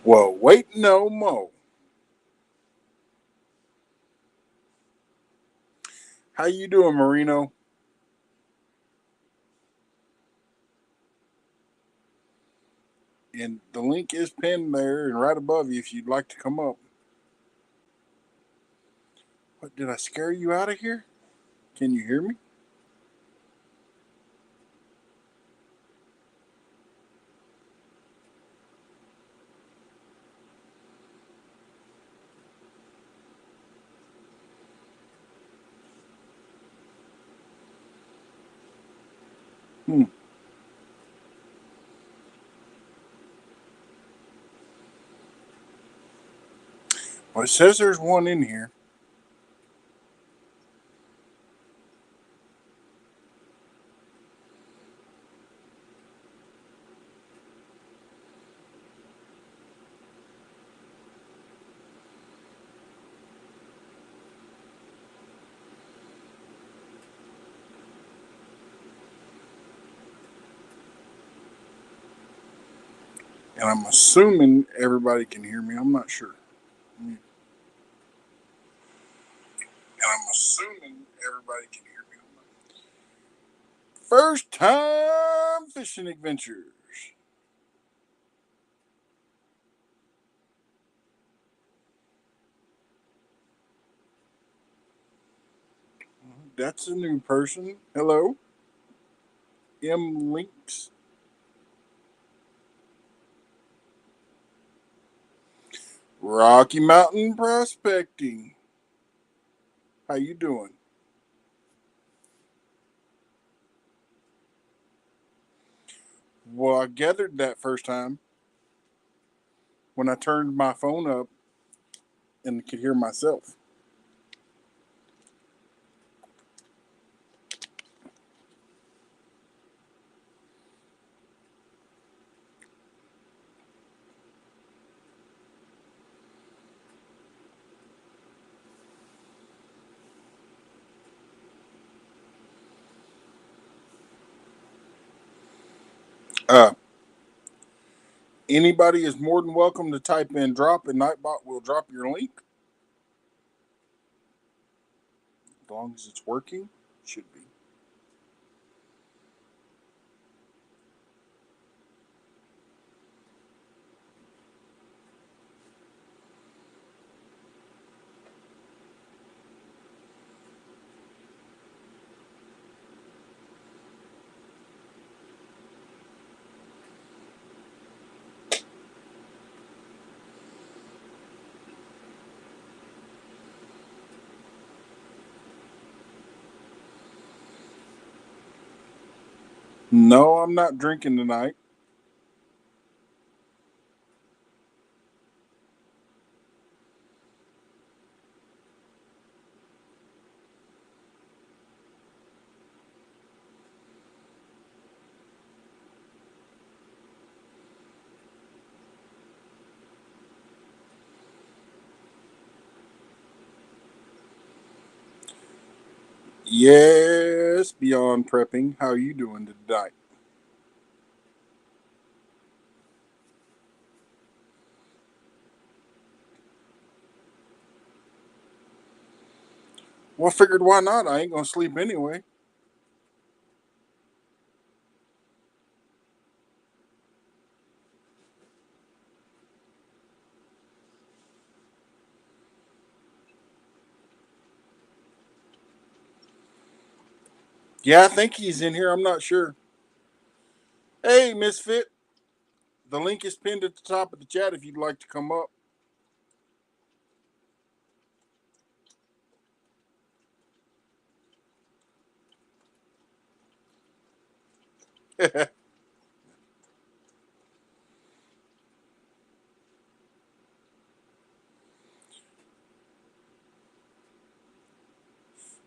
Well, wait no more. How you doing, Marino? And the link is pinned there and right above you if you'd like to come up. What, did I scare you out of here? Can you hear me? Hmm. Well, it says there's one in here. And I'm assuming everybody can hear me. I'm not sure. And I'm assuming everybody can hear me. First time fishing adventures. That's a new person. Hello, M Links. Rocky Mountain Prospecting. How you doing? Well, I gathered that first time when I turned my phone up and could hear myself. Uh, Anybody is more than welcome to type in drop, and Nightbot will drop your link as long as it's working. Should be. No, I'm not drinking tonight. Yes, beyond prepping. How are you doing tonight? Well, I figured why not? I ain't gonna sleep anyway. Yeah, I think he's in here. I'm not sure. Hey, Misfit. The link is pinned at the top of the chat if you'd like to come up.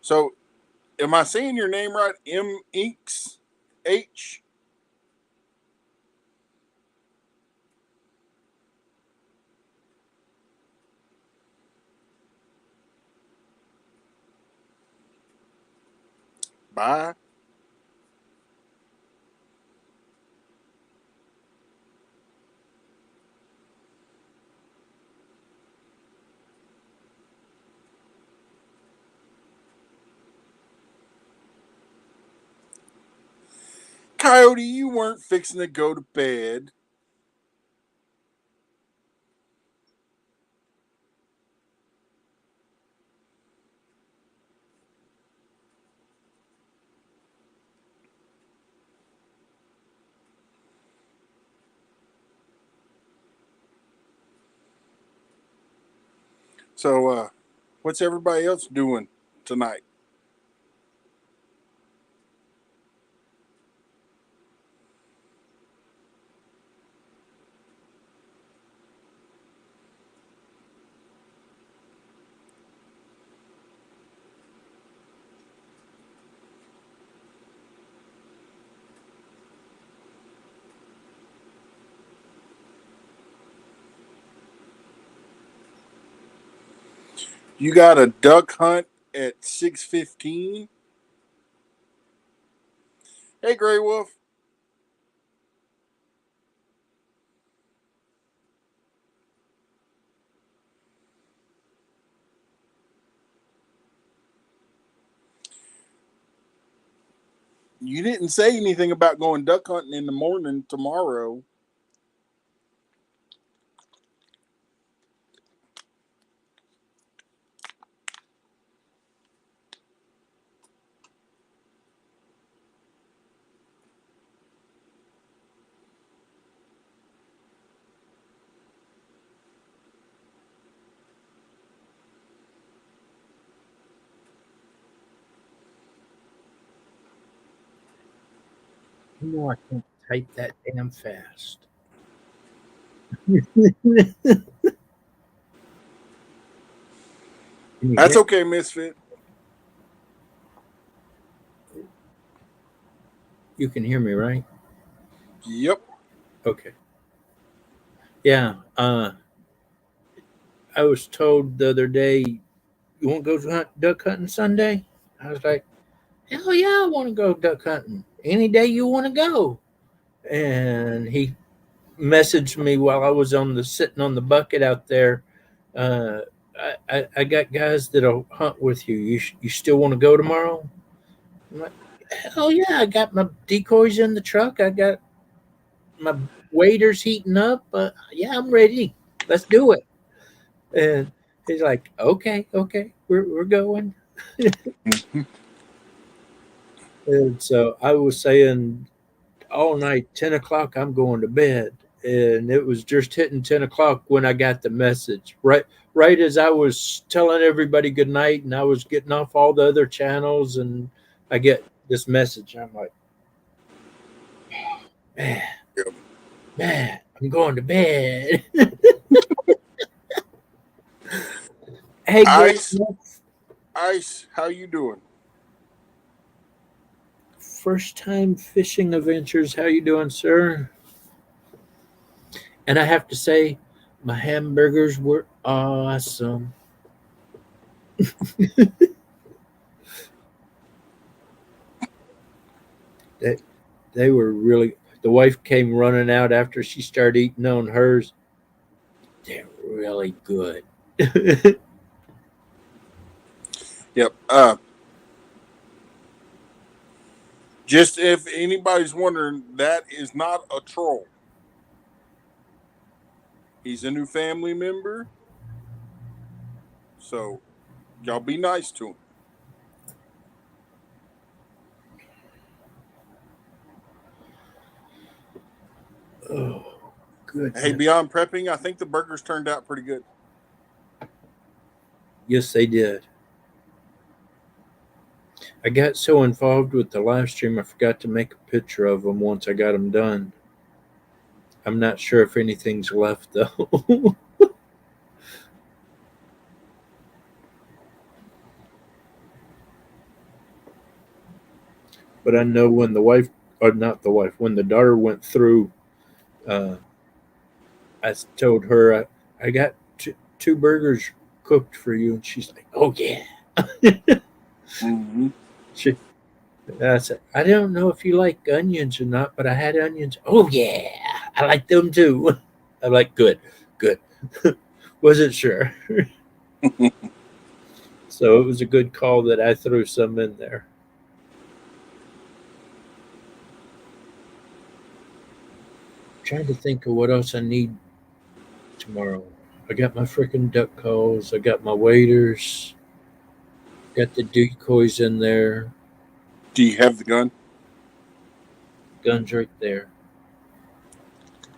So, am I saying your name right? M Inks H. Bye. Coyote, you weren't fixing to go to bed. So, what's everybody else doing tonight? You got a duck hunt at 6:15. Hey, Gray Wolf. You didn't say anything about going duck hunting in the morning tomorrow. You know I can't type that damn fast. Can you That's hear? okay, Misfit. You can hear me, right? Yep. Okay. Yeah. I was told the other day, you want to go duck hunting Sunday? I was like, hell yeah, I want to go duck hunting any day you want to go. And he messaged me while I was sitting on the bucket out there. Uh, I got guys that'll hunt with you. You still want to go tomorrow? I'm like, hell yeah, I got my decoys in the truck. I got my waiter's heating up. Yeah, I'm ready. Let's do it. And he's like, okay, we're going. And so I was saying all night, 10 o'clock, I'm going to bed. And it was just hitting 10 o'clock when I got the message. Right as I was telling everybody good night and I was getting off all the other channels, and I get this message. I'm like, man, Yep. man, I'm going to bed. Hey, Greg, Ice, Ice, how you doing? first time fishing adventures. How you doing, sir? And I have to say, my hamburgers were awesome. They, they were really. The wife came running out after she started eating on hers. They're really good. Yep. Just if anybody's wondering, that is not a troll. He's a new family member, so y'all be nice to him. Oh, Hey, goodness. beyond prepping, I think the burgers turned out pretty good. Yes, they did. I got so involved with the live stream, I forgot to make a picture of them once I got them done. I'm not sure if anything's left, though. But I know when the wife, or not the wife, when the daughter went through, uh, I told her I got two burgers cooked for you, and she's like, "Oh yeah." Mm-hmm. she, I said, "I don't know if you like onions or not, but I had onions. Oh yeah, I like them too." I'm like, "Good, good." Wasn't sure, so it was a good call that I threw some in there. trying to think of what else I need tomorrow. I got my freaking duck calls. I got my waiters. Got the decoys in there. Do you have the gun? Guns right there.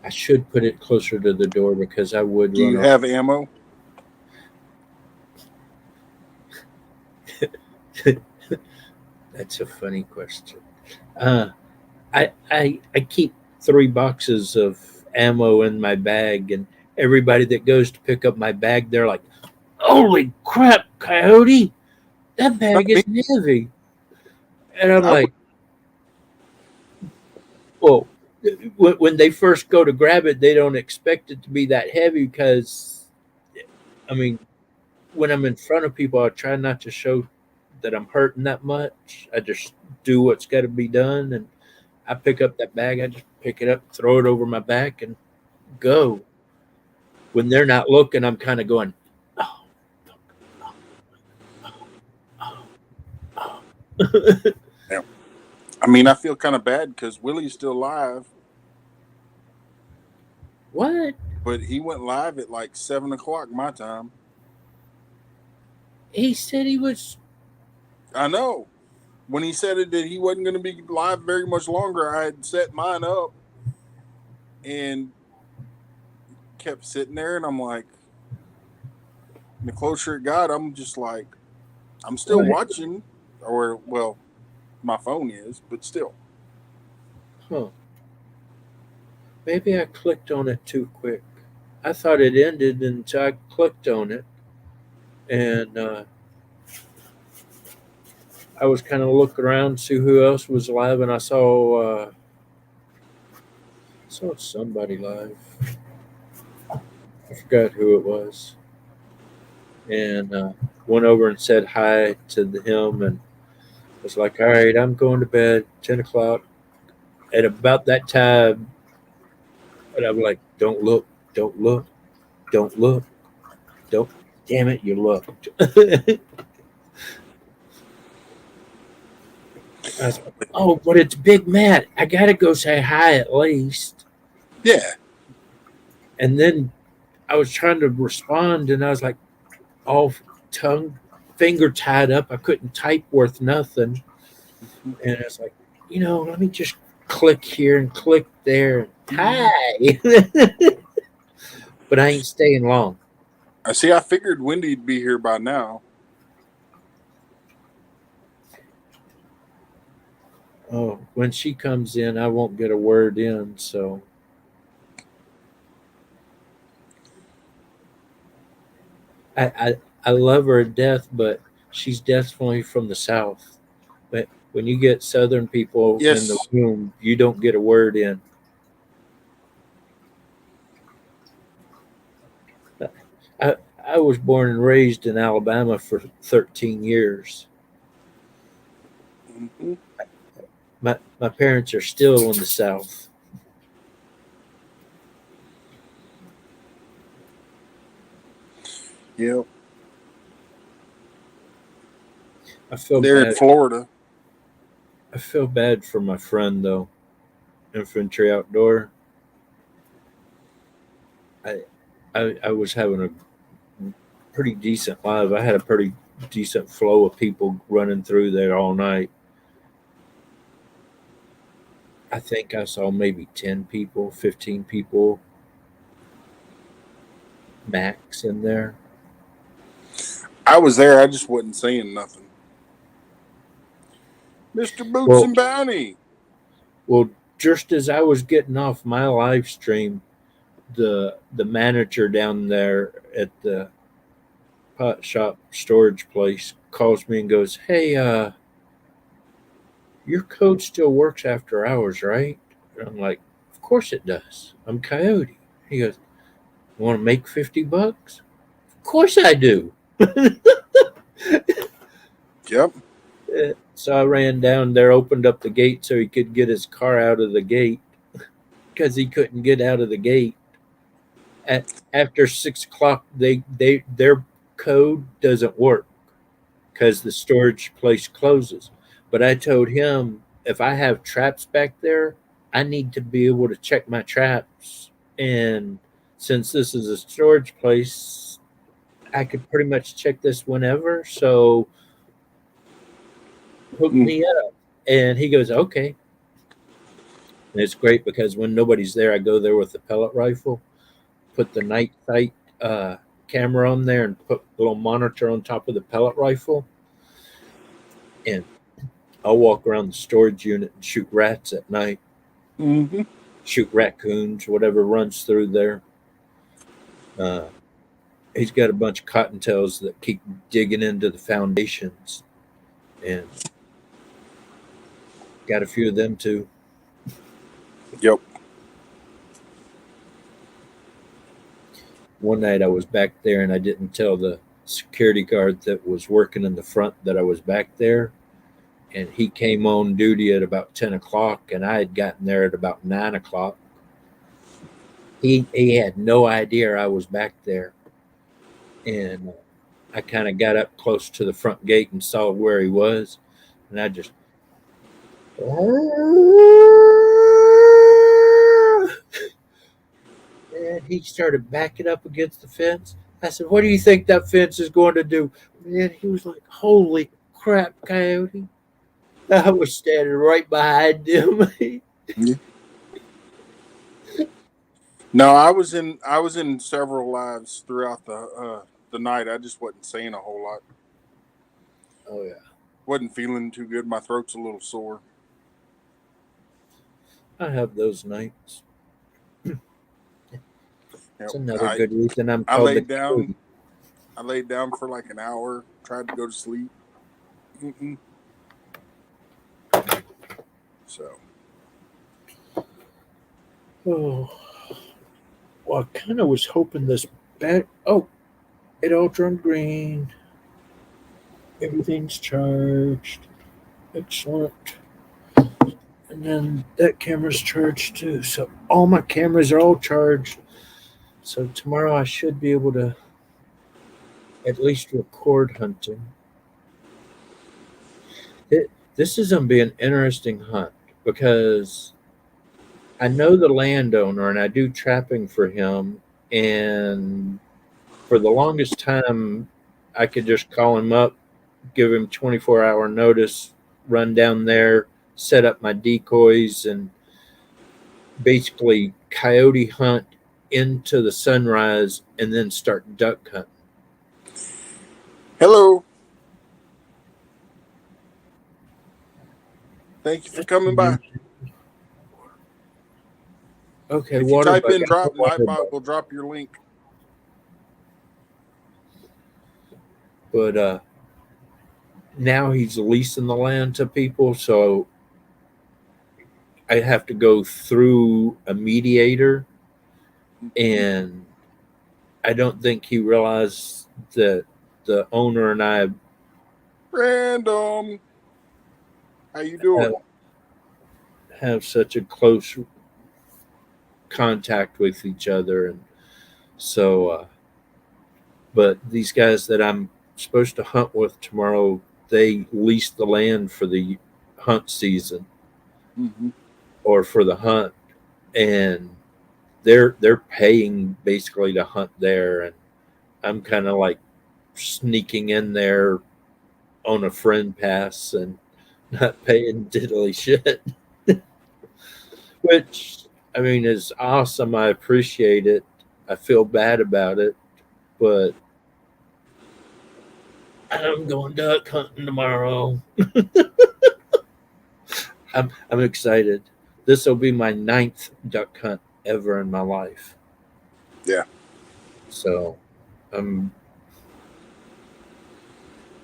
I should put it closer to the door because I would Do run you off. have ammo? That's a funny question. Uh, I keep 3 boxes of ammo in my bag, and everybody that goes to pick up my bag, they're like, "Holy crap, Coyote! That Not bag me. isn't heavy." And I'm I would. like, "Well, when they first go to grab it, they don't expect it to be that heavy because, I mean, when I'm in front of people, I try not to show that I'm hurting that much. I just do what's got to be done, and I pick up that bag. I just pick it up, throw it over my back, and go. When they're not looking, I'm kind of going, oh, oh, oh. Yeah. I mean, I feel kind of bad because Willie's still alive, What? but he went live at like 7 o'clock my time. He said he was. I know. When he said it that he wasn't going to be live very much longer, I had set mine up and kept sitting there, and I'm like, the closer it got, I'm just like, I'm still What? watching, or well, my phone is, but still. Huh. Maybe I clicked on it too quick. I thought it ended until I clicked on it, and I was kind of looking around to see who else was live, and I saw somebody live. I forgot who it was, and went over and said hi to him, and was like, "All right, I'm going to bed. 10 o'clock." At about that time, and I'm like, "Don't look, don't look, don't look, don't." Damn it, you looked. I was like, "Oh, but it's Big Matt. I gotta go say hi at least." Yeah. And then I was trying to respond, and I was like, all tongue, finger tied up. I couldn't type worth nothing. And I was like, let me just click here and click there. Hi. But I ain't staying long. I see. I figured Wendy'd be here by now. Oh, when she comes in, I won't get a word in. So I love her to death, but she's definitely from the South. But when you get Southern people in the Yes. room, you don't get a word in. I, I was born and raised in Alabama for 13 years. Mm-hmm. My parents are still in the South. Yep. I feel They're in bad. Florida. I feel bad for my friend though. Infantry outdoor. I I was having a pretty decent live. I had a pretty decent flow of people running through there all night. I think I saw maybe 10 people, 15 people max in there. I was there. I just wasn't saying nothing. Mr. Boots Well, and Bounty. well, just as I was getting off my live stream, the manager down there at the pot shop storage place calls me and goes, "Hey, your code still works after hours, right?" And I'm like, "Of course it does. I'm Coyote." He goes, "You want to make $50?" Of course I do. Yep. So I ran down there, opened up the gate so he could get his car out of the gate because he couldn't get out of the gate. After 6 o'clock, their code doesn't work because the storage place closes. But I told him if I have traps back there, I need to be able to check my traps. And since this is a storage place, I could pretty much check this whenever. So hook Mm. me up. And he goes, okay. And it's great because when nobody's there, I go there with the pellet rifle, put the night sight uh, camera on there, and put a little monitor on top of the pellet rifle. And I'll walk around the storage unit and shoot rats at night, Mm-hmm. shoot raccoons, whatever runs through there. Uh, he's got a bunch of cottontails that keep digging into the foundations, and got a few of them too. Yep. One night I was back there and I didn't tell the security guard that was working in the front that I was back there. And he came on duty at about 10 o'clock, and I had gotten there at about 9 o'clock. He had no idea I was back there. And I kind of got up close to the front gate and saw where he was. And I just. And he started backing up against the fence. I said, "What do you think that fence is going to do?" And he was like, "Holy crap, Coyote." I was standing right behind him. Yeah. No, I was in several lives throughout the night. I just wasn't saying a whole lot. Oh, yeah. Wasn't feeling too good. My throat's a little sore. I have those nights. Yep. It's another I good reason I'm I called the laid down. Coyote. I laid down for like an hour. Tried to go to sleep. Mm-mm. So Oh, well, I kind of was hoping this back. Oh, it all turned green. Everything's charged. Excellent. And then that camera's charged too. So all my cameras are all charged. So tomorrow I should be able to at least record hunting. This is going to be an interesting hunt because I know the landowner and I do trapping for him. And for the longest time, I could just call him up, give him 24-hour notice, run down there, set up my decoys, and basically coyote hunt into the sunrise and then start duck hunting. hello. Thank you for coming by. Okay, If you water type bug. in I'm a drop, water bug. Nightbot will drop your link. But now he's leasing the land to people, so I have to go through a mediator, and I don't think he realized that the owner and I Random. How you doing? have such a close contact with each other, and so but these guys that I'm supposed to hunt with tomorrow, they lease the land for the hunt season Mm-hmm. or for the hunt, and they're paying basically to hunt there, and I'm kind of like sneaking in there on a friend pass and not paying diddly shit, which I mean is awesome. I appreciate it. I feel bad about it, but I'm going duck hunting tomorrow. I'm excited. This will be my 9th duck hunt ever in my life. Yeah. So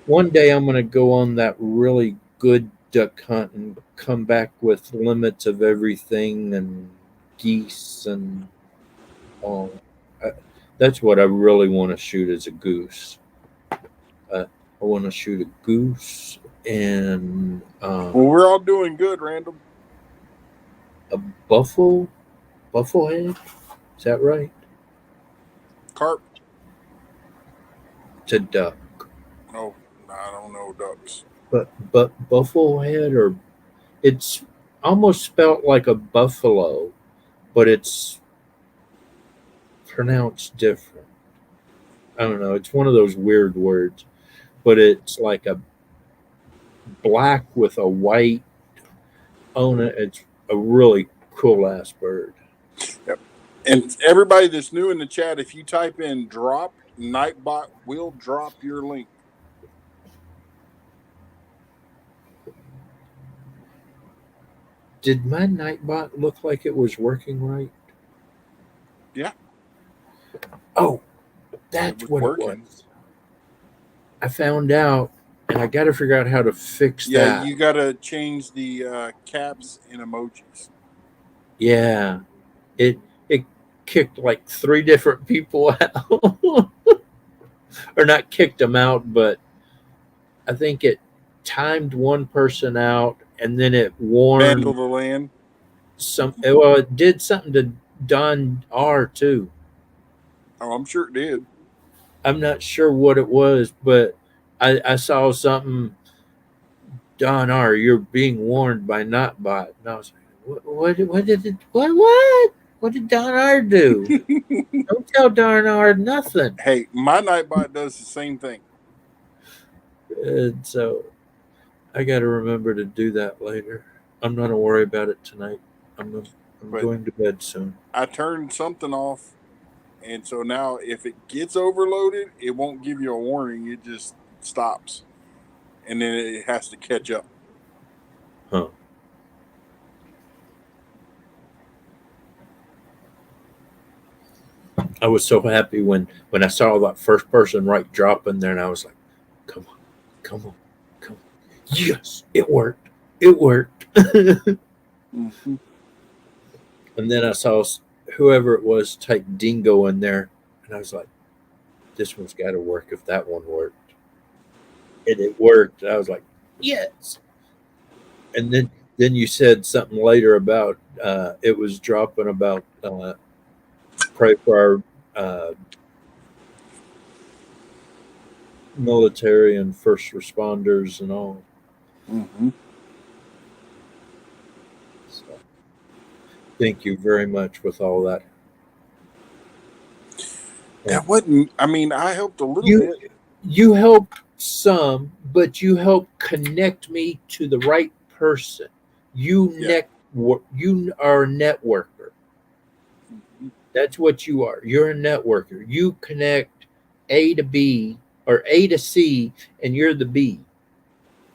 one day I'm going to go on that really good duck hunt and come back with limits of everything and geese and all. I, that's what I really want to shoot as a goose. I want to shoot a goose and Well, we're all doing good, Random. a buffalo head. Is that right? Carp. To duck, Oh, I don't know ducks. but buffalo head or it's almost spelt like a buffalo, but it's pronounced different. I don't know. It's one of those weird words, but it's like a black with a white on it. It's a really cool ass bird. Yep. And everybody that's new in the chat, if you type in drop, Nightbot will drop your link. Did my Nightbot look like it was working right? Yeah. Oh, that's what it was. I found out, and I got to figure out how to fix Yeah, that. you got to change the caps and emojis. Yeah, it kicked like 3 different people out, or not kicked them out, but I think it timed one person out, and then it Vandal warned the land. some. Well, it did something to Don R too. Oh, I'm sure it did. I'm not sure what it was, but I saw something. Don R, you're being warned by Notbot, and I was like, what did it? What did Don R do? Don't tell Don R nothing. Hey, my Nightbot does the same thing. And so I got to remember to do that later. I'm not gonna worry about it tonight. I'm going to bed soon. I turned something off, and so now if it gets overloaded, it won't give you a warning. It just stops, and then it has to catch up. Huh. I was so happy when I saw that first person right drop in there, and I was like, come on, come on, come on. Yes, it worked. It worked. Mm-hmm. And then I saw whoever it was type dingo in there, and I was like, this one's got to work if that one worked. And it worked. I was like, yes. And then you said something later about it was dropping about pray for our military and first responders and all. Mm-hmm. So, thank you very much with all that. That wasn't. I mean, I helped a little bit. You helped some, but you helped connect me to the right person. You you are a networker. That's what you are. You're a networker. You connect A to B or A to C, and you're the B.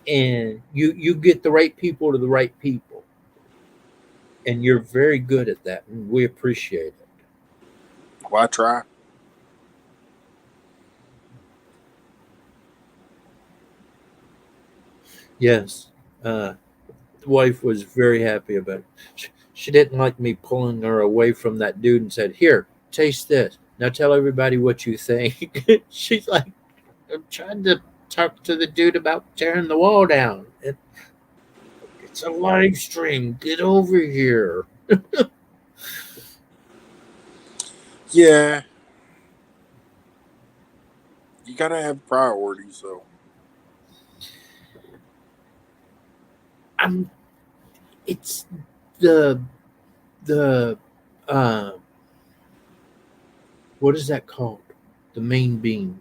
And you get the right people to the right people. And you're very good at that, and we appreciate it. Well, I try. Yes. The wife was very happy about it. She didn't like me pulling her away from that dude and said, "Here, taste this. Now tell everybody what you think." She's like, "I'm trying to talk to the dude about tearing the wall down. It's a live stream. Get over here." Yeah. You gotta have priorities, so. It's the what is that called? The main beam.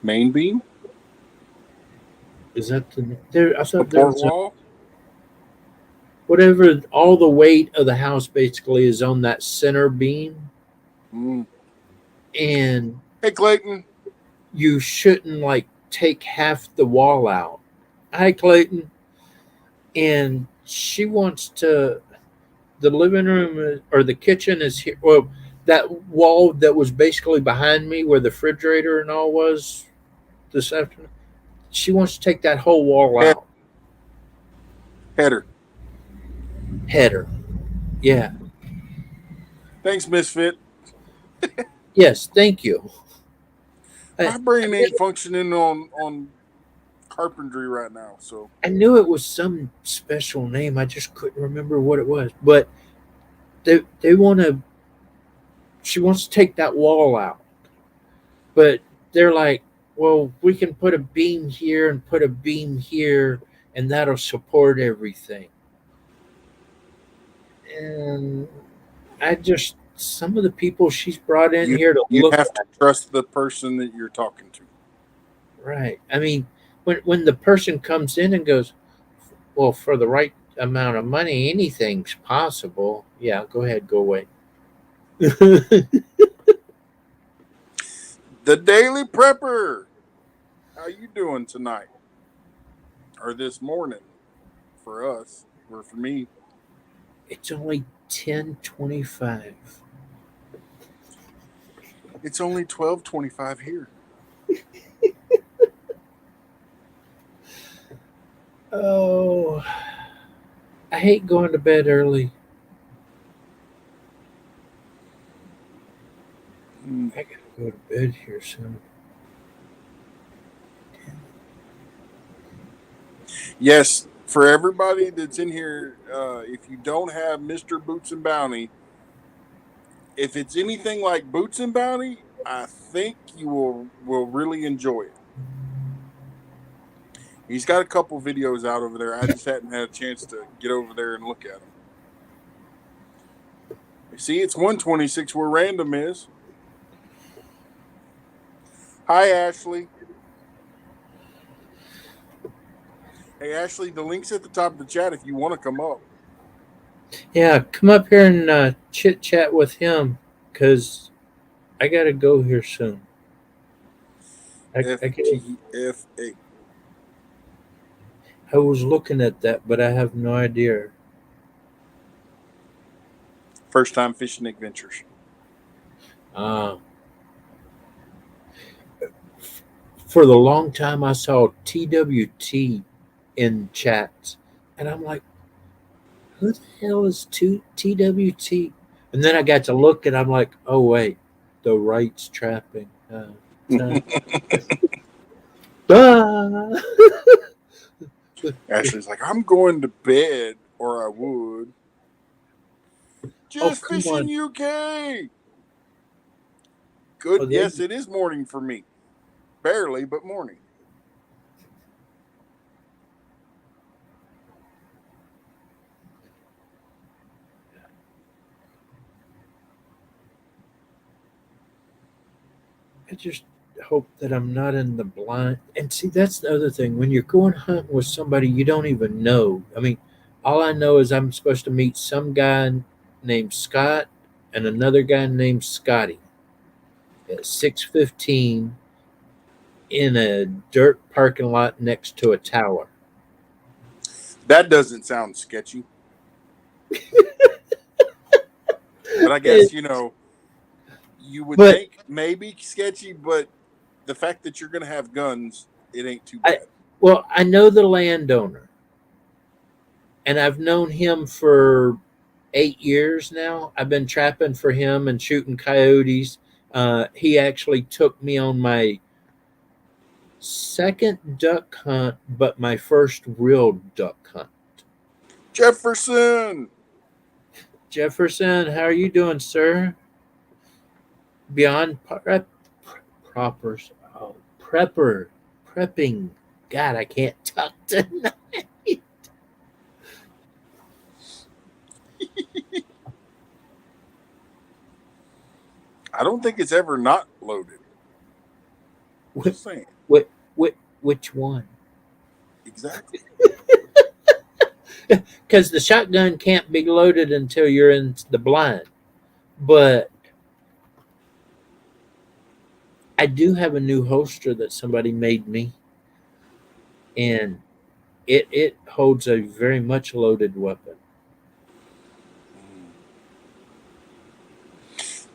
Main beam? Is that there? I thought there Support was wall? whatever. All the weight of the house basically is on that center beam, and Hey, Clayton. you shouldn't like take half the wall out. Hi, Clayton. And she wants to. The living room or the kitchen is here. Well, that wall that was basically behind me, where the refrigerator and all was this afternoon. She wants to take that whole wall out. Header. Yeah. Thanks, Misfit. Yes, thank you. My brain ain't functioning on carpentry right now, so. I knew it was some special name. I just couldn't remember what it was. But they want to. She wants to take that wall out, but they're like, well, we can put a beam here and put a beam here, and that'll support everything. And I just, some of the people she's brought in You here to you look have to at, trust the person that you're talking to. right? I mean, when the person comes in and goes, well, for the right amount of money, anything's possible. Yeah, go ahead, go away. The Daily Prepper. How you doing tonight or this morning? For us, or for me, It's only 10:25. it's only 12:25 here. Oh, I hate going to bed early. Mm. I gotta go to bed here soon. Yes, for everybody that's in here, if you don't have Mr. Boots and Bounty, if it's anything like Boots and Bounty, I think you will really enjoy it. He's got a couple videos out over there. I just hadn't had a chance to get over there and look at them. See, it's 126 where random is. Hi, Ashley. Hey, Ashley, the link's at the top of the chat if you want to come up. Yeah, come up here and chit chat with him because I gotta go here soon. I gotta, FTFA. I was looking at that, but I have no idea. First time fishing adventures. Uh, for the long time, I saw TWT in chats, and I'm like, who the hell is TWT? And then I got to look, and I'm like, oh wait, the rights trapping. Uh, ah. Ashley's like, I'm going to bed, or I would. Oh Just come fishing on! UK. Good. Oh, there, Yes, it is morning for me. Barely, but morning. I just hope that I'm not in the blind. And see, that's the other thing. When you're going hunting with somebody you don't even know, I mean, all I know is I'm supposed to meet some guy named Scott and another guy named Scotty at 6:15 in a dirt parking lot next to a tower. That doesn't sound sketchy. But I Eh, guess, you would But think maybe sketchy, but the fact that you're going to have guns, it ain't too I, bad. well, I know the landowner, and I've known him for 8 years now. I've been trapping for him and shooting coyotes. He actually took me on my second duck hunt, but my first real duck hunt. Jefferson! Jefferson, how are you doing, sir? Beyond proper, oh, prepper, prepping. God, I can't talk tonight. I don't think it's ever not loaded. What, Just saying. which one? Exactly. Because the shotgun can't be loaded until you're in the blind. But I do have a new holster that somebody made me, and it holds a very much loaded weapon.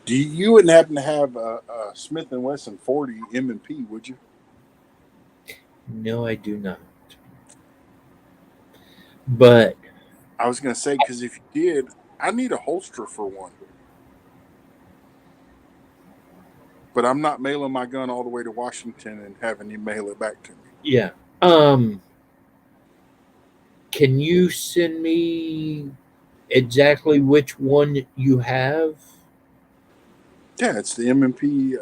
Do you wouldn't happen to have a Smith and Wesson 40 M&P, would you? No, I do not. But I was going to say, because if you did, I need a holster for one. But I'm not mailing my gun all the way to Washington and having you mail it back to me. yeah, um, can you send me exactly which one you have? Yeah, it's the M&P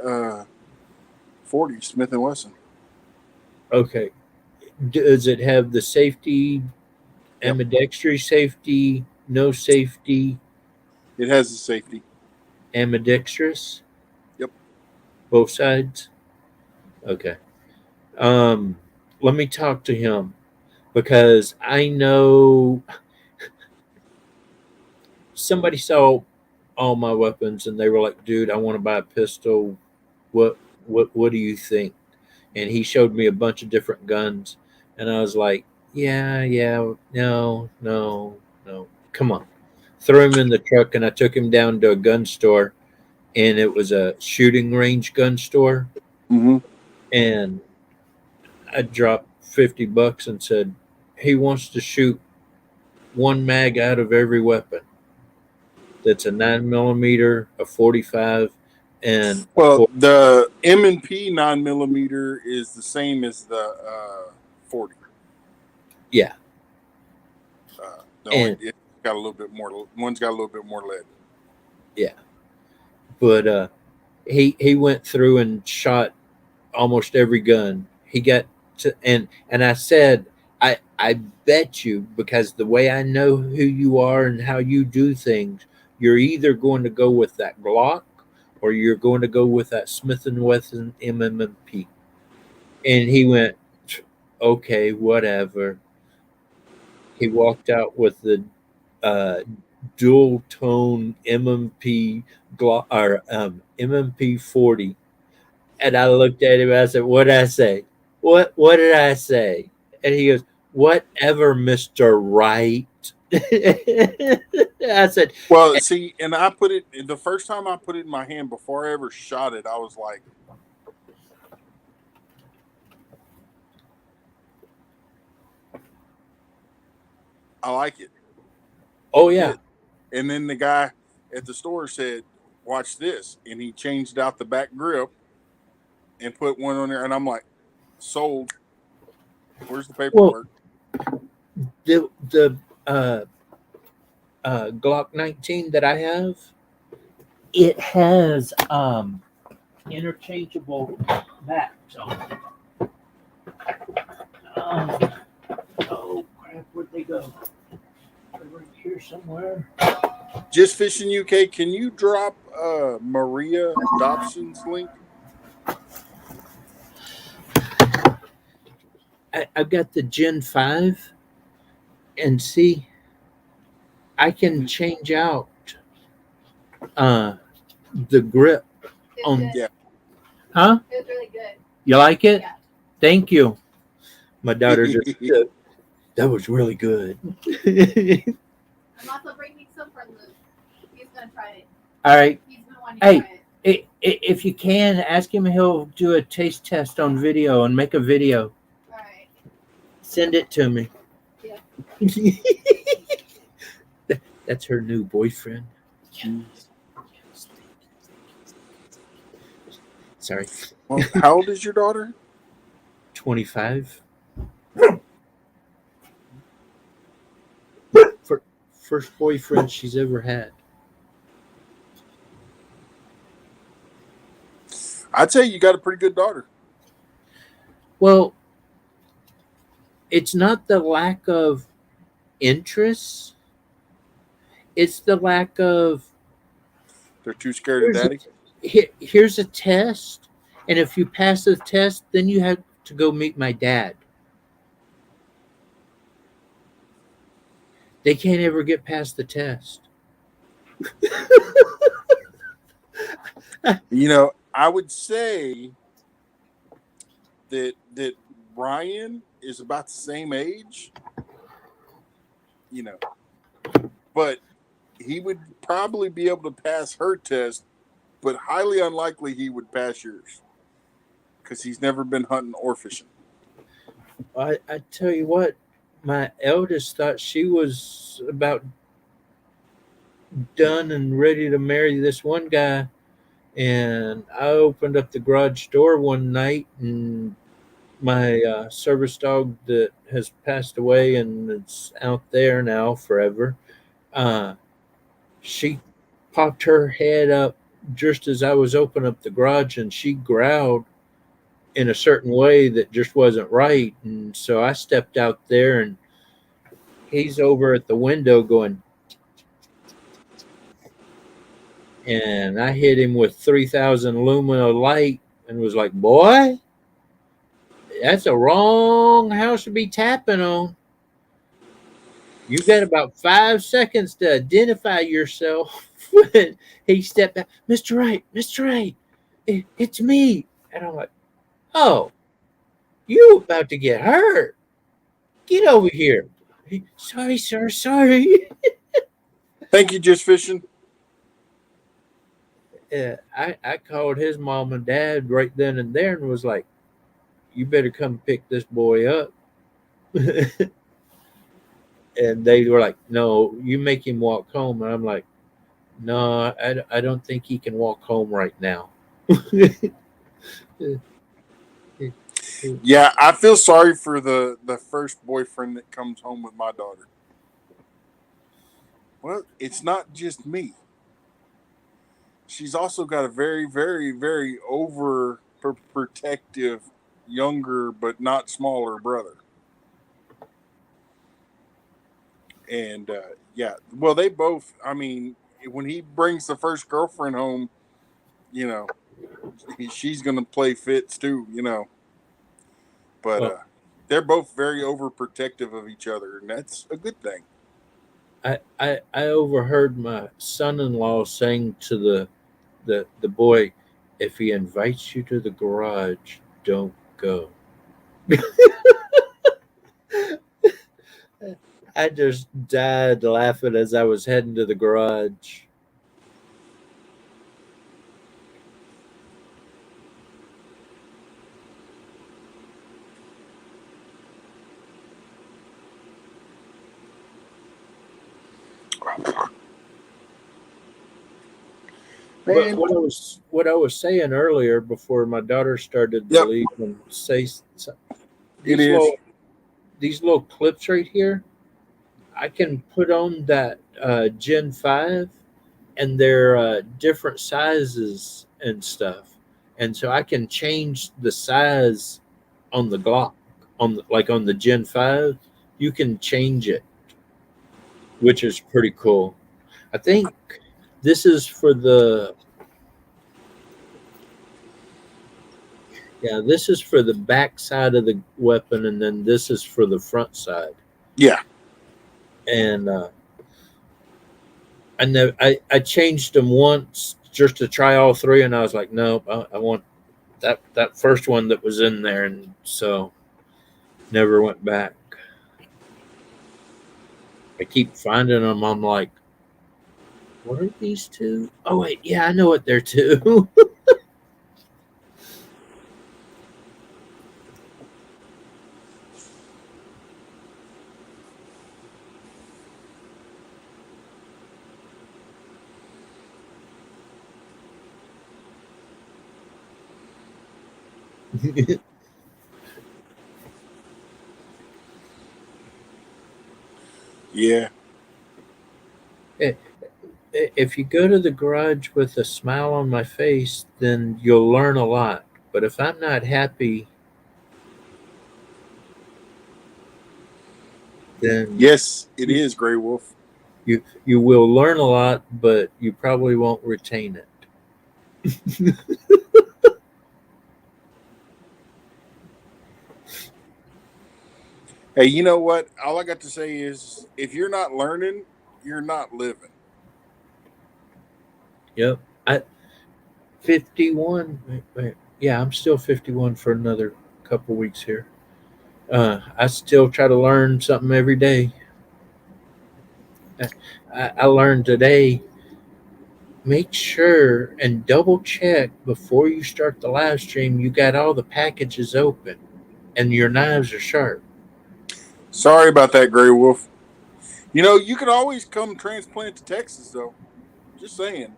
40 Smith and Wesson. Okay. Does it have the safety, Yep. ambidextrous safety, no safety, It has a safety. ambidextrous, Yep. both sides? Okay. Um, Let me talk to him because I know somebody saw all my weapons and they were like, "Dude, I want to buy a pistol. What what do you think?" And he showed me a bunch of different guns, and I was like, "Yeah, yeah, no, no, no. Come on." Threw him in the truck, and I took him down to a gun store, and it was a shooting range gun store, Mm-hmm. and I dropped $50 and said, he wants to shoot one mag out of every weapon. That's a 9 millimeter, a 45, and a Well, 40. the M&P 9 millimeter is the same as the 40. Yeah, The only and it's got a little bit more. One's got a little bit more lead. yeah, but he went through and shot almost every gun. He got to, and I said, I bet you, because the way I know who you are and how you do things, you're either going to go with that Glock or you're going to go with that Smith and Wesson MMP. And he went, okay, whatever. He walked out with the uh, dual tone MMP Glock or MMP 40. And I looked at him and I said, what did I say? What did I say? And he goes, whatever, Mr. Right. I said, Well, see, and I put it the first time I put it in my hand before I ever shot it. I was like, I like it. oh It yeah. fit. And then the guy at the store said, "Watch this," and he changed out the back grip and put one on there. And I'm like, "Sold. Where's the Well, paperwork?" the Glock 19 that I have, it has interchangeable backs on it. Um, oh crap, where'd they go? They're right here somewhere. Just Fishing UK. Can you drop Maria Dobson's link? I've got the Gen 5, and see, I can change out uh, the grip on. Yeah. Huh? It was really good. You like it? Yeah. Thank you. My daughter just that was really good. I'm also bringing some for Luke. He's gonna try it. All right. He's been wanting to Hey, try it. if you can, ask him. He'll do a taste test on video and make a video. All right. Send it to me. Yeah. That's her new boyfriend. Sorry. Well, how old is your daughter? 25. First boyfriend she's ever had. I'd say you got a pretty good daughter. Well, it's not the lack of interest, it's the lack of They're too scared of daddy. here's a test, and if you pass the test, then you have to go meet my dad. They can't ever get past the test. You know, I would say that Ryan is about the same age. You know, but he would probably be able to pass her test, but highly unlikely he would pass yours because he's never been hunting or fishing. I tell you what, my eldest thought she was about done and ready to marry this one guy. And I opened up the garage door one night, and my service dog that has passed away and it's out there now forever, uh, she popped her head up just as I was opening up the garage, and she growled. in a certain way that just wasn't right. And so I stepped out there, and he's over at the window going, and I hit him with 3,000 lumina light and was like, boy, that's a wrong house to be tapping on. You got about 5 seconds to identify yourself. He stepped back, Mr. Wright, Mr. Wright, it's me. And I'm like, oh, you about to get hurt. Get over here. Sorry, sir, sorry. Thank you, Just Fishing. I called his mom and dad right then and there and was like, you better come pick this boy up. And they were like, no, you make him walk home. And I'm like, no, I don't think he can walk home right now. Yeah, I feel sorry for the first boyfriend that comes home with my daughter. Well, it's not just me. She's also got a very, very, very protective younger but not smaller brother. And yeah, well, they both. I mean, when he brings the first girlfriend home, you know, she's gonna play fits too. But Well, they're both very overprotective of each other, and that's a good thing. I overheard my son-in-law saying to the boy, if he invites you to the garage, don't go. I just died laughing as I was heading to the garage. But Man, what I was saying earlier before my daughter started to yep, leave and say it these is. little clips right here, I can put on that Gen 5, and they're different sizes and stuff, and so I can change the size on the Glock on the Gen 5. You can change it, which is pretty cool. I think this is for the yeah, this is for the back side of the weapon, and then this is for the front side. Yeah, And I changed them once just to try all three, and I was like, nope, I want that first one that was in there, and so never went back. I keep finding them. I'm like, what are these two? Oh wait, yeah, I know what they're two. yeah. If you go to the garage with a smile on my face, then you'll learn a lot. But if I'm not happy, then Yes, it is, Grey Wolf. you will learn a lot, but you probably won't retain it. Hey, you know what? All I got to say is, if you're not learning, you're not living. Yep. I 51. Yeah, I'm still 51 for another couple weeks here. I still try to learn something every day. I learned today. Make sure and double check before you start the live stream. You got all the packages open and your knives are sharp. Sorry about that, Grey Wolf. You can always come transplant to Texas, though. Just saying.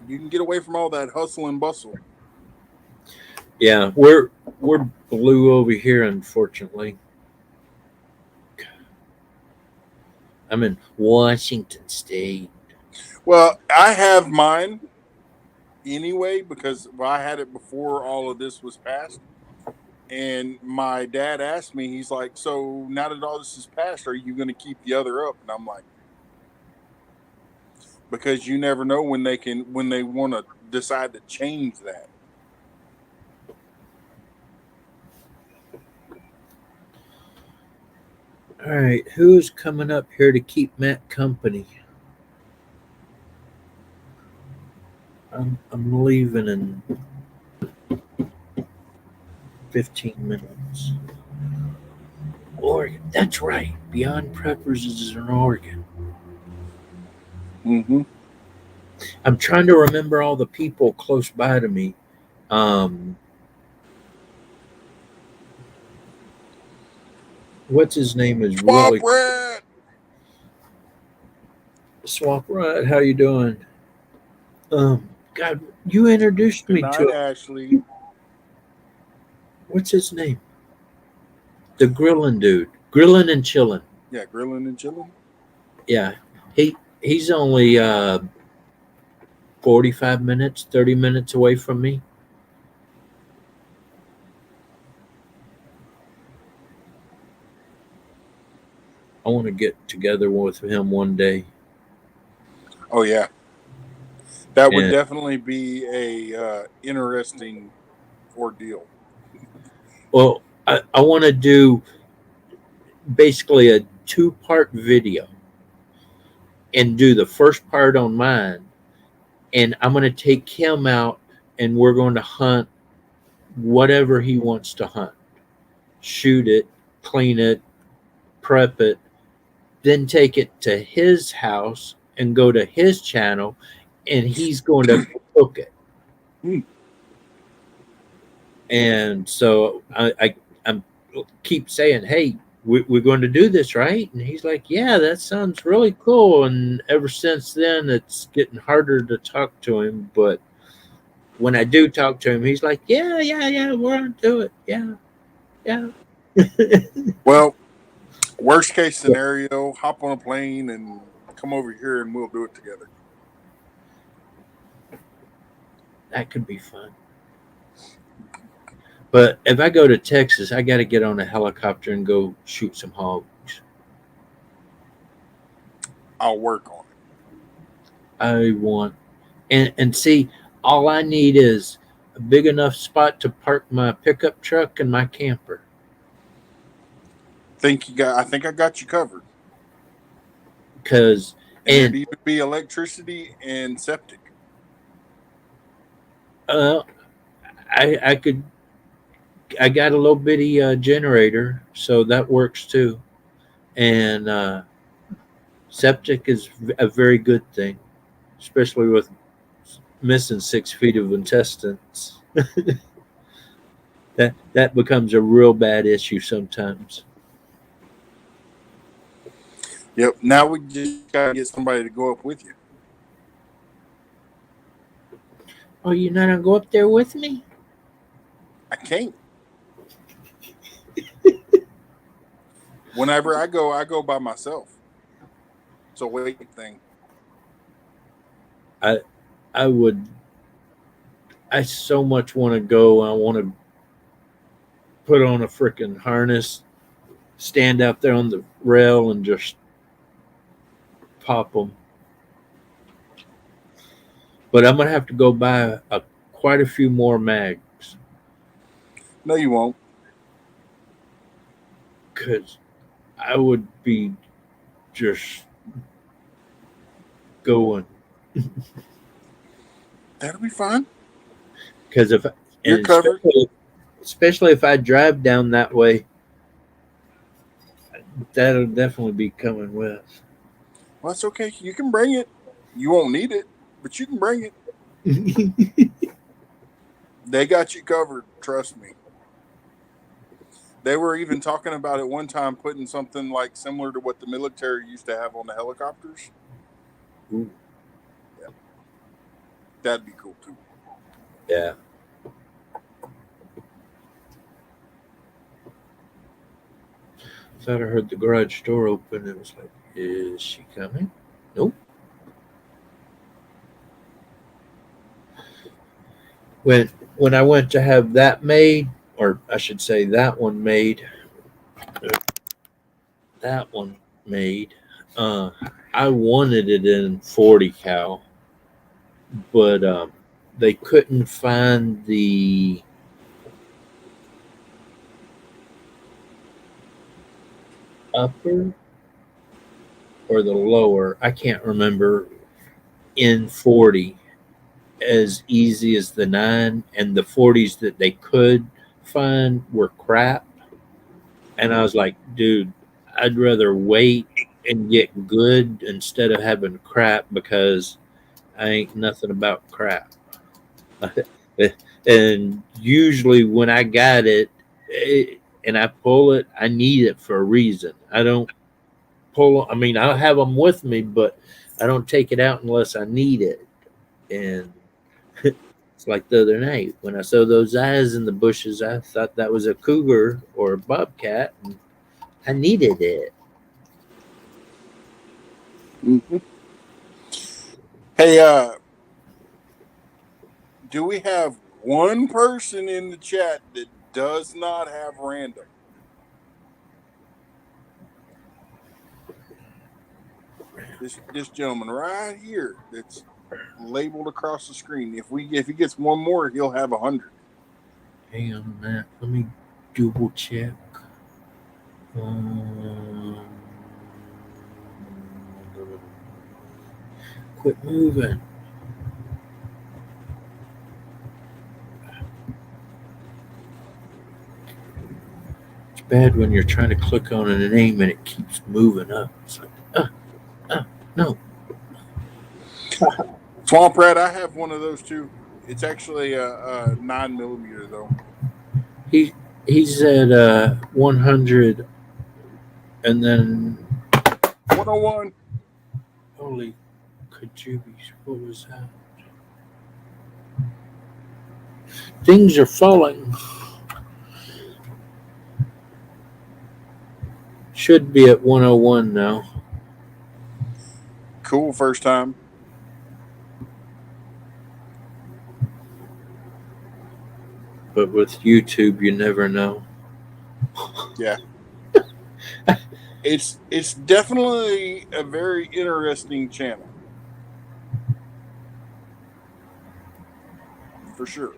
You can get away from all that hustle and bustle. Yeah, we're blue over here, unfortunately. I'm in Washington State. Well, I have mine. anyway because I had it before all of this was passed. And my dad asked me, he's like, "So now that all this is passed, are you going to keep the other up?" And I'm like, "Because you never know when they want to decide to change that." All right, who's coming up here to keep Matt company? I'm leaving in 15 minutes. Oregon. That's right. Beyond Preppers is in Oregon. Mm-hmm. I'm trying to remember all the people close by to me. Um, what's his name is Swamp really rat. Swamp Rat. How you doing? God, you introduced Good me night, to Ashley. what's his name? The grilling dude, grilling and chilling. Yeah, grilling and chilling. Yeah, he's only 45 minutes, 30 minutes away from me. I want to get together with him one day. Oh yeah, that would And definitely be a interesting ordeal. well, I want to do basically a two-part video and do the first part on mine. And I'm going to take him out and we're going to hunt whatever he wants to hunt, shoot it, clean it, prep it, then take it to his house and go to his channel and he's going to cook it. Hmm. And so I'm keep saying, "Hey, we're going to do this, right?" And he's like, "Yeah, that sounds really cool." And ever since then, it's getting harder to talk to him. But when I do talk to him, he's like, "Yeah, yeah, yeah, we're gonna do it. Yeah, yeah." Well, worst case scenario, hop on a plane and come over here and we'll do it together. That could be fun. But if I go to Texas, I got to get on a helicopter and go shoot some hogs. I'll work on it. I want and see, all I need is a big enough spot to park my pickup truck and my camper. I think I got you covered. Because And there'd and even be electricity and septic. uh, I could I got a little bitty generator, so that works too. And septic is a very good thing, especially with missing 6 feet of intestines. That becomes a real bad issue sometimes. Yep. Now we just gotta get somebody to go up with you. Oh, you're not gonna go up there with me? I can't. Whenever I go by myself. It's a weight thing. I I would. I so much want to go. I want to put on a freaking harness, stand out there on the rail, and just pop them. But I'm gonna have to go buy quite a few more mags No, you won't. because I would be just going. That'll be fine. Because if You're and covered. especially if I drive down that way, that'll definitely be coming with. Well, that's okay. You can bring it. You won't need it, but you can bring it. They got you covered. Trust me. They were even talking about it one time, putting something like similar to what the military used to have on the helicopters. Ooh, Yeah, that'd be cool too. yeah. Thought I heard the garage door open. It was like, is she coming? Nope. when I went to have that made, or I should say that one made, uh, I wanted it in 40 cal, but they couldn't find the upper or the lower. I can't remember in 40 as easy as the 9, and the 40s that they could find were crap. And I was like, dude, I'd rather wait and get good instead of having crap, because I ain't nothing about crap. And usually when I got and I pull it, I need it for a reason. I don't pull. I mean, I'll have them with me, but I don't take it out unless I need it. And it's like the other night when I saw those eyes in the bushes, I thought that was a cougar or a bobcat, and I needed it. Mm-hmm. Hey, do we have one person in the chat that does not have random? This gentleman right here that's labeled across the screen. If he gets one more, he'll have 100. Hang on a minute. Let me double check. Um, Quit moving. It's bad when you're trying to click on a name and it keeps moving up. It's like, no. Swamp Rat, I have one of those too. It's actually a 9mm though. He he's at 100, and then 101. holy kajubis, what was that? Things are falling. Should be at 101 now. Cool first time. But with YouTube, you never know. Yeah. It's definitely a very interesting channel. For sure.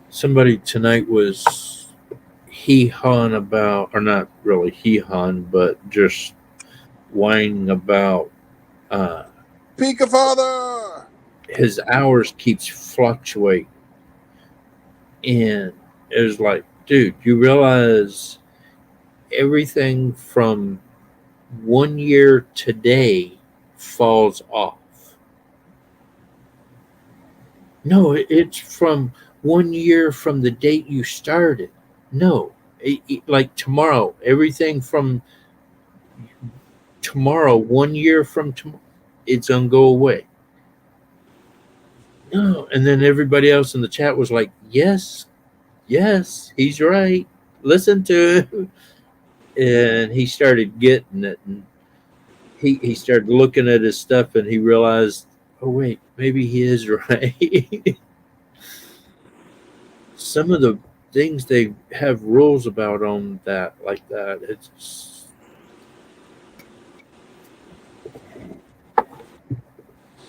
Somebody tonight was hee-hawing about, or not really hee-hawing, but just whining about uh, Pika Father! his hours keeps fluctuating. And it was like, dude, you realize everything from 1 year today falls off. No, it's from 1 year from the date you started. No, like tomorrow, everything from tomorrow, 1 year from tomorrow, it's gonna go away. No, and then everybody else in the chat was like, "Yes, yes, he's right. Listen to him." And he started getting it, and he started looking at his stuff, and he realized, oh wait, maybe he is right. Some of the things they have rules about on that, like that, it's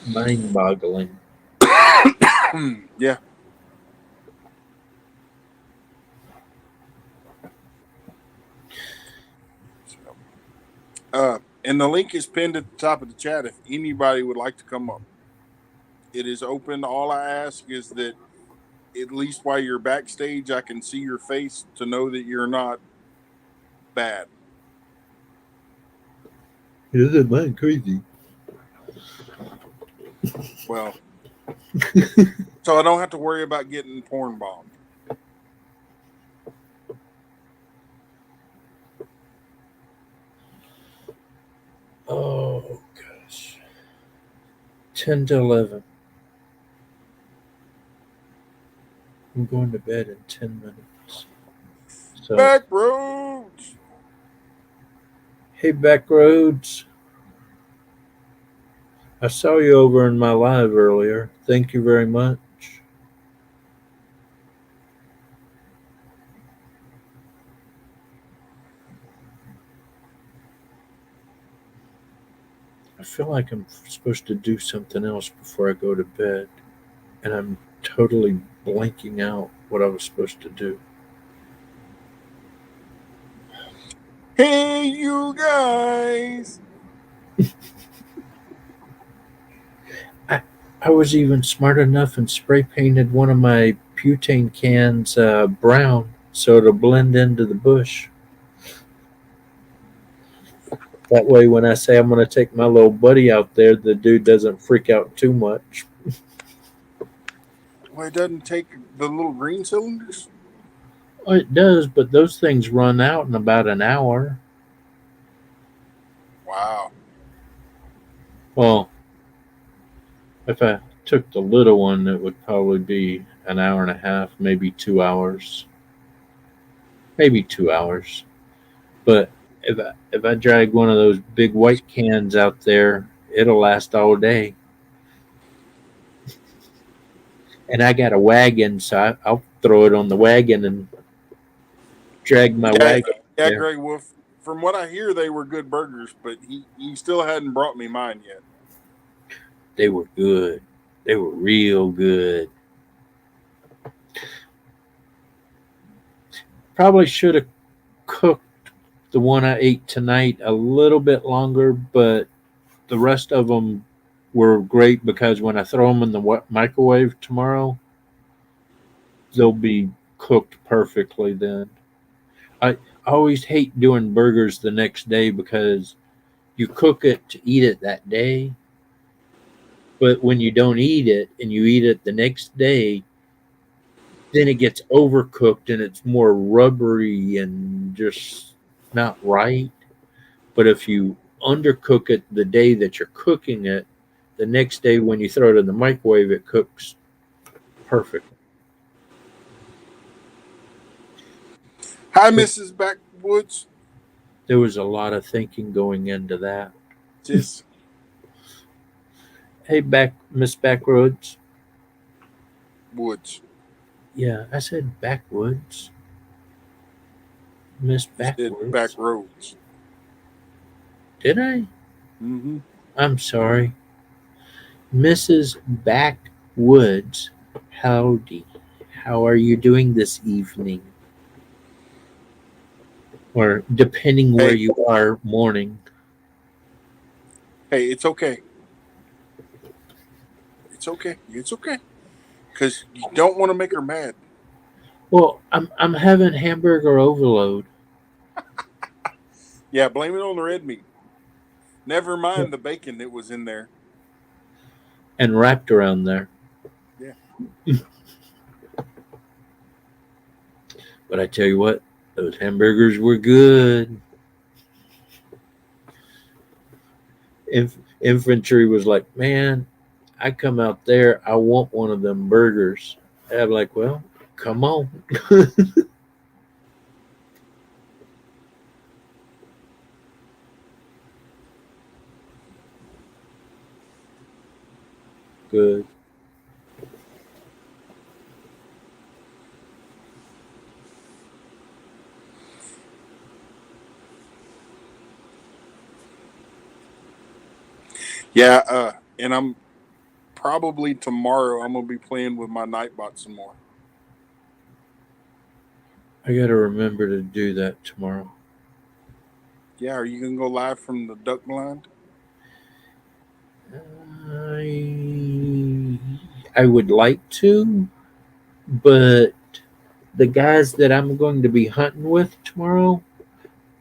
mind-boggling. Yeah. And the link is pinned at the top of the chat if anybody would like to come up. It is open. All I ask is that at least while you're backstage, I can see your face to know that you're not bad. Isn't mine crazy? Well, so I don't have to worry about getting porn bombed. Oh gosh, 10 to 11. I'm going to bed in 10 minutes. So Back roads. Hey, Backroads. I saw you over in my live earlier. Thank you very much. I feel like I'm supposed to do something else before I go to bed, and I'm totally blanking out what I was supposed to do. Hey, you guys. I was even smart enough and spray painted one of my butane cans brown so it'll blend into the bush. That way, when I say I'm going to take my little buddy out there, the dude doesn't freak out too much. Well, it doesn't take the little green cylinders. Well, it does, but those things run out in about an hour. Wow. Well, if I took the little one, it would probably be an hour and a half, maybe 2 hours. Maybe 2 hours. But if I drag one of those big white cans out there, it'll last all day. And I got a wagon, so I'll throw it on the wagon and drag my Yeah, wagon yeah, there. Greg Wolf. From what I hear, they were good burgers, but he still hadn't brought me mine yet. They were good. They were real good. Probably should have cooked the one I ate tonight a little bit longer, but the rest of them were great because when I throw them in the microwave tomorrow, they'll be cooked perfectly then. I always hate doing burgers the next day because you cook it to eat it that day, but when you don't eat it and you eat it the next day, then it gets overcooked and it's more rubbery and just not right. But if you undercook it the day that you're cooking it, the next day when you throw it in the microwave, it cooks perfect. Hi, But Mrs. Backwoods. there was a lot of thinking going into that. Just Hey, Miss Backwoods. Woods. Yeah, I said backwoods. Miss You said back Backwoods. roads. Did I? Mm-hmm. I'm sorry. Mrs. Backwoods. Howdy. How are you doing this evening? Or depending where Hey, you are, morning. hey, it's okay. It's okay. It's okay. Because you don't want to make her mad. Well, I'm having hamburger overload. Yeah, blame it on the red meat. Never mind the bacon that was in there. And wrapped around there. Yeah. But I tell you what, those hamburgers were good. Infantry was like, man, I come out there, I want one of them burgers. And I'm like, well, come on. Good. Yeah, and I'm probably tomorrow I'm gonna be playing with my Nightbot some more. I got to remember to do that tomorrow. Yeah, are you gonna go live from the duck blind? I, I would like to, but the guys that I'm going to be hunting with tomorrow,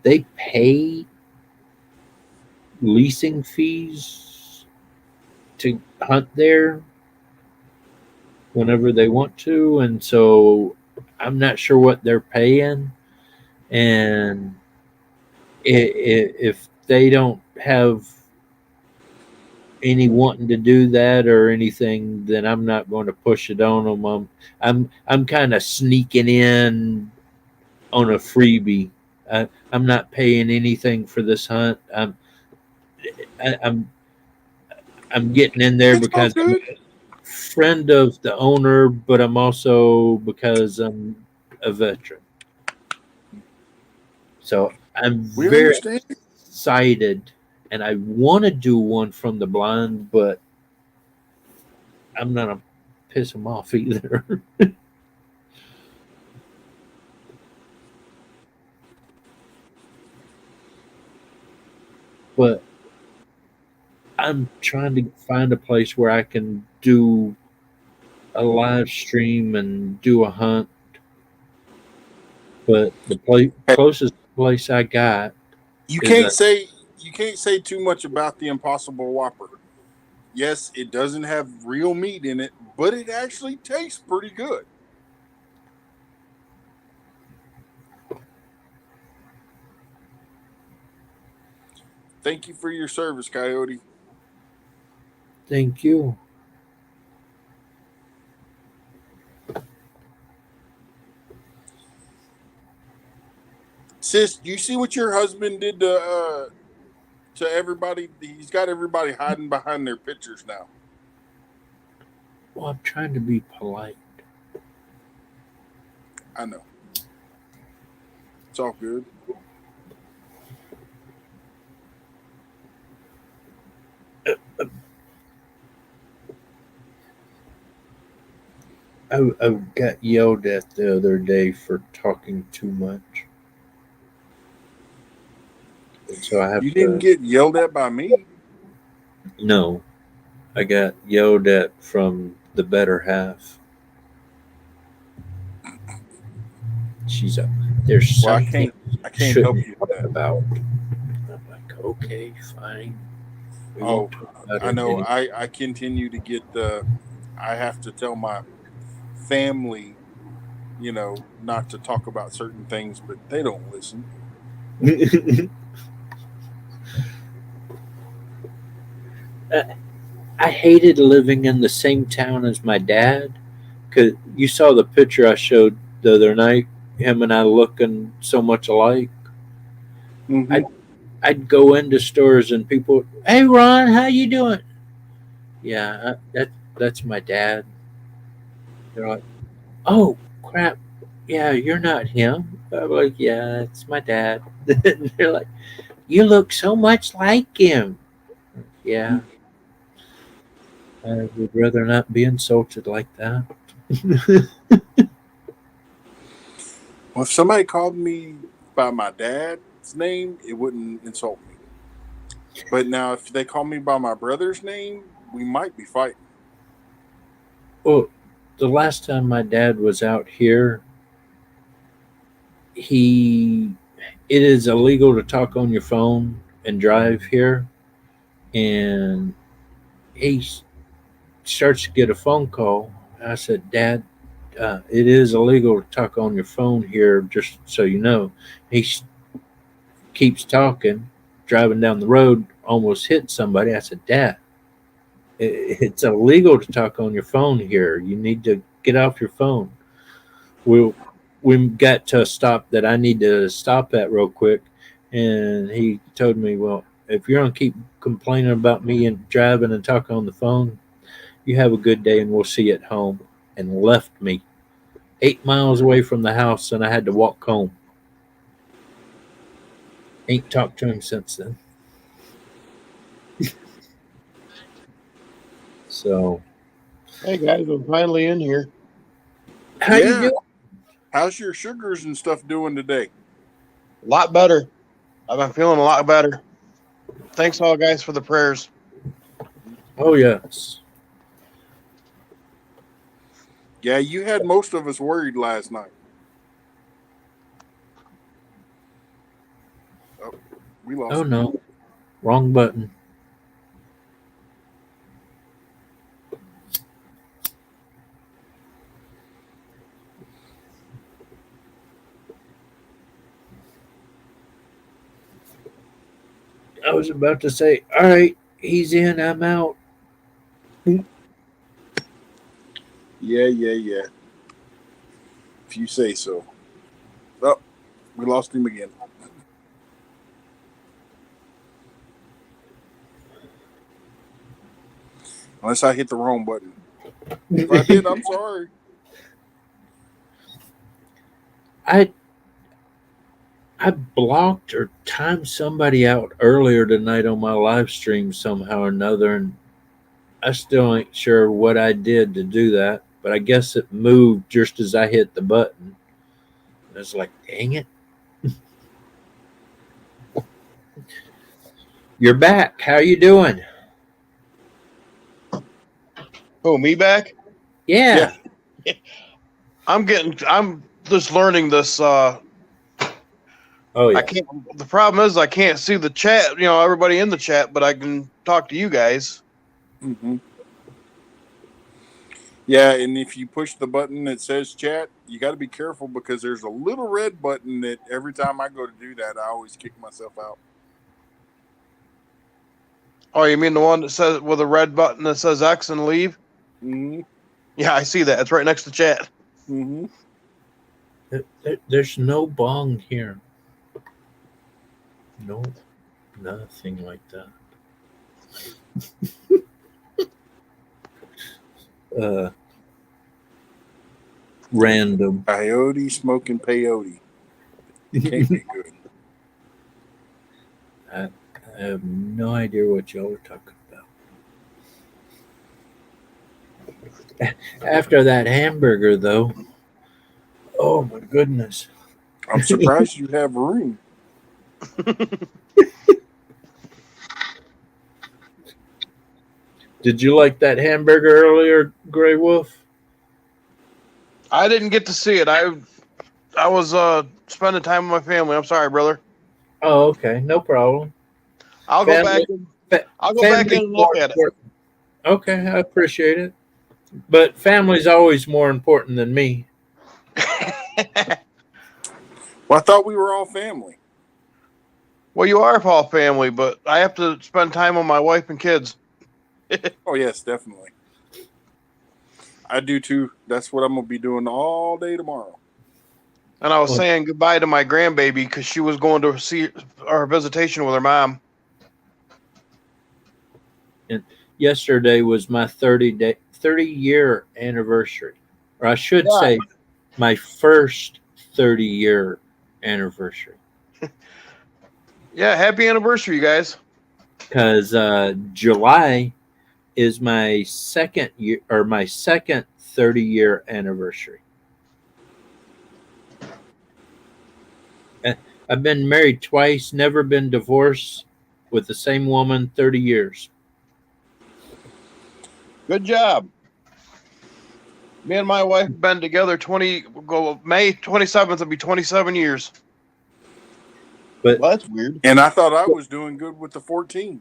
they pay leasing fees to hunt there whenever they want to, and so I'm not sure what they're paying. And if they don't have any wanting to do that or anything, then I'm not going to push it on them. I'm kind of sneaking in on a freebie. I'm not paying anything for this hunt. I, I'm I'm getting in there It's all because I'm good. a friend of the owner, but I'm also because I'm a veteran. So I'm We very understand. excited, and I want to do one from the blind, but I'm not gonna piss them off either. But I'm trying to find a place where I can do a live stream and do a hunt. But the Hey, closest place I got you is can't a say you can't say too much about the Impossible Whopper. Yes, it doesn't have real meat in it, but it actually tastes pretty good. Thank you for your service, Coyote. thank you. Sis, you see what your husband did to everybody? He's got everybody hiding behind their pictures now. Well, I'm trying to be polite. I know. It's all good. I got yelled at the other day for talking too much, and so I have You didn't to. get yelled at by me. No, I got yelled at from the better half. She's a. There's Well, something I you can't help shouldn't you with talk that. about. I'm like, okay, fine. We Oh, won't talk about I it know. anymore. I continue to get the. I have to tell my family, not to talk about certain things, but they don't listen. I hated living in the same town as my dad. Cause you saw the picture I showed the other night, him and I looking so much alike. Hmm. I'd I'd go into stores and people, hey Ron, how you doing? Yeah, that's my dad. They're like, oh crap, yeah, you're not him. I'm like, yeah, it's my dad. They're like, you look so much like him. Yeah, I would rather not be insulted like that. Well, if somebody called me by my dad's name, it wouldn't insult me. But now, if they call me by my brother's name, we might be fighting. Well, the last time my dad was out here, he it is illegal to talk on your phone and drive here, and he starts to get a phone call. I said, Dad, it is illegal to talk on your phone here, just so you know. Keeps talking, driving down the road, almost hit somebody. I said, Dad, it's illegal to talk on your phone here. You need to get off your phone. we we got to a stop that I need to stop at real quick, and he told me, "Well, if you're gonna keep complaining about me and driving and talking on the phone, you have a good day, and we'll see you at home." And left me 8 miles away from the house, and I had to walk home. Ain't talked to him since then. So, Hey guys, I'm finally in here. how you Yeah. doing? How's your sugars and stuff doing today? A lot better. I've been feeling a lot better. Thanks all guys for the prayers. Oh yes. Yeah, you had most of us worried last night. Oh, we Oh lost him. no, wrong button. I was about to say, all right, he's in, I'm out. Yeah, yeah, yeah. If you say so. Oh, we lost him again. Unless I hit the wrong button. If I did, I'm sorry. I blocked or timed somebody out earlier tonight on my live stream somehow or another, and I still ain't sure what I did to do that. But I guess it moved just as I hit the button. I was like, dang it. You're back. How you doing? Oh, me back? Yeah. I'm just learning this. Oh yeah. I can't. The problem is I can't see the chat. You know, everybody in the chat, but I can talk to you guys. Mm-hmm. Yeah, and if you push the button that says chat, you got to be careful because there's a little red button that every time I go to do that, I always kick myself out. Oh, you mean the one that says with a red button that says X and leave? Mm-hmm. Yeah, I see that. It's right next to chat. Mm-hmm. There's no bong here. No, nothing like that. Random. Coyote smoking peyote. It can't be good. I have no idea what y'all are talking about. After that hamburger, though, oh my goodness. I'm surprised you have room. Did you like that hamburger earlier, Gray Wolf? I didn't get to see it. I was spending time with my family. I'm sorry, brother. Oh, okay, no problem. I'll go back and look at it. Okay, I appreciate it. But family's always more important than me. Well, I thought we were all family. Well, you are all family, but I have to spend time with my wife and kids. Oh, yes, definitely. I do too. That's what I'm going to be doing all day tomorrow. And I was saying goodbye to my grandbaby because she was going to see our visitation with her mom. And yesterday was my 30-year anniversary. Or I should say my first 30-year anniversary. Yeah, happy anniversary, you guys. Because July is my second 30-year anniversary. I've been married twice, never been divorced, with the same woman 30 years. Good job. Me and my wife have been together May 27th will be 27 years. But well, that's weird. And I thought I was doing good with the 14.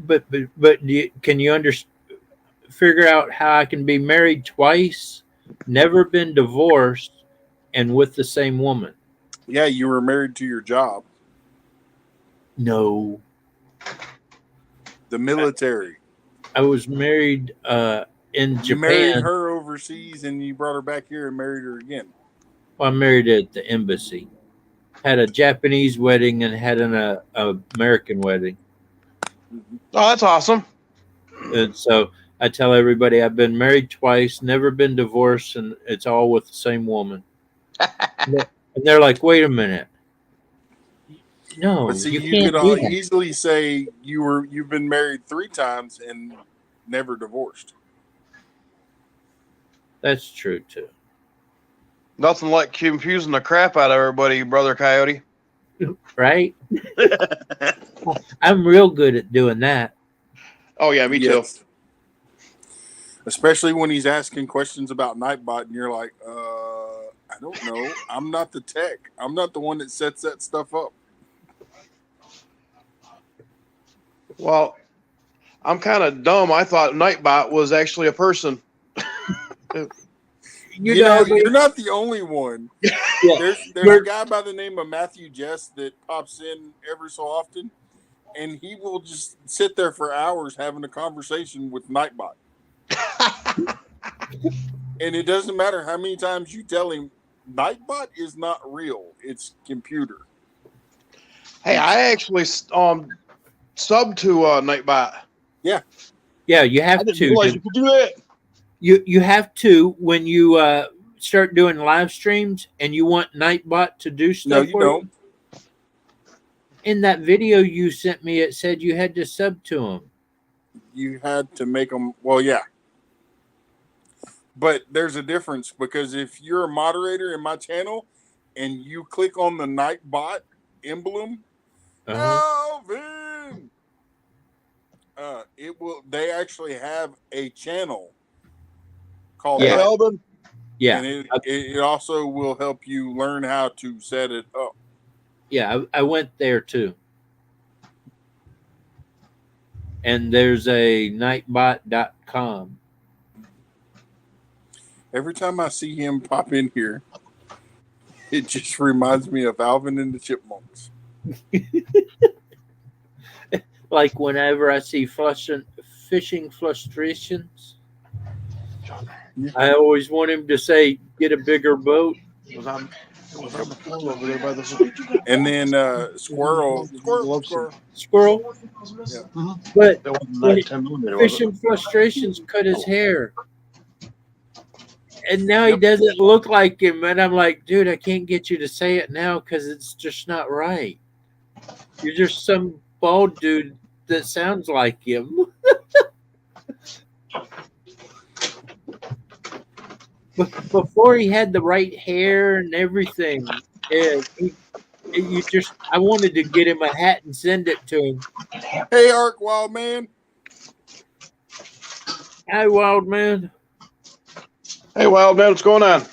But can you figure out how I can be married twice, never been divorced, and with the same woman? Yeah, you were married to your job. No. The military. I was married in Japan. You married her overseas and you brought her back here and married her again. Well, I married at the embassy. Had a Japanese wedding and had an American wedding. Oh, that's awesome. And so I tell everybody I've been married twice, never been divorced, and it's all with the same woman. And they're like, wait a minute. No, but see, you can't could easily say you've been married 3 times and never divorced. That's true too. Nothing like confusing the crap out of everybody, Brother Coyote. Right? I'm real good at doing that. Oh yeah, me too. Especially when he's asking questions about Nightbot and you're like, I don't know. I'm not the tech. I'm not the one that sets that stuff up. Well, I'm kind of dumb. I thought Nightbot was actually a person. You know, you're not the only one. Yeah. There's a guy by the name of Matthew Jess that pops in every so often, and he will just sit there for hours having a conversation with Nightbot. And it doesn't matter how many times you tell him, Nightbot is not real. It's computer. Hey, I actually sub to Nightbot. Yeah, you I have didn't to. realize you could do that. You have to when you start doing live streams and you want Nightbot to do No, stuff you for you. don't. In that video you sent me, it said you had to sub to him. You had to make them. Well, yeah. But there's a difference because if you're a moderator in my channel and you click on the Nightbot emblem, Alvin, it will. They actually have a channel called Hey, Yeah. Night, Alvin. Yeah, and it also will help you learn how to set it up. yeah, I went there too. And there's a nightbot.com. Every time I see him pop in here, it just reminds me of Alvin and the Chipmunks. Like whenever I see fishing frustrations, I always want him to say, "Get a bigger boat." It was on the phone over there by the. And then Squirrel. Squirrel. Yeah. But That wasn't when that 10 millimeter, was it? fishing frustrations cut his hair. And now he doesn't look like him. And I'm like, dude, I can't get you to say it now because it's just not right. You're just some bald dude that sounds like him. But before he had the right hair and everything, I wanted to get him a hat and send it to him. Hey, Ark Wild Man. Hi, wild man. Hey, Wild Man, what's going on?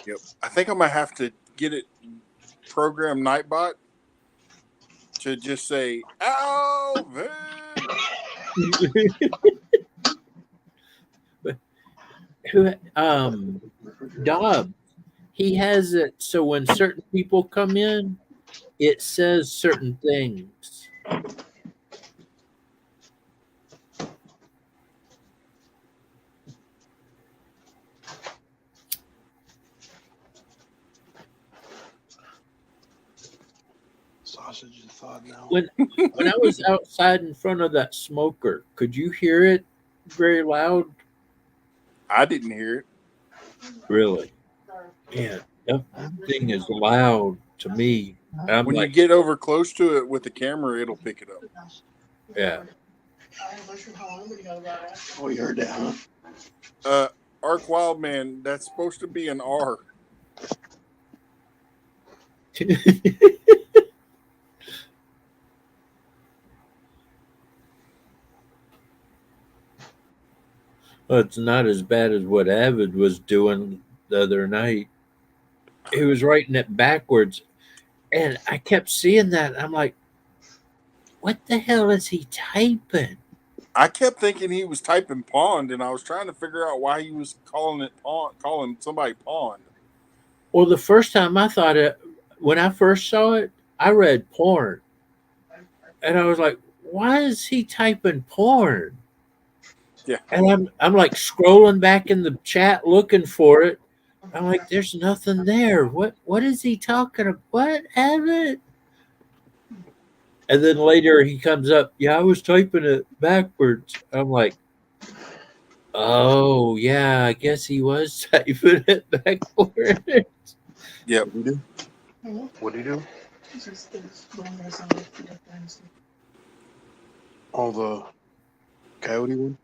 Yep. I think I'm gonna have to get it program Nightbot to just say Alvin. Dob, he has it so when certain people come in, it says certain things. Sausage and thawed now. When I was outside in front of that smoker, could you hear it very loud? I didn't hear it. Really? Yeah, that thing is loud to me. I'm When like, you get over close to it with the camera, it'll pick it up. yeah. Oh, you heard that, huh? Ark Wild Man, that's supposed to be an R. Well, it's not as bad as what Avid was doing the other night. He was writing it backwards, and I kept seeing that. I'm like, what the hell is he typing? I kept thinking he was typing pond, and I was trying to figure out why he was calling it pond, calling somebody pond. Well, the first time I thought it, when I first saw it, I read porn. And I was like, why is he typing porn? Yeah. And I'm like scrolling back in the chat looking for it. I'm like, there's nothing there. What is he talking about? What, Abbott? And then later he comes up, yeah, I was typing it backwards. I'm like, oh yeah, I guess he was typing it backwards. Yep. What do you do? Oh, the coyote one?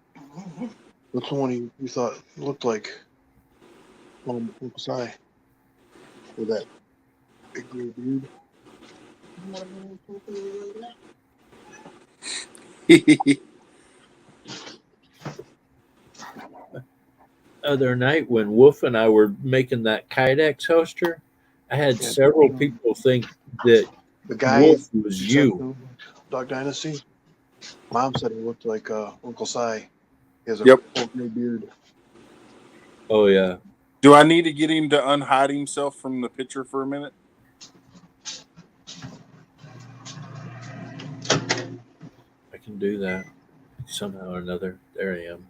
What's the one you thought looked like Uncle Si? With that big gray beard? Other night when Wolf and I were making that Kydex hoster, I had several people think that The guy Wolf was you. Dog Dynasty. Mom said he looked like Uncle Si. He has a full gray beard. Oh yeah. Do I need to get him to unhide himself from the picture for a minute? I can do that. somehow or another. There I am.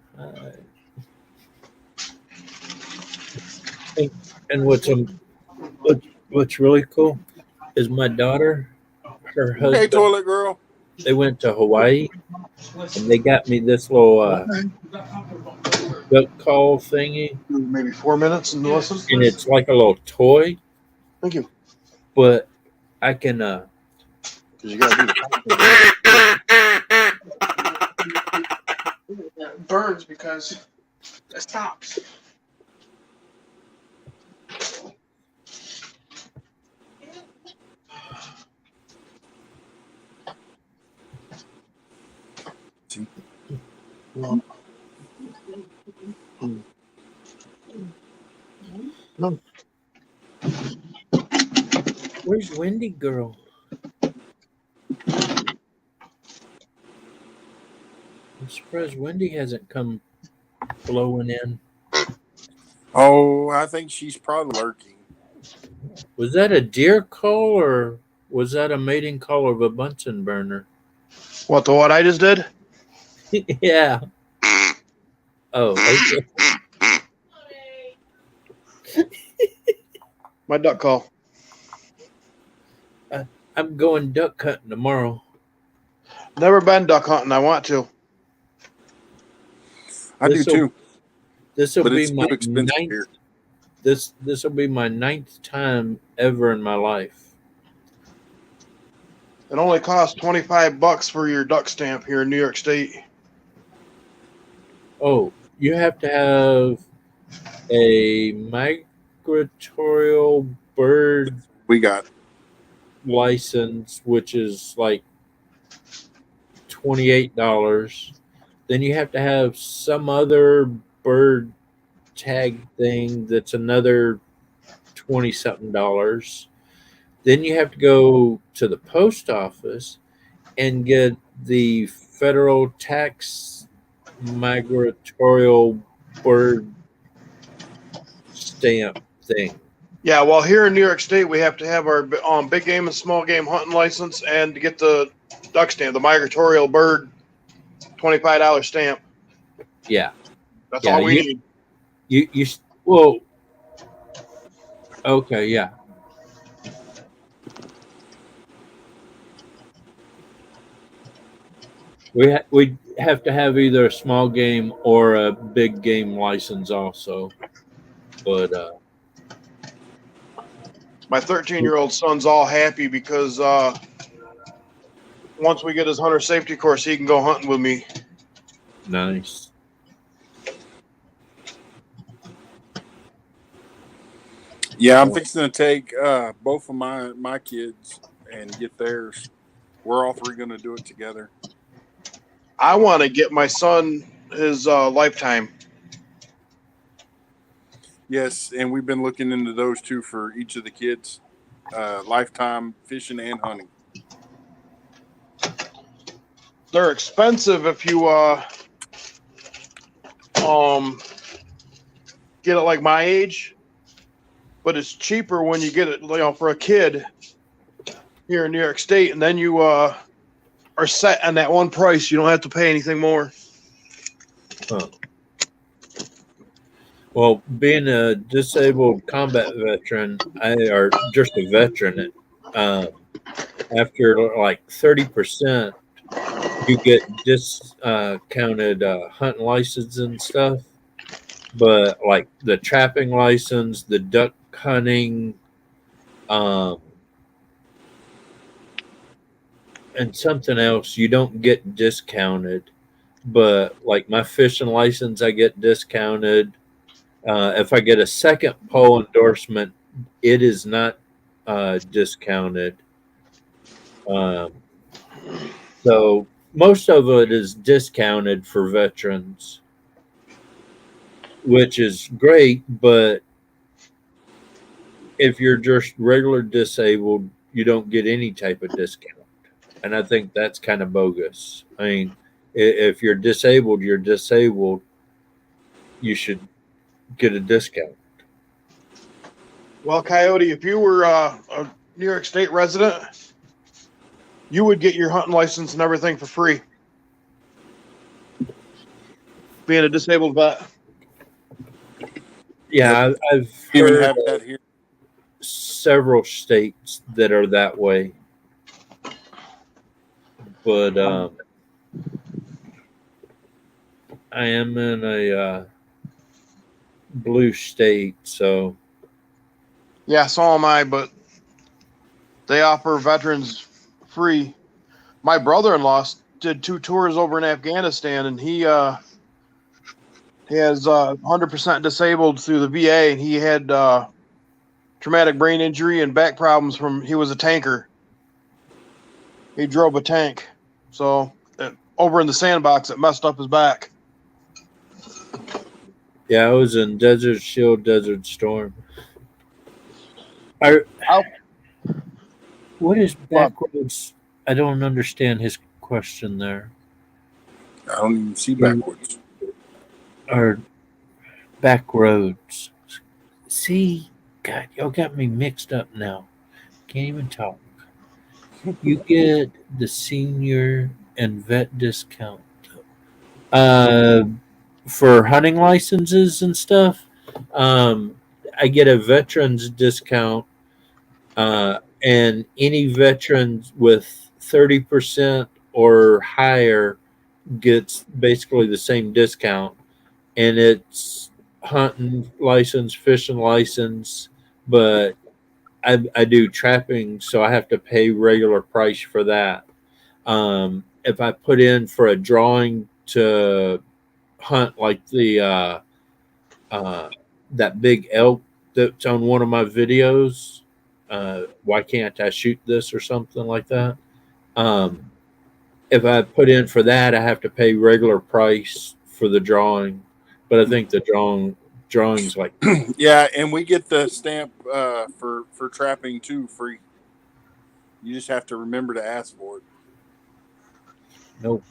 And, and what's really cool is my daughter, her Hey, husband, toilet girl. they went to Hawaii and they got me this little Okay. duck call thingy, Maybe 4 minutes and listen. and it's like a little toy, Thank you. but I can Because you got to do the it burns because it stops. No. Where's Wendy girl? I'm surprised Wendy hasn't come blowing in. Oh, I think she's probably lurking. Was that a deer call or was that a mating call of a Bunsen burner? What, the what I just did? Yeah. Oh, okay. My duck call. I'm going duck hunting tomorrow. Never been duck hunting. I want to. I do too, This will but be it's my too expensive ninth. here. This will be my ninth time ever in my life. It only costs $25 for your duck stamp here in New York State. Oh, you have to have a migratorial bird We got license, which is like $28. Then you have to have some other bird tag thing that's another 20 something dollars. Then you have to go to the post office and get the federal tax migratorial bird stamp thing. Yeah, well, here in New York State, we have to have our big game and small game hunting license and to get the duck stamp, the migratorial bird $25 stamp. Yeah. That's Yeah, all we need. You well, okay, yeah. We have to have either a small game or a big game license also. But My 13-year-old son's all happy because once we get his hunter safety course, he can go hunting with me. nice. Yeah, I'm fixing to take both of my kids and get theirs. We're all three going to do it together. I want to get my son his lifetime. Yes, and we've been looking into those two for each of the kids. Lifetime fishing and hunting. They're expensive if you get it like my age, but it's cheaper when you get it, for a kid here in New York State, and then you are set on that one price. You don't have to pay anything more. Huh. Well, being a disabled combat veteran, or just a veteran, after like 30%, you get discounted hunting license and stuff. But like the trapping license, the duck hunting, and something else, you don't get discounted. But like my fishing license, I get discounted. If I get a second pole endorsement, it is not discounted. So most of it is discounted for veterans, which is great. But if you're just regular disabled, you don't get any type of discount. And I think that's kind of bogus. I mean, if you're disabled, you're disabled. You should get a discount. Well, Coyote, if you were a New York State resident, you would get your hunting license and everything for free. being a disabled vet. Yeah, I've Even heard have that here. several states that are that way, but I am in a blue state, so Yeah, so am I, but they offer veterans free. My brother-in-law did 2 tours over in Afghanistan, and he has 100% disabled through the VA, and he had traumatic brain injury and back problems from he was a tanker. He drove a tank, so over in the sandbox, it messed up his back. yeah, I was in Desert Shield, Desert Storm. I, Oh. what is Well, backwards? I don't understand his question there. I don't even see backwards. Or back roads. See, God, y'all got me mixed up now. Can't even talk. You get the senior and vet discount. Uh, for hunting licenses and stuff, I get a veterans discount, and any veterans with 30% or higher gets basically the same discount, and it's hunting license, fishing license, but I do trapping, so I have to pay regular price for that. If I put in for a drawing to hunt like the uh, that big elk that's on one of my videos, why can't I shoot this or something like that? Um, if I put in for that, I have to pay regular price for the drawing, but I think the drawings like Yeah, and we get the stamp for trapping too free. You just have to remember to ask for it. nope.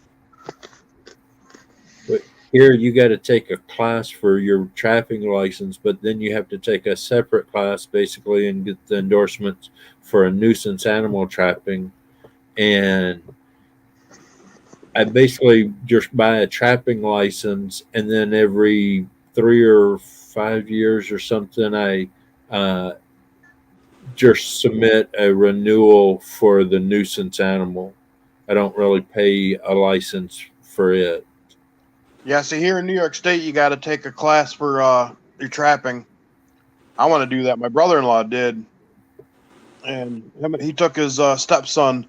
But here you got to take a class for your trapping license, but then you have to take a separate class basically and get the endorsements for a nuisance animal trapping. And I basically just buy a trapping license, and then every 3 or 5 years or something, I uh, just submit a renewal for the nuisance animal. I don't really pay a license for it. yeah, see, here in New York State, you got to take a class for your trapping. I want to do that. My brother-in-law did, and he took his stepson,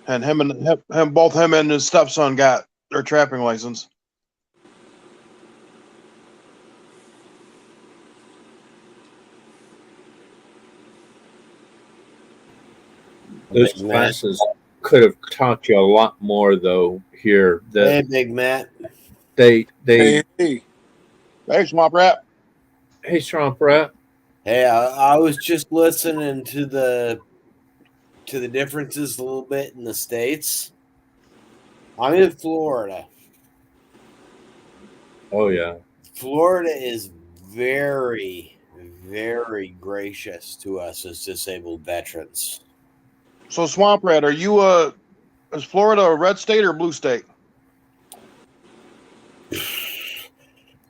and both him and his stepson got their trapping license. Those Big Matt. classes could have taught you a lot more, though. Here, Hey, that Big Matt. they Hey, Hey, Swamp Rat. hey, Swamp Rat. Hey, I was just listening to the differences a little bit in the states. I'm in Florida. Oh yeah, Florida is very, very gracious to us as disabled veterans. So, Swamp Rat, is Florida a red state or blue state?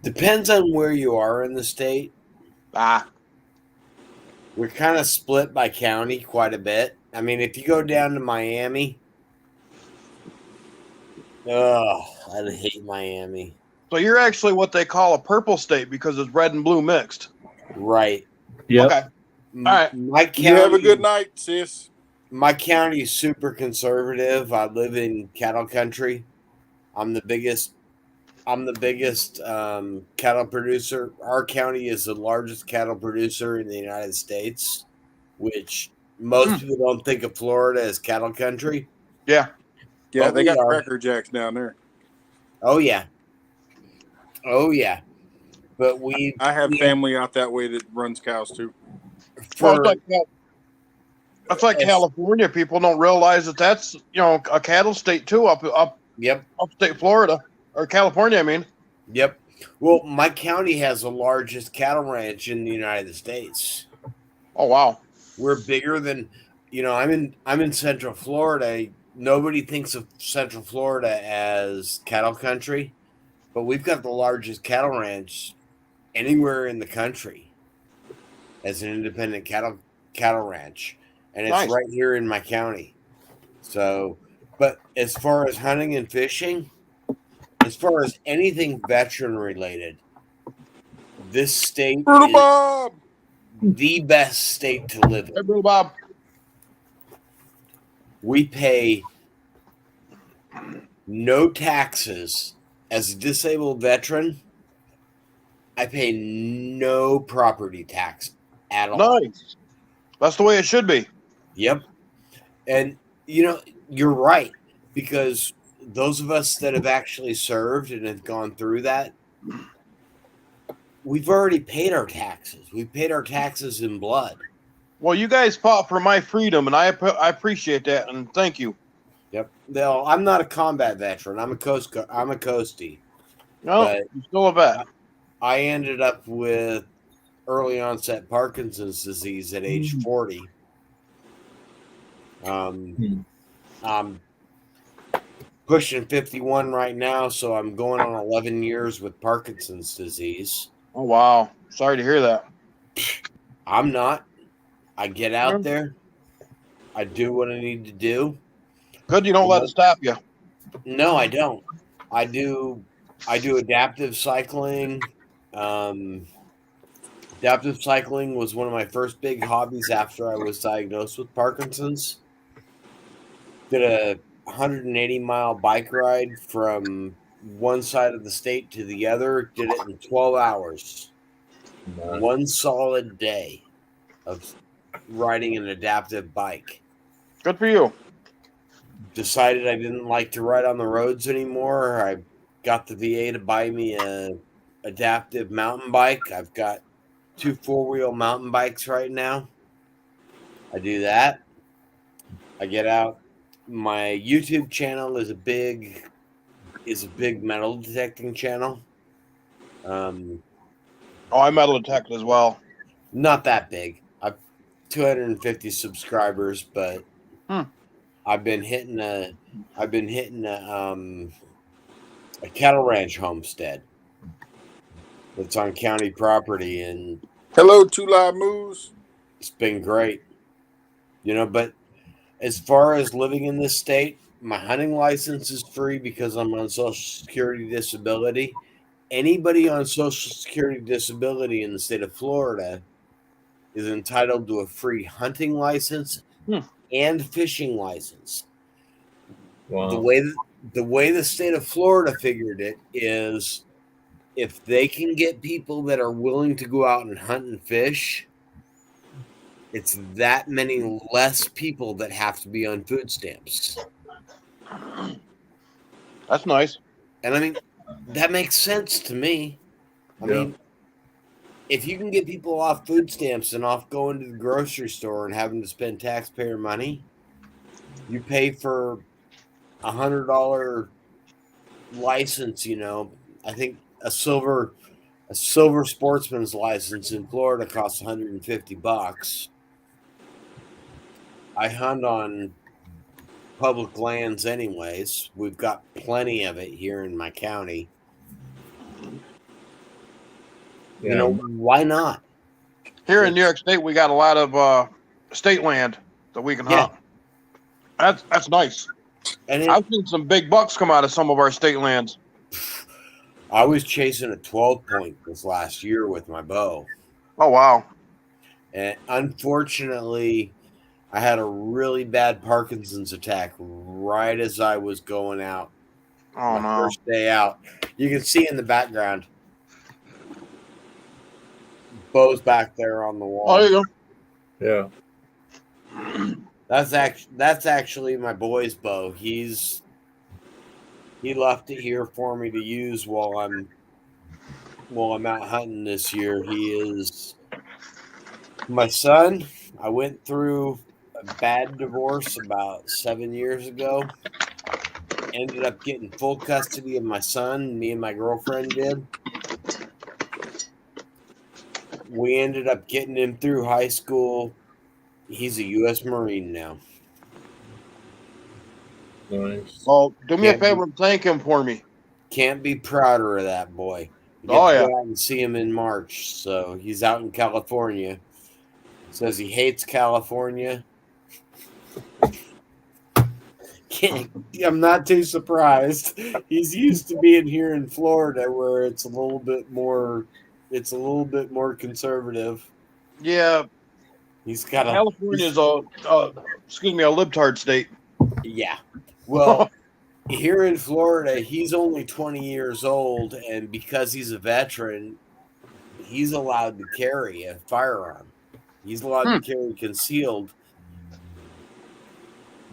Depends on where you are in the state. Ah, We're kind of split by county quite a bit. I mean, if you go down to Miami, oh, I hate Miami. so you're actually what they call a purple state because it's red and blue mixed. Right. yep. Okay. All right. My county, you have a good night, sis. My county is super conservative. I live in cattle country. I'm the biggest cattle producer. Our county is the largest cattle producer in the United States, which most people don't think of Florida as cattle country. Yeah. Yeah, But they we got are. cracker jacks down there. Oh yeah. But we I have family out that way that runs cows too. Well, for it's like California. People don't realize that that's a cattle state too. Yep. Upstate Florida or California. I mean. Yep. Well, my county has the largest cattle ranch in the United States. Oh wow. We're bigger than I'm in Central Florida. Nobody thinks of Central Florida as cattle country, but we've got the largest cattle ranch anywhere in the country as an independent cattle ranch, and it's Nice. right here in my county. So, but as far as hunting and fishing, as far as anything veteran related, this state Brutal is Bob. the best state to live Hey, in. Bro Bob. We pay no taxes as a disabled veteran. I pay no property tax at all. Nice. That's the way it should be. Yep. And you're right, because those of us that have actually served and have gone through that, we've already paid our taxes. We paid our taxes in blood. Well, you guys fought for my freedom, and I appreciate that, and thank you. Yep. No, I'm not a combat veteran. I'm a coastie. No, But you're still a vet. I ended up with early onset Parkinson's disease at age 40. I'm pushing 51 right now, so I'm going on 11 years with Parkinson's disease. Oh, wow. Sorry to hear that. I'm not. I get out there. I do what I need to do. Good you don't let it stop you. No, I don't. I do adaptive cycling. Adaptive cycling was one of my first big hobbies after I was diagnosed with Parkinson's. Did a 180-mile bike ride from one side of the state to the other. Did it in 12 hours. One solid day of riding an adaptive bike. Good for you. Decided I didn't like to ride on the roads anymore. I got the VA to buy me a adaptive mountain bike. I've got 2 4-wheel mountain bikes right now. I do that. I get out. My YouTube channel is a big metal detecting channel. I metal detect as well. Not that big. I've 250 subscribers, but I've been hitting a cattle ranch homestead that's on county property, and Hello, Two Live Moose. it's been great. But as far as living in this state, my hunting license is free because I'm on Social Security disability. Anybody on Social Security disability in the state of Florida is entitled to a free hunting license and fishing license. Wow. The way the state of Florida figured it is, if they can get people that are willing to go out and hunt and fish, it's that many less people that have to be on food stamps. That's nice. And I mean, that makes sense to me. I mean, if you can get people off food stamps and off going to the grocery store and having to spend taxpayer money, you pay for $100 license. I think a silver sportsman's license in Florida costs $150. I hunt on public lands anyways. We've got plenty of it here in my county. Yeah. Why not? Here in New York State, we got a lot of state land that we can hunt. That's nice. And I've seen some big bucks come out of some of our state lands. I was chasing a 12-point this last year with my bow. Oh, wow. And unfortunately, I had a really bad Parkinson's attack right as I was going out. Oh, my no. first day out. You can see in the background, bow's back there on the wall. Oh, there you go. Yeah. That's actually my boy's bow. He left it here for me to use while I'm out hunting this year. He is my son. I went through a bad divorce about 7 years ago. Ended up getting full custody of my son. Me and my girlfriend did. We ended up getting him through high school. He's a U.S. Marine now. Nice. Well, do me a favor and thank him for me. Can't be prouder of that boy. You get Oh, to yeah. go out and see him in March. So he's out in California. Says he hates California. I'm not too surprised. He's used to being here in Florida, where it's a little bit more conservative. Yeah, He's got California is a libtard state. yeah. Well, here in Florida, he's only 20 years old, and because he's a veteran, he's allowed to carry a firearm. He's allowed to carry concealed.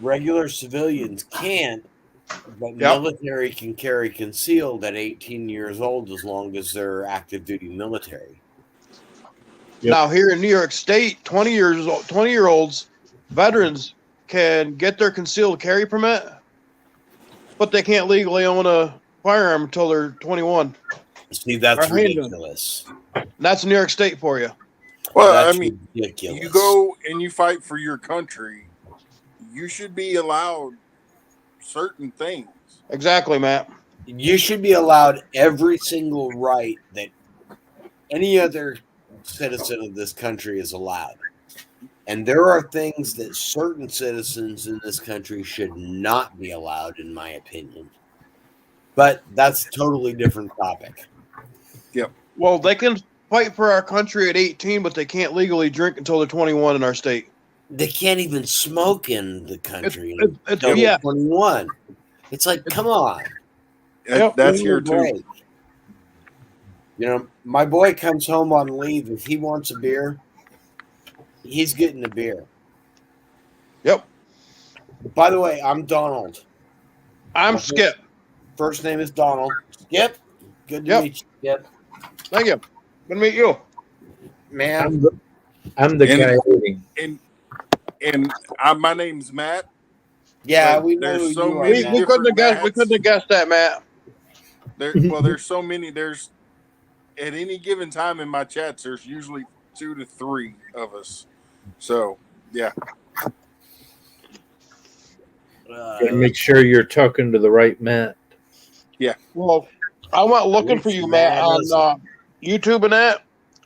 Regular civilians can't, but military can carry concealed at 18 years old as long as they're active duty military. Yep. Now here in New York State, 20-year-olds, veterans can get their concealed carry permit, but they can't legally own a firearm until they're 21. See, that's Or handgun. ridiculous. And that's New York State for you. Well, That's I mean, ridiculous. you go and you fight for your country, you should be allowed certain things. Exactly, Matt. You should be allowed every single right that any other citizen of this country is allowed. And there are things that certain citizens in this country should not be allowed, in my opinion. But that's a totally different topic. Well, they can fight for our country at 18, but they can't legally drink until they're 21 in our state. They can't even smoke in the country It's- until yeah. 21. It's like, come on. That's Give me here a too. break. You know, my boy comes home on leave. If he wants a beer, he's getting a beer. Yep. By the way, I'm Donald. I'm Skip. First name is Donald. Skip, good to Yep. meet you, Skip. Thank you. Good to meet you. Man, I'm the And- coyote. And my name's Matt. yeah, But we know there's who so you are, many man. We couldn't have guessed. We Mats. couldn't have guessed that, Matt. There's so many. There's at any given time in my chats, there's usually 2 to 3 of us. So yeah, Gotta make sure you're talking to the right Matt. Well, I went looking for you, Matt, on YouTube and that,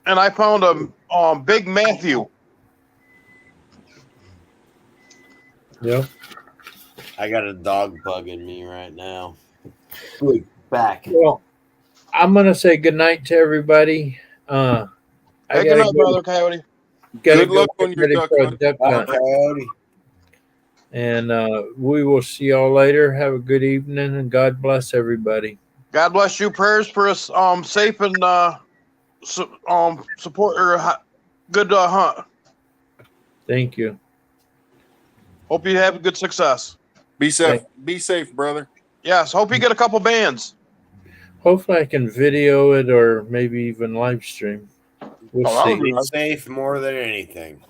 and I found a Big Matthew. Yeah. I got a dog bugging me right now. Wait, back. Well, I'm gonna say goodnight to everybody. I Hey, good gotta night, brother Coyote. Good luck on get your ready duck for a hunt. duck Bye, hunt. Coyote. And we will see y'all later. Have a good evening, and God bless everybody. God bless you. Prayers for us, safe and support or good hunt. Thank you. Hope you have good success. Be safe. Be safe, brother. Yes. Hope you get a couple bands. Hopefully, I can video it or maybe even live stream. We'll Oh, that would see. be Be safe more than anything.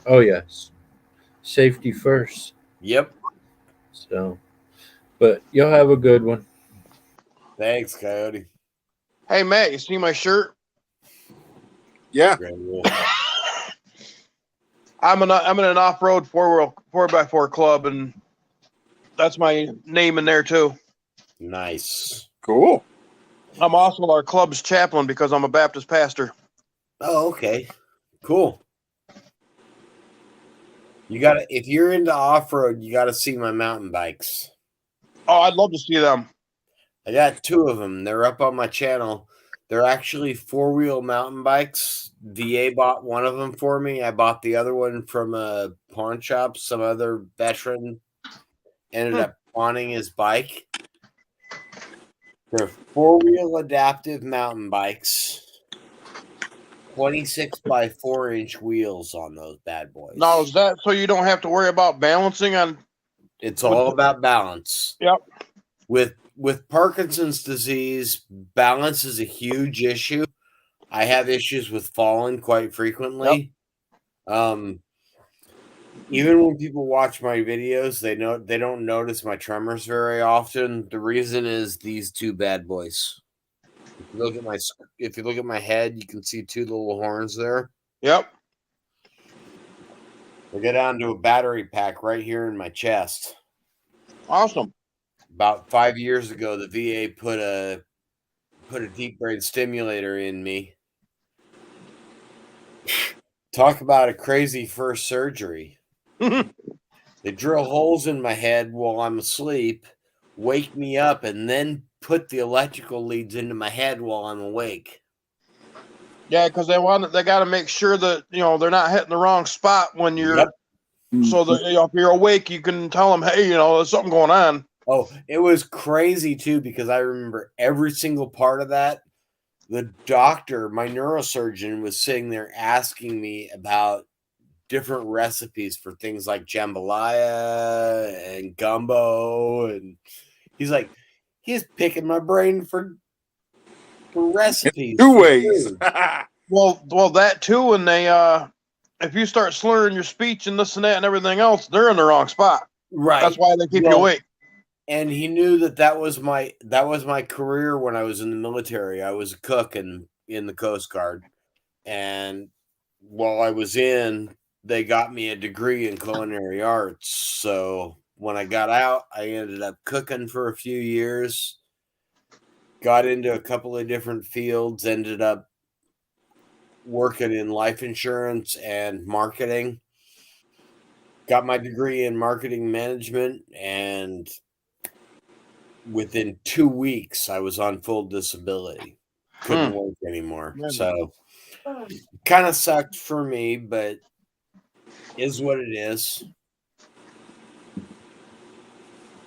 Oh yes, safety first. Yep. So, but y'all have a good one. Thanks, Coyote. Hey, Matt, you see my shirt? Yeah. Great wolf. I'm in an off-road 4x4 club, and that's my name in there too. Nice. Cool. I'm also our club's chaplain because I'm a Baptist pastor. Oh, okay. Cool. You gotta, if you're into off-road, you gotta see my mountain bikes. Oh, I'd love to see them. I got 2 of them. They're up on my channel. They're actually 4-wheel mountain bikes. VA bought one of them for me. I bought the other one from a pawn shop. Some other veteran ended up pawning his bike. They're 4-wheel adaptive mountain bikes. 26 by 4-inch wheels on those bad boys. Now, is that so you don't have to worry about balancing on? It's all about balance. Yep. With Parkinson's disease, balance is a huge issue. I have issues with falling quite frequently. Even when people watch my videos, they don't notice my tremors very often. The reason is these 2 bad boys. If you look at my head, you can see 2 little horns there. Yep. They go down to a battery pack right here in my chest. Awesome. About 5 years ago, the VA put a deep brain stimulator in me. Talk about a crazy first surgery. They drill holes in my head while I'm asleep, wake me up, and then put the electrical leads into my head while I'm awake. Yeah, because they got to make sure that they're not hitting the wrong spot when you're. Yep. So that if you're awake, you can tell them, hey, there's something going on. Oh, it was crazy too, because I remember every single part of that. The doctor, my neurosurgeon, was sitting there asking me about different recipes for things like jambalaya and gumbo, and he's picking my brain for recipes. Two ways. Well, that too, and they if you start slurring your speech and this and that and everything else, they're in the wrong spot. Right. That's why they keep you awake. And he knew that was my career when I was in the military. I was a cook in the Coast Guard, and while I was in, they got me a degree in culinary arts. So when I got out, I ended up cooking for a few years, got into a couple of different fields, ended up working in life insurance and marketing, got my degree in marketing management, and within 2 weeks, I was on full disability. Couldn't work anymore. So kind of sucked for me, but is what it is.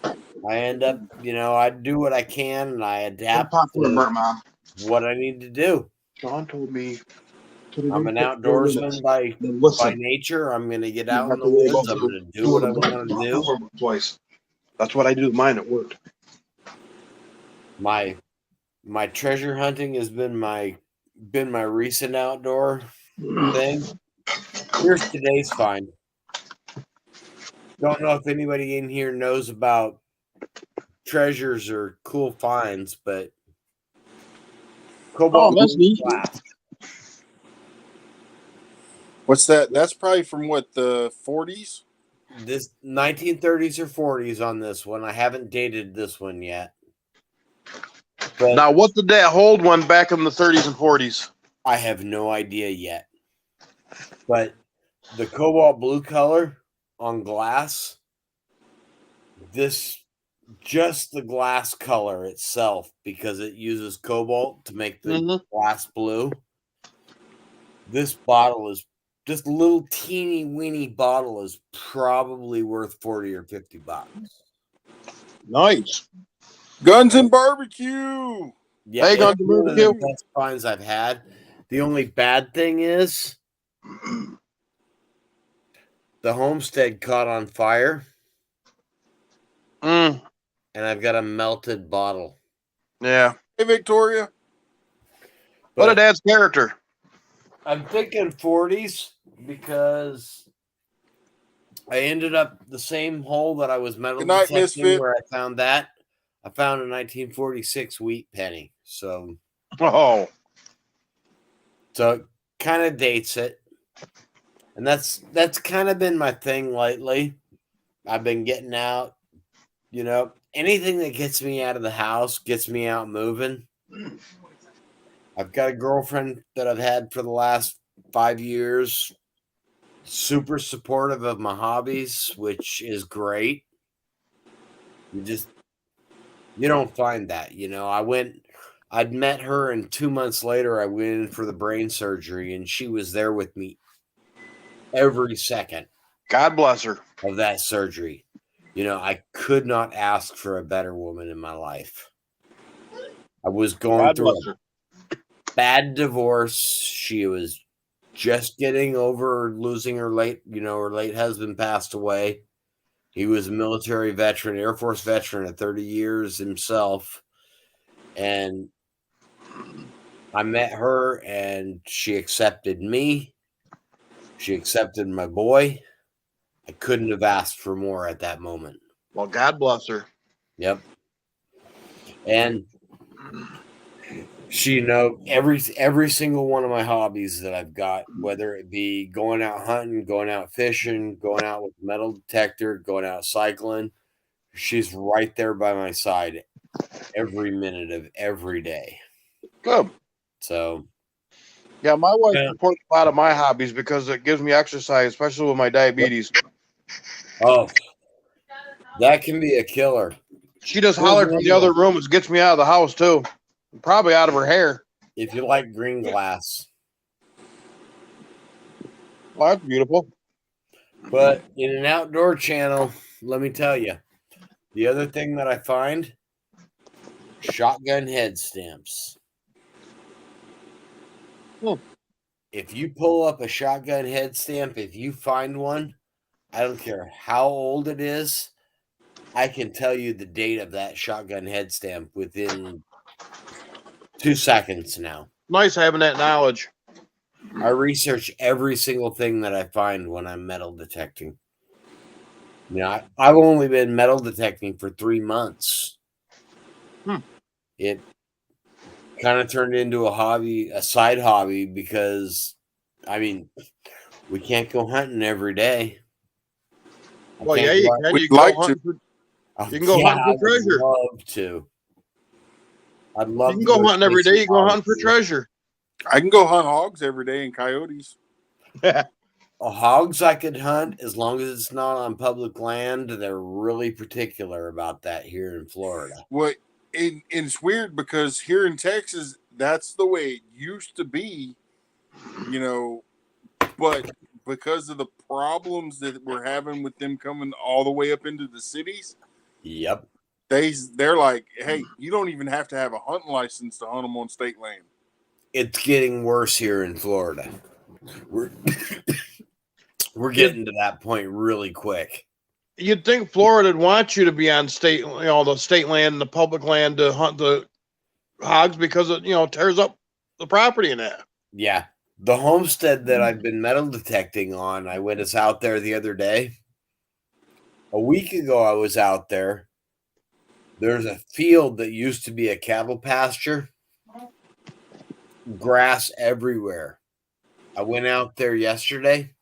I end up, I do what I can and I adapt to what I need to do. John told me I'm an outdoorsman by nature. I'm going to get out in the woods. I'm going to do what I want to do. Twice. That's what I do. Mine at work. My treasure hunting has been my recent outdoor thing. Here's today's find. Don't know if anybody in here knows about treasures or cool finds, but cobalt that's neat. glass. What's that? That's probably from what, the 40s? This 1930s or 40s on this one. I haven't dated this one yet. But now, what did that hold one back in the 30s and 40s? I have no idea yet. But the cobalt blue color on glass, just the glass color itself, because it uses cobalt to make the glass blue. This bottle is just a little teeny weeny bottle is probably worth $40 or $50. Nice. Guns and barbecue. Yeah, hey, it's one of the best finds I've had. The only bad thing is the homestead caught on fire. And I've got a melted bottle. Yeah. Hey, Victoria. What it adds character. I'm thinking 40s because I ended up the same hole that I was metal detecting where I found that. I found a 1946 wheat penny. So it kind of dates it. And that's kind of been my thing lately. I've been getting out, anything that gets me out of the house, gets me out moving. I've got a girlfriend that I've had for the last 5 years, super supportive of my hobbies, which is great. You don't find that, I'd met her, and 2 months later I went in for the brain surgery, and she was there with me every second. God bless her. Of that surgery. I could not ask for a better woman in my life. I was going through a bad divorce. She was just getting over losing her late husband passed away. He was a military veteran, Air Force veteran at 30 years himself. And I met her, and she accepted me. She accepted my boy. I couldn't have asked for more at that moment. Well, God bless her. Yep. And she every single one of my hobbies that I've got, whether it be going out hunting, going out fishing, going out with metal detector, going out cycling, She's right there by my side every minute of every day. Good. So, Yeah, my wife Yeah. supports a lot of my hobbies because it gives me exercise, especially with my diabetes. oh, that can be a killer. She just Here's hollered from the another other room, which gets me out of the house too. Probably out of her hair. If you like green glass. Well, that's beautiful. But in an outdoor channel, let me tell you, the other thing that I find, shotgun head stamps. If you pull up a shotgun head stamp, if you find one, I don't care how old it is, I can tell you the date of that shotgun head stamp within 2 seconds now. Nice having that knowledge. I research every single thing that I find when I'm metal detecting. You know, I've only been metal detecting for 3 months. It kind of turned into a hobby, a side hobby, because, I mean, we can't go hunting every day. Well, yeah, you can. We'd You can like go to. hunting for, you can go hunting I for treasure. would love to. I'd love You can to go hunting every day. chasing You can go hunting for hogs. treasure. I can go hunt hogs every day and coyotes. Hogs I could hunt as long as it's not on public land. They're really particular about that here in Florida. Well, and it's weird because here in Texas, that's the way it used to be, you know, but because of the problems that we're having with them coming all the way up into the cities, Yep. they're like, hey, you don't even have to have a hunting license to hunt them on state land. It's getting worse here in Florida. We're getting to that point really quick. You'd think Florida'd want you to be on state, the state land and the public land to hunt the hogs because it, tears up the property and that. Yeah. The homestead that I've been metal detecting on, I went us out there the other day. A week ago, I was out there. There's a field that used to be a cattle pasture. Grass everywhere. I went out there yesterday,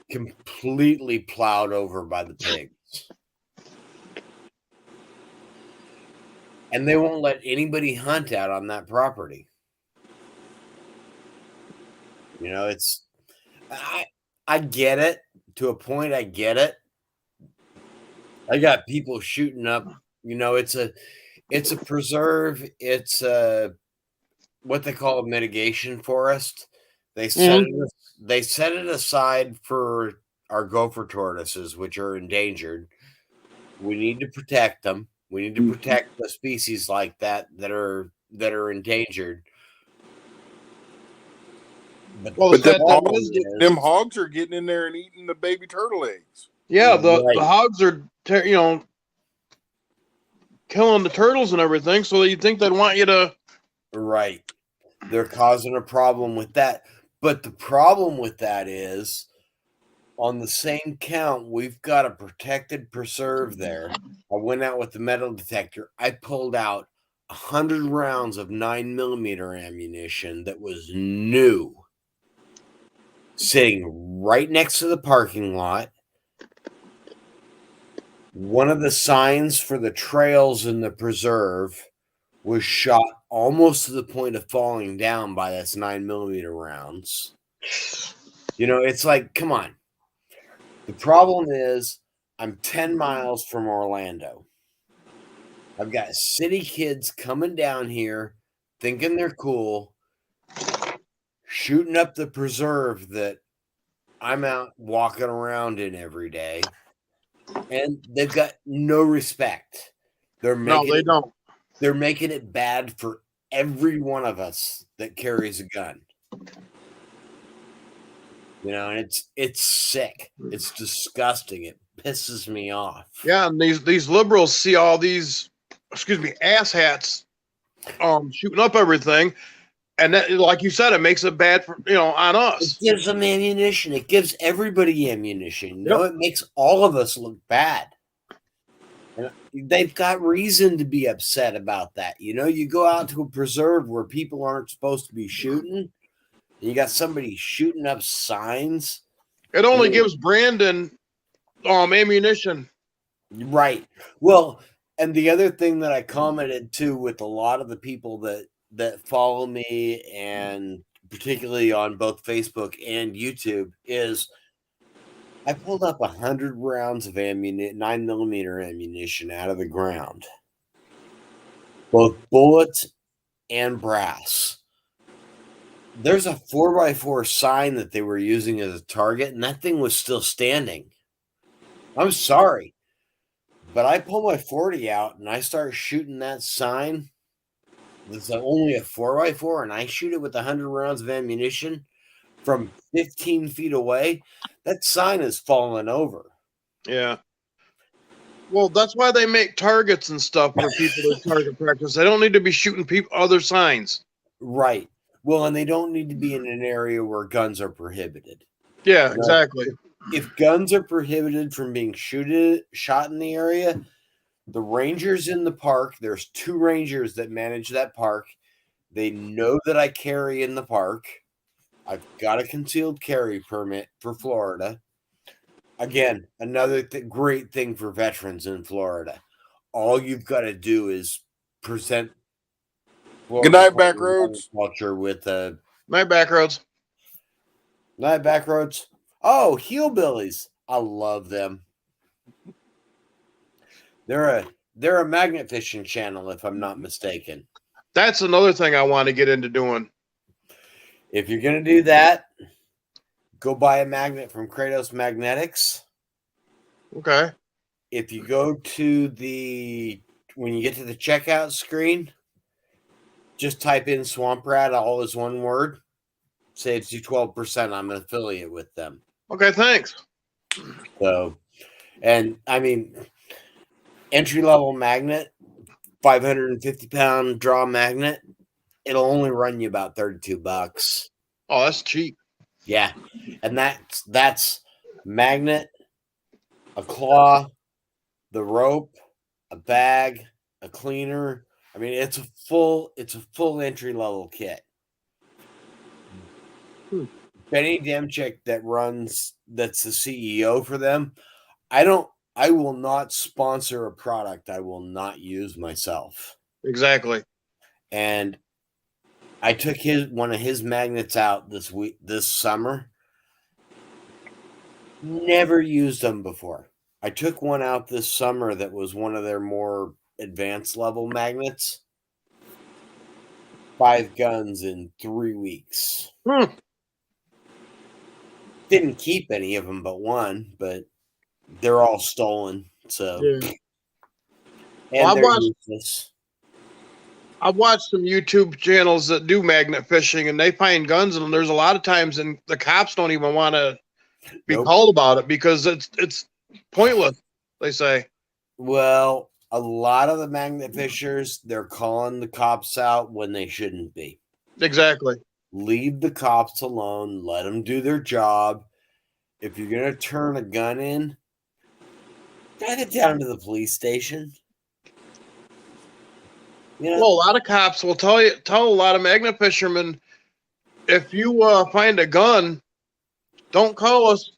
completely plowed over by the pigs. And they won't let anybody hunt out on that property. You know, I get it. To a point, I get it. I got people shooting up, it's a preserve, it's a what they call a mitigation forest. They set it aside for our gopher tortoises, which are endangered. We need to protect them. We need to protect the species like that are endangered. But them hogs are getting in there and eating the baby turtle eggs. Yeah, the hogs are killing the turtles and everything, so you'd think they'd want you to. Right. They're causing a problem with that. But the problem with that is, on the same count, we've got a protected preserve there. I went out with the metal detector. I pulled out 100 rounds of 9mm ammunition that was new, sitting right next to the parking lot. One of the signs for the trails in the preserve was shot almost to the point of falling down by this 9mm rounds. It's like, come on. The problem is I'm 10 miles from Orlando. I've got city kids coming down here thinking they're cool, shooting up the preserve that I'm out walking around in every day, and they've got no respect. They're making it bad for every one of us that carries a gun. And it's sick. It's disgusting. It pisses me off. Yeah, and these liberals see all these, asshats, shooting up everything, and that, like you said, it makes it bad for on us. It gives them ammunition. It gives everybody ammunition. It makes all of us look bad. And they've got reason to be upset about that. You go out to a preserve where people aren't supposed to be shooting. You got somebody shooting up signs. It only gives Brandon ammunition. Right. Well, and the other thing that I commented too with a lot of the people that follow me, and particularly on both Facebook and YouTube, is I pulled up 100 rounds of 9mm ammunition out of the ground, both bullets and brass. There's a 4x4 sign that they were using as a target, and that thing was still standing. I'm sorry, but I pull my 40 out and I start shooting that sign. It's only a 4x4, and I shoot it with 100 rounds of ammunition from 15 feet away. That sign is falling over. Yeah. Well, that's why they make targets and stuff for people to target practice. They don't need to be shooting other signs. Right. Well, and they don't need to be in an area where guns are prohibited. Yeah, exactly. If guns are prohibited from being shot in the area, the rangers in the park, there's 2 rangers that manage that park. They know that I carry in the park. I've got a concealed carry permit for Florida. Again, another great thing for veterans in Florida. All you've got to do is present Good night, Backroads. culture with a My Backroads. night Backroads. Oh, Hillbillies. I love them. They're a magnet fishing channel, if I'm not mistaken. That's another thing I want to get into doing. If you're gonna do that, go buy a magnet from Kratos Magnetics. Okay. If you go to when you get to the checkout screen, just type in Swamp Rat, all as one word. Saves you 12%. I'm an affiliate with them. Okay, thanks. So, and I mean, entry level magnet, 550-pound draw magnet. It'll only run you about $32. Oh, that's cheap. Yeah, and that's magnet, a claw, the rope, a bag, a cleaner. I mean, it's a full entry level kit. Benny Demchik that's the CEO for them. I will not sponsor a product I will not use myself. Exactly. And I took one of his magnets out this summer. Never used them before. I took one out this summer that was one of their more advanced level magnets. 5 guns in 3 weeks. Didn't keep any of them but one, but they're all stolen. So, Yeah. and they're useless. I've watched some YouTube channels that do magnet fishing, and they find guns in them. There's a lot of times, and the cops don't even want to be called about it because it's pointless, they say. Well, a lot of the magnet fishers, they're calling the cops out when they shouldn't be. Exactly. Leave the cops alone. Let them do their job. If you're going to turn a gun in, drive it down to the police station. You know? Well, a lot of cops will tell a lot of magnet fishermen, if you find a gun, don't call us.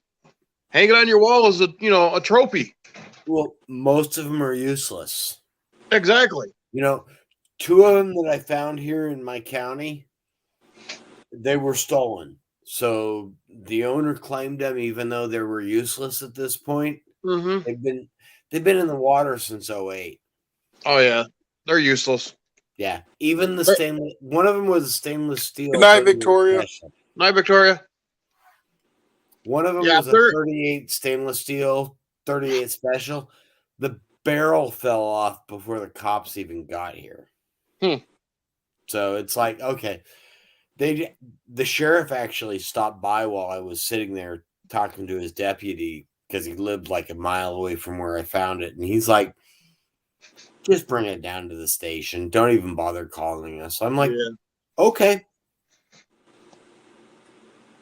Hang it on your wall as a trophy. Well, most of them are useless. Exactly. 2 of them that I found here in my county, they were stolen. So the owner claimed them, even though they were useless at this point. Mm-hmm. They've been in the water since 2008. Oh yeah, they're useless. Yeah, even the stainless. One of them was a stainless steel. Good night, Victoria. Night, Victoria. One of them was a 38 stainless steel, 38 special. The barrel fell off before the cops even got here. So it's like, okay, the sheriff actually stopped by while I was sitting there talking to his deputy because he lived like a mile away from where I found it, and he's like, just bring it down to the station. Don't even bother calling us. I'm like, okay.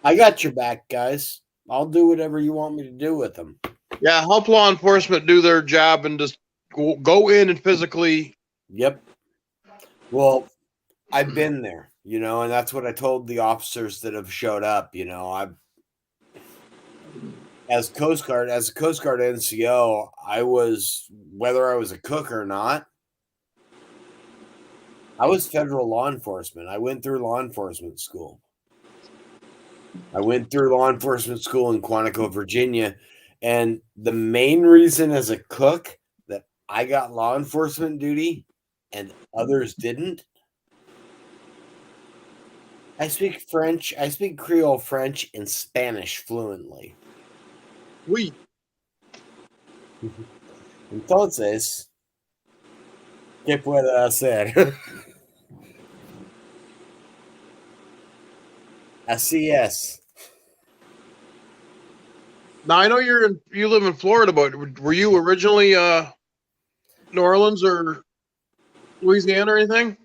I got your back, guys. I'll do whatever you want me to do with them. Yeah, help law enforcement do their job and just go in and physically. Yep. Well, I've been there, and that's what I told the officers that have showed up. as a Coast Guard NCO, I was, whether I was a cook or not, I was federal law enforcement. I went through law enforcement school. I went through law enforcement school in Quantico, Virginia. And the main reason as a cook that I got law enforcement duty and others didn't, I speak French, I speak Creole French and Spanish fluently. We. Entonces, ¿qué puedo hacer? Así es. Now I know you live in Florida, but were you originally New Orleans or Louisiana or anything?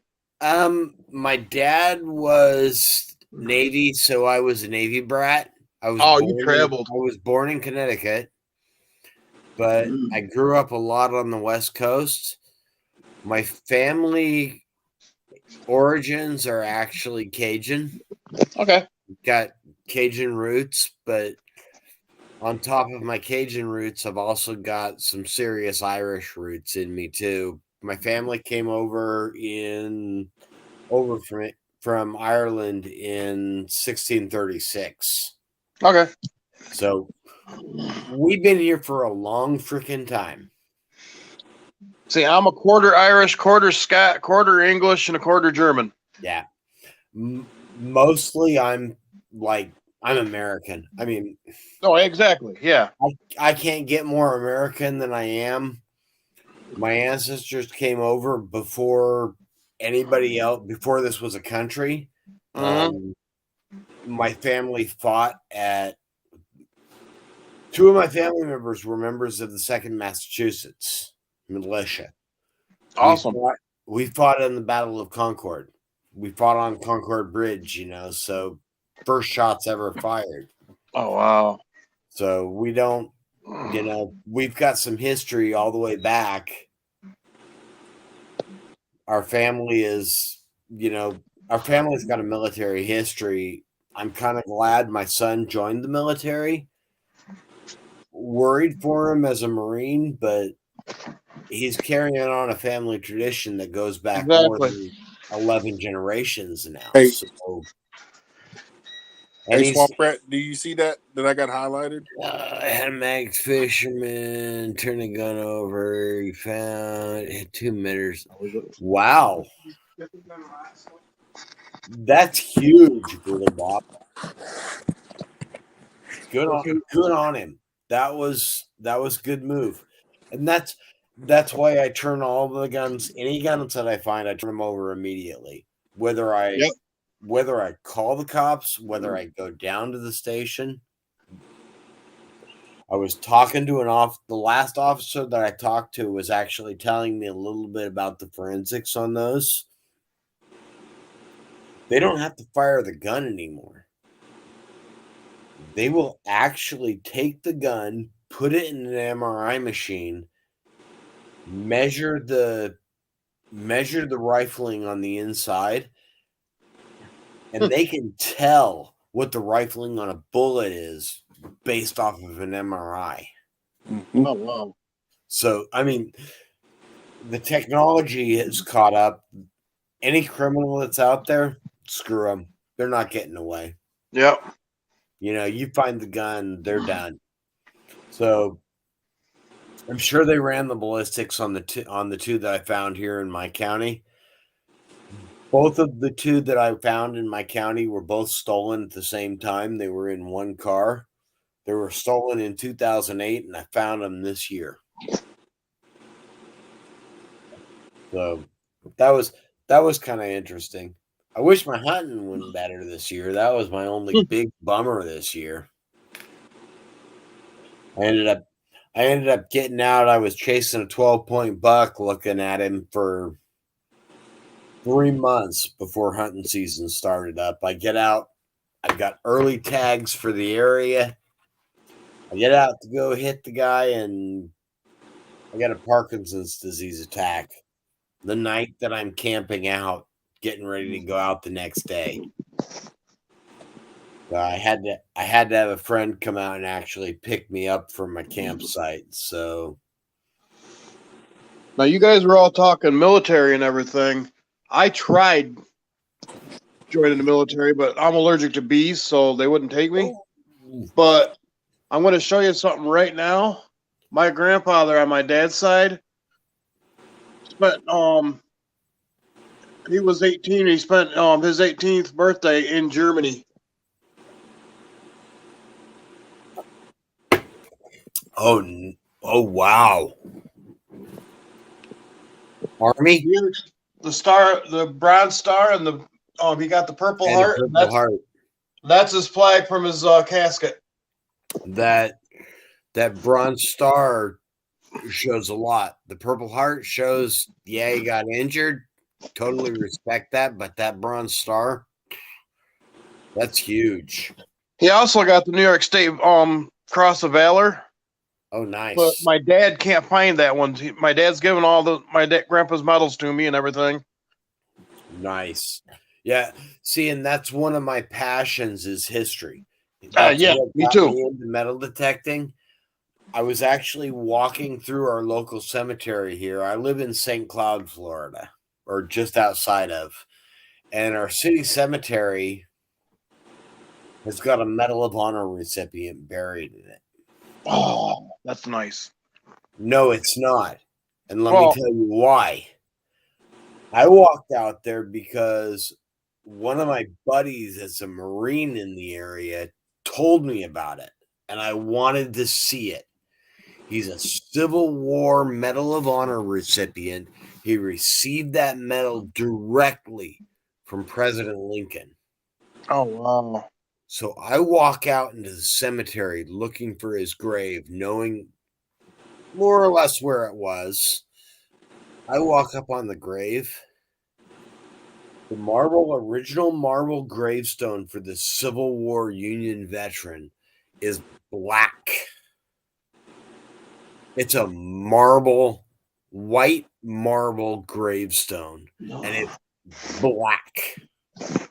My dad was Navy, so I was a Navy brat. You traveled. I was born in Connecticut, but I grew up a lot on the West Coast. My family origins are actually Cajun. Okay. Got Cajun roots, but on top of my Cajun roots, I've also got some serious Irish roots in me too. My family came over from Ireland in 1636. Okay. So we've been here for a long freaking time. See, I'm a quarter Irish, quarter Scot, quarter English, and a quarter German. Yeah. Mostly I'm American. I mean, oh, exactly. Yeah. I can't get more American than I am. My ancestors came over before anybody else, before this was a country. My family fought at. Two of my family members were members of the 2nd Massachusetts militia. Awesome. We fought in the Battle of Concord. We fought on Concord Bridge, so first shots ever fired. Oh, wow. So we don't, we've got some history all the way back. Our family is, our family's got a military history. I'm kind of glad my son joined the military. Worried for him as a Marine, but he's carrying on a family tradition that goes back more than 11 generations now. Hey, hey, Swamp Rat, do you see that I got highlighted? I had a Max Fisherman turn the gun over. He found 2 meters. Wow. That's huge, Gorilla Bob. Good on him. That was good move. And that's why I turn all the guns, any guns that I find, I turn them over immediately. Whether I call the cops, whether I go down to the station. I was talking to the last officer that I talked to was actually telling me a little bit about the forensics on those. They don't have to fire the gun anymore. They will actually take the gun, put it in an MRI machine, measure the rifling on the inside, and they can tell what the rifling on a bullet is based off of an MRI. Oh, wow. So, I mean, the technology has caught up. Any criminal that's out there, screw them. They're not getting away. Yep. You find the gun, they're done. So I'm sure they ran the ballistics on the two that I found here in my county. Both of the 2 that I found in my county were both stolen at the same time. They were in one car. They were stolen in 2008, and I found them this year. So that was kind of interesting. I wish my hunting went better this year. That was my only big bummer this year. I ended up getting out. I was chasing a 12-point buck, looking at him for 3 months before hunting season started up. I get out. I got early tags for the area. I get out to go hit the guy, and I got a Parkinson's disease attack the night that I'm camping out, getting ready to go out the next day. I had to have a friend come out and actually pick me up from my campsite. So Now, you guys were all talking military and everything. I tried joining the military, but I'm allergic to bees, so they wouldn't take me. But I'm going to show you something right now. My grandfather on my dad's side spent he was 18. He spent his 18th birthday in Germany. oh wow, Army The star, the bronze star, and the he got the Purple and a Heart. Purple Heart. That's his flag from his casket. That bronze star shows a lot. The Purple Heart shows, yeah, he got injured. Totally respect that, but that bronze star, that's huge. He also got the New York State Cross of Valor. Oh, nice. But my dad can't find that one. My dad's given all my grandpa's medals to me and everything. Nice. Yeah. See, and that's one of my passions is history. Yeah, me too. Me into metal detecting. I was actually walking through our local cemetery here. I live in St. Cloud, Florida, or just outside of. And our city cemetery has got a Medal of Honor recipient buried in it. Oh, that's nice. No, it's not. And let me tell you why. I walked out there because one of my buddies that's a Marine in the area told me about it, and I wanted to see it. He's a Civil War Medal of Honor recipient. He received that medal directly from President Lincoln. Oh, wow. So I walk out into the cemetery looking for his grave, knowing more or less where it was. I walk up on the grave. The original marble gravestone for the Civil War Union veteran is black. It's a white marble gravestone, and it's black.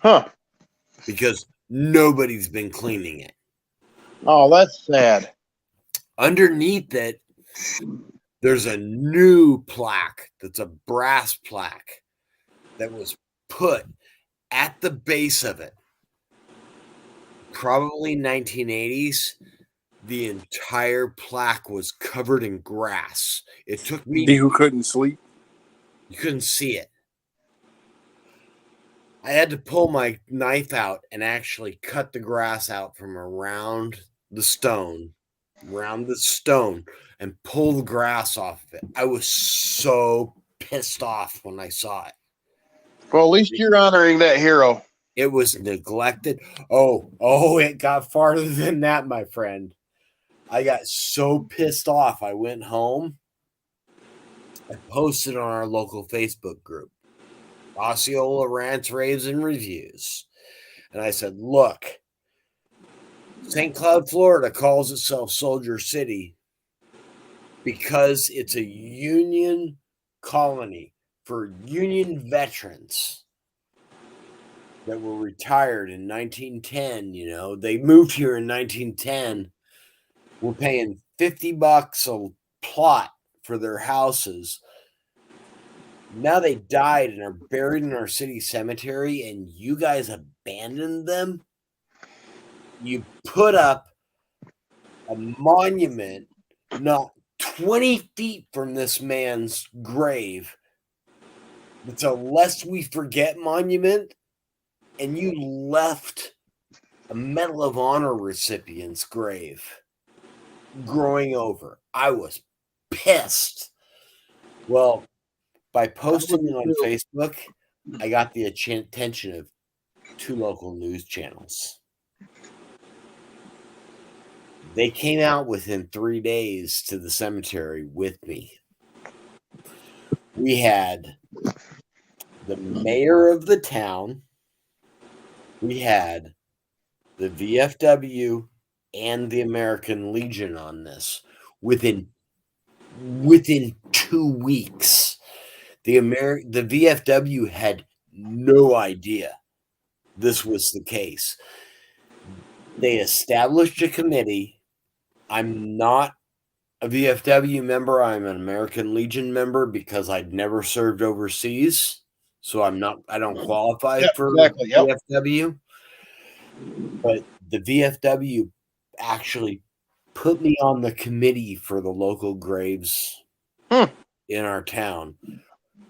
Huh. Because nobody's been cleaning it. Oh, that's sad. Underneath it, there's a new plaque that's a brass plaque that was put at the base of it. Probably 1980s. The entire plaque was covered in grass. It took me. You couldn't sleep. You couldn't see it. I had to pull my knife out and actually cut the grass out from around the stone, and pull the grass off of it. I was so pissed off when I saw it. Well, at least you're honoring that hero. It was neglected. Oh, it got farther than that, my friend. I got so pissed off. I went home. I posted on our local Facebook group, Osceola Rants, Raves, and Reviews. And I said, look, St. Cloud, Florida calls itself Soldier City because it's a Union colony for Union veterans that were retired in 1910. You know, they moved here in 1910. We're paying $50 a plot for their houses. Now they died and are buried in our city cemetery, and you guys abandoned them. You put up a monument not 20 feet from this man's grave. It's a Lest We Forget monument, and you left a Medal of Honor recipient's grave growing over. I was pissed. Well, by posting it on Facebook, I got the attention of 2 local news channels. They came out within 3 days to the cemetery with me. We had the mayor of the town, we had the VFW and the American Legion on this within 2 weeks. The VFW had no idea this was the case. They established a committee. I'm not a VFW member. I'm an American Legion member because I'd never served overseas. So I don't qualify Yeah, for exactly. Yep. VFW. But the VFW actually put me on the committee for the local graves in our town.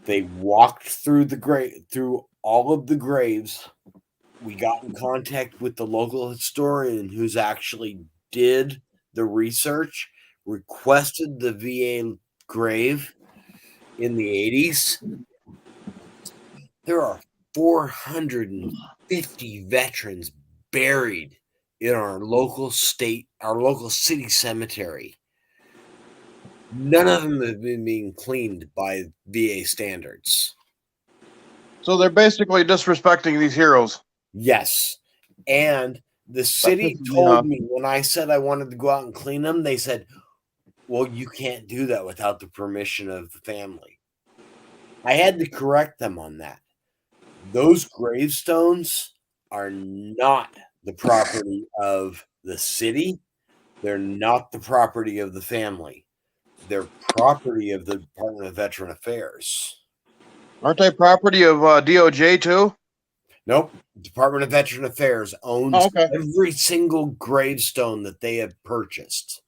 They walked through through all of the graves. We got in contact with the local historian who's actually did the research, requested the VA grave in the 80s. There are 450 veterans buried in our local city cemetery. None of them have been being cleaned by VA standards. So they're basically disrespecting these heroes. Yes. And the city pisses me told off. me when I said I wanted to go out and clean them, they said, well, you can't do that without the permission of the family. I had to correct them on that. Those gravestones are not the property of the city. They're not the property of the family. They're property of the Department of Veteran Affairs. Aren't they property of DOJ too? Nope. Department of Veteran Affairs owns okay. every single gravestone that they have purchased.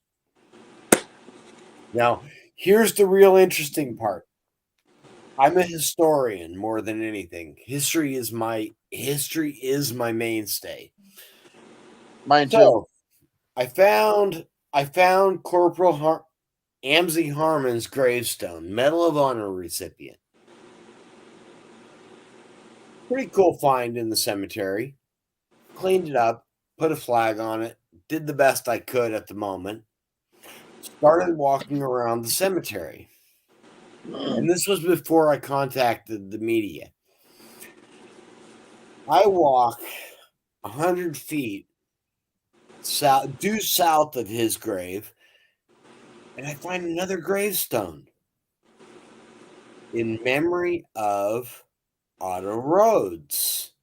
Now, here's the real interesting part. I'm a historian more than anything. History is my mainstay. Mine too. So, I found Corporal Amzie Harmon's gravestone, Medal of Honor recipient. Pretty cool find in the cemetery. Cleaned it up, put a flag on it, did the best I could at the moment. Started walking around the cemetery. And this was before I contacted the media. I walk 100 feet due south of his grave, and I find another gravestone in memory of Otto Rhodes.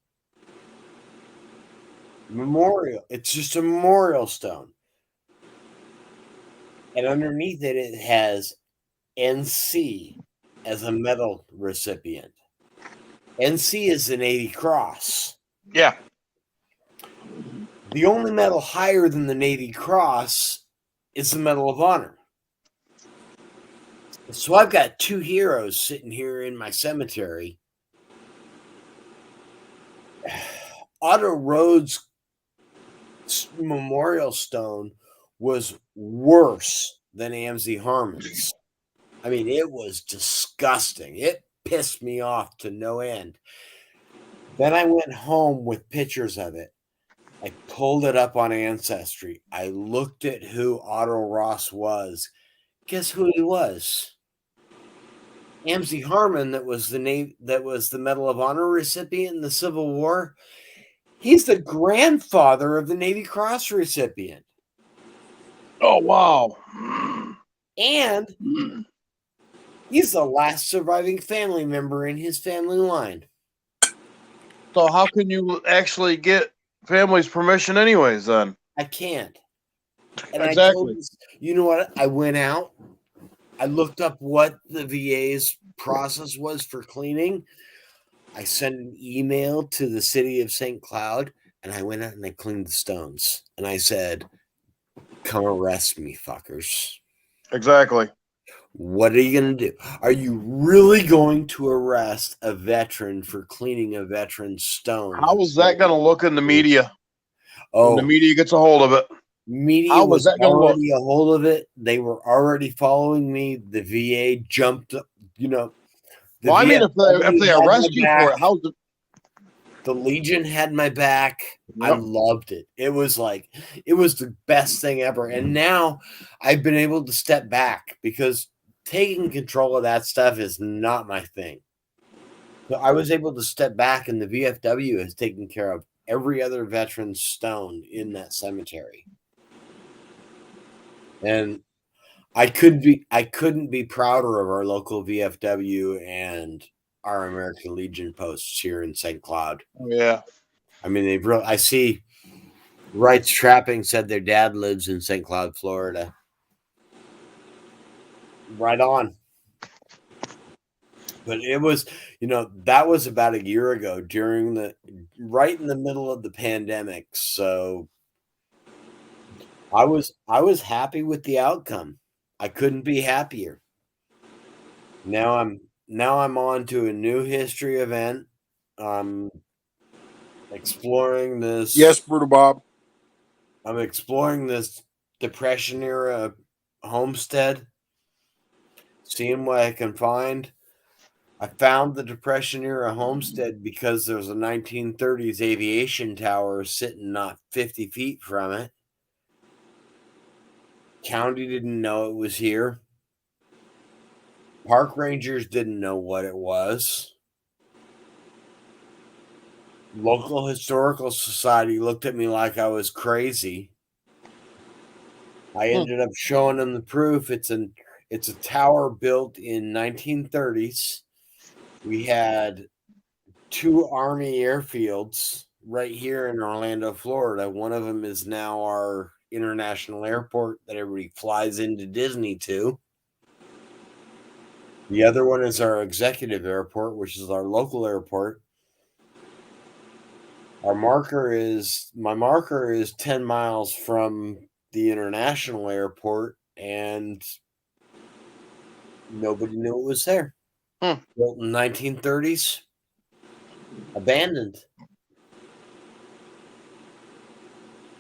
Memorial. It's just a memorial stone. And underneath it, it has NC as a medal recipient. NC is the Navy Cross. Yeah. The only medal higher than the Navy Cross is the Medal of Honor. So I've got two heroes sitting here in my cemetery. Otto Rhodes' memorial stone was worse than Amzie Harmon's. I mean, it was disgusting. It pissed me off to no end. Then I went home with pictures of it. I pulled it up on Ancestry. I looked at who Otto Ross was. Guess who he was? Amzie Harmon, that was the Medal of Honor recipient in the Civil War. He's the grandfather of the Navy Cross recipient. Oh, wow. And he's the last surviving family member in his family line. So how can you actually get family's permission anyways then? I can't. And exactly. You know what? I went out. I looked up what the VA's process was for cleaning. I sent an email to the city of St. Cloud, and I went out and I cleaned the stones. And I said, come arrest me, fuckers. Exactly. What are you going to do? Are you really going to arrest a veteran for cleaning a veteran's stone? How is that going to look in the media? Oh, when the media gets a hold of it. Media was already a hold of it. They were already following me. The VA jumped, Well, I mean, if they arrest you for it, how's it? The Legion had my back. Yep. I loved it. It was the best thing ever. And now I've been able to step back because taking control of that stuff is not my thing. So I was able to step back, and the VFW has taken care of every other veteran's stone in that cemetery. And I couldn't be prouder of our local VFW and our American Legion posts here in St. Cloud. Oh, yeah. I mean, I see Wright's Trapping said their dad lives in St. Cloud, Florida. Right on. But it was, that was about a year ago right in the middle of the pandemic. So I was happy with the outcome. I couldn't be happier. Now I'm on to a new history event. I'm exploring this. Yes, Brutal Bob. I'm exploring this Depression era homestead, seeing what I can find. I found the Depression era homestead because there's a 1930s aviation tower sitting not 50 feet from it. County didn't know it was here. Park rangers didn't know what it was. Local historical society looked at me like I was crazy. I ended up showing them the proof. It's a tower built in 1930s. We had 2 Army airfields right here in Orlando, Florida. One of them is now our international airport that everybody flies into Disney to. The other one is our executive airport, which is our local airport. My marker is 10 miles from the international airport, and nobody knew it was there. Built in 1930s, abandoned.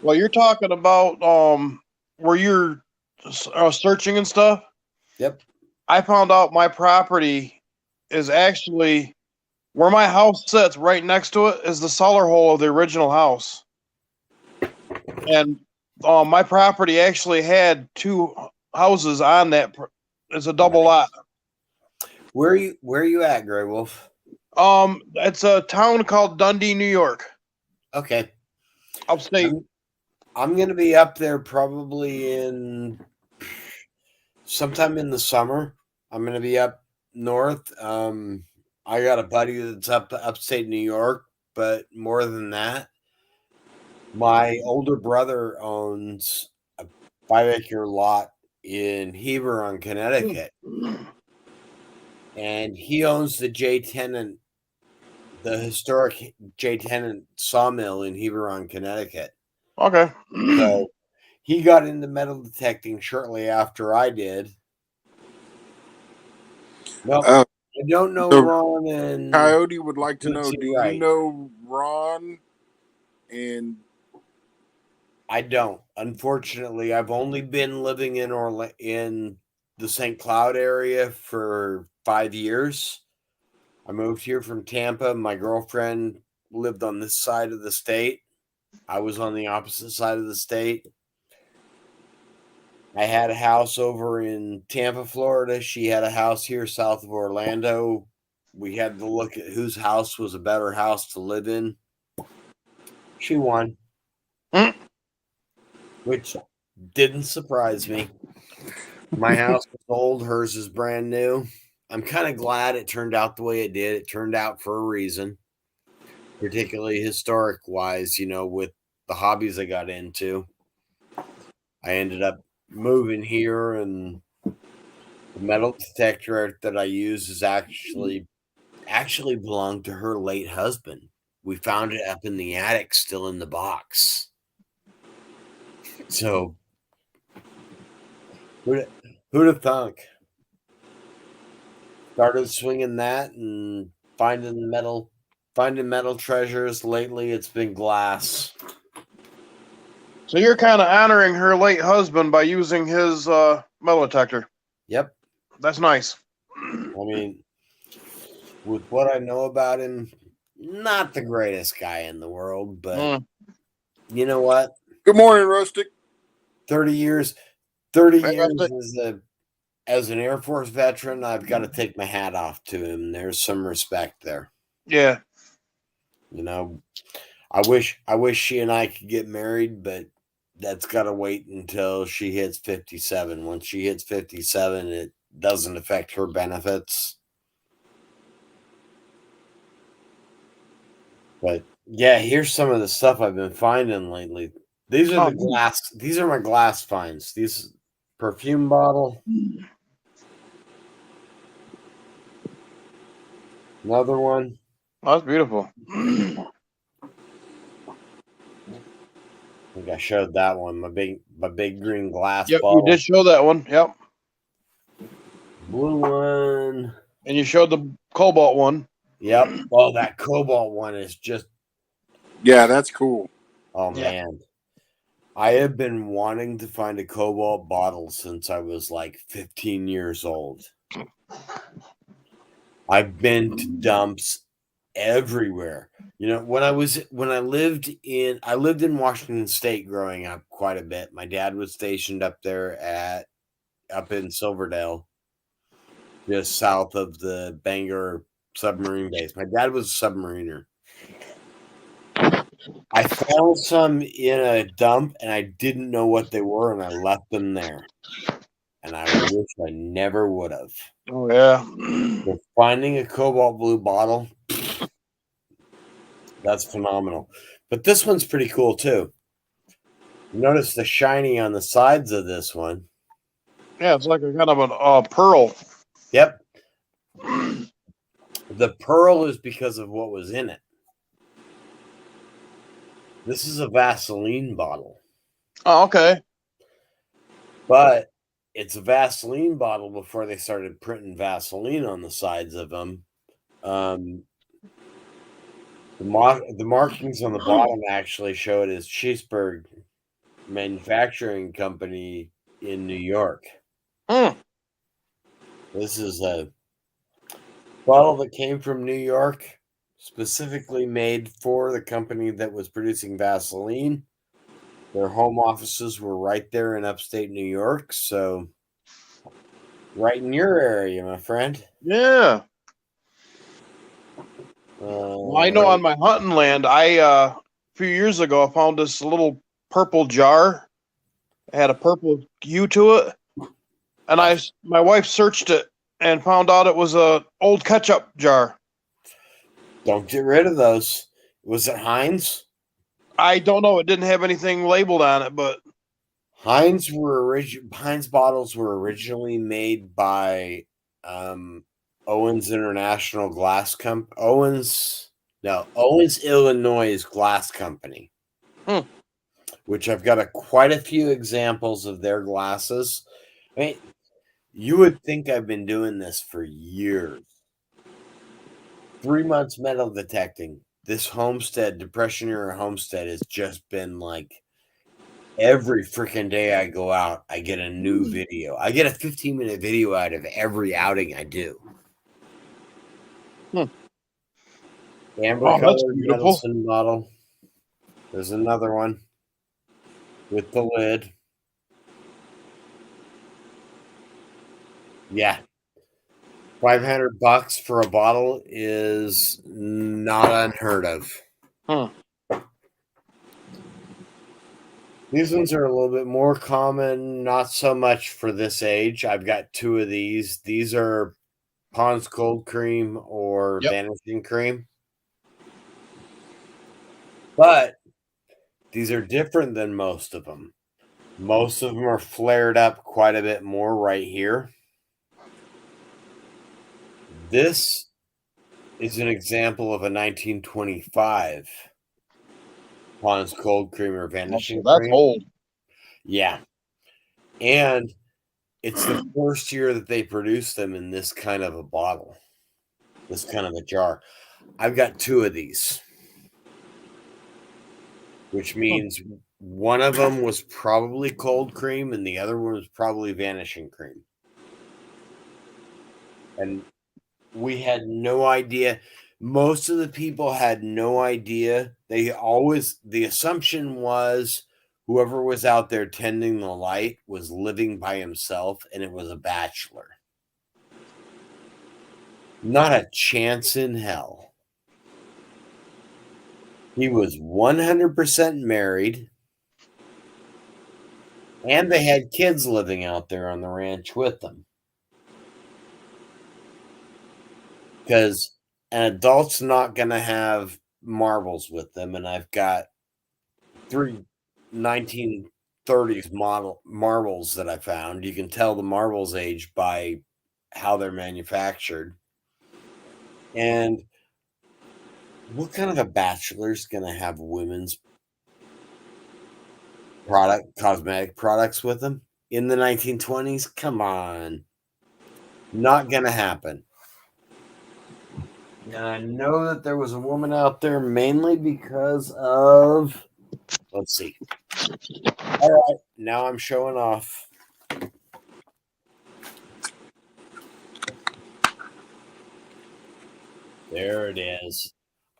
Well, you're talking about where you're searching and stuff. Yep. I found out my property is actually where my house sits. Right next to it is the cellar hole of the original house, and my property actually had 2 houses on that. It's a double lot. Where are you at, Grey Wolf? It's a town called Dundee, New York. Okay. Upstate. I'm going to be up there probably in sometime in the summer. I'm going to be up north. I got a buddy that's upstate New York, but more than that, my older brother owns a 5-acre lot in Hebron, Connecticut. And he owns the historic J. Tennant sawmill in Hebron, Connecticut. Okay. So he got into metal detecting shortly after I did. No, I don't know Ron and Coyote would like to know, do Right. you know Ron and I don't. Unfortunately, I've only been living in the St. Cloud area for 5 years. I moved here from Tampa. My girlfriend lived on this side of the state. I was on the opposite side of the state. I had a house over in Tampa, Florida. She had a house here south of Orlando. We had to look at whose house was a better house to live in. She won, which didn't surprise me. My house was old. Hers is brand new. I'm kind of glad it turned out the way it did. It turned out for a reason, particularly historic wise, with the hobbies I got into. I ended up moving here, and the metal detector that I use is actually belonged to her late husband. We found it up in the attic, still in the box. So, who'd have thunk? Started swinging that and finding metal treasures. Lately, it's been glass. So you're kind of honoring her late husband by using his metal detector. Yep. That's nice. I mean, with what I know about him, not the greatest guy in the world, but you know what? Good morning, Rustic. 30 years as an Air Force veteran, I've got to take my hat off to him. There's some respect there. Yeah. I wish she and I could get married, but that's got to wait until she hits 57. Once she hits 57, it doesn't affect her benefits. But yeah, here's some of the stuff I've been finding lately. These are Oh, the glass. These are my glass finds. These perfume bottle. Another one. that's beautiful. I think I showed that one. My big green glass Yep, you bottle. did show that one. Yep. Blue one. And you showed the cobalt one. Yep. Oh, that cobalt one is just. Yeah, that's cool. Oh Yeah. man. I have been wanting to find a cobalt bottle since I was like 15 years old. I've been to dumps everywhere. You know, when I lived in Washington State growing up quite a bit. My dad was stationed up in Silverdale, just south of the Bangor submarine base. My dad was a submariner. I found some in a dump and I didn't know what they were and I left them there. And I wish I never would have. Oh yeah. But finding a cobalt blue bottle, that's phenomenal. But this one's pretty cool too. Notice the shiny on the sides of this one. Yeah, it's like a kind of a pearl. Yep. The pearl is because of what was in it. This is a Vaseline bottle. Oh, okay. But it's a Vaseline bottle before they started printing Vaseline on the sides of them. The markings on the bottom actually show it as Cheeseburg Manufacturing Company in New York. This is a bottle that came from New York, specifically made for the company that was producing Vaseline. Their home offices were right there in upstate New York, so right in your area, my friend. Yeah. Well, I know on my hunting land, a few years ago I found this little purple jar. It had a purple hue to it, and my wife searched it and found out it was a old ketchup jar. Don't get rid of those. Was it Heinz? I don't know. It didn't have anything labeled on it, but Heinz bottles were originally made by Owens International Glass Company. Owens, Illinois Glass Company. Which I've got quite a few examples of their glasses. I mean, you would think I've been doing this for years. 3 months metal detecting. This Depression era homestead has just been like every freaking day I go out, I get a new video. I get a 15-minute video out of every outing I do. Amber colored medicine bottle. There's another one with the lid. Yeah. $500 for a bottle is not unheard of. These ones are a little bit more common, not so much for this age. I've got 2 of these. These are Pond's Cold Cream or Vanishing Cream. But these are different than most of them. Most of them are flared up quite a bit more right here. This is an example of a 1925 Pond's Cold Cream or Vanishing Cream. That's old. Yeah. And it's the first year that they produced them in this kind of a bottle, this kind of a jar. I've got 2 of these, which means one of them was probably Cold Cream and the other one was probably Vanishing Cream. And we had no idea. Most of the people had no idea. The assumption was whoever was out there tending the light was living by himself and it was a bachelor. Not a chance in hell. He was 100% married and they had kids living out there on the ranch with them. Because an adult's not going to have marbles with them. And I've got 3 1930s model marbles that I found. You can tell the marbles age by how they're manufactured. And what kind of a bachelor's going to have women's cosmetic products with them in the 1920s? Come on. Not going to happen. And I know that there was a woman out there mainly because of, let's see. All right, now I'm showing off. There it is.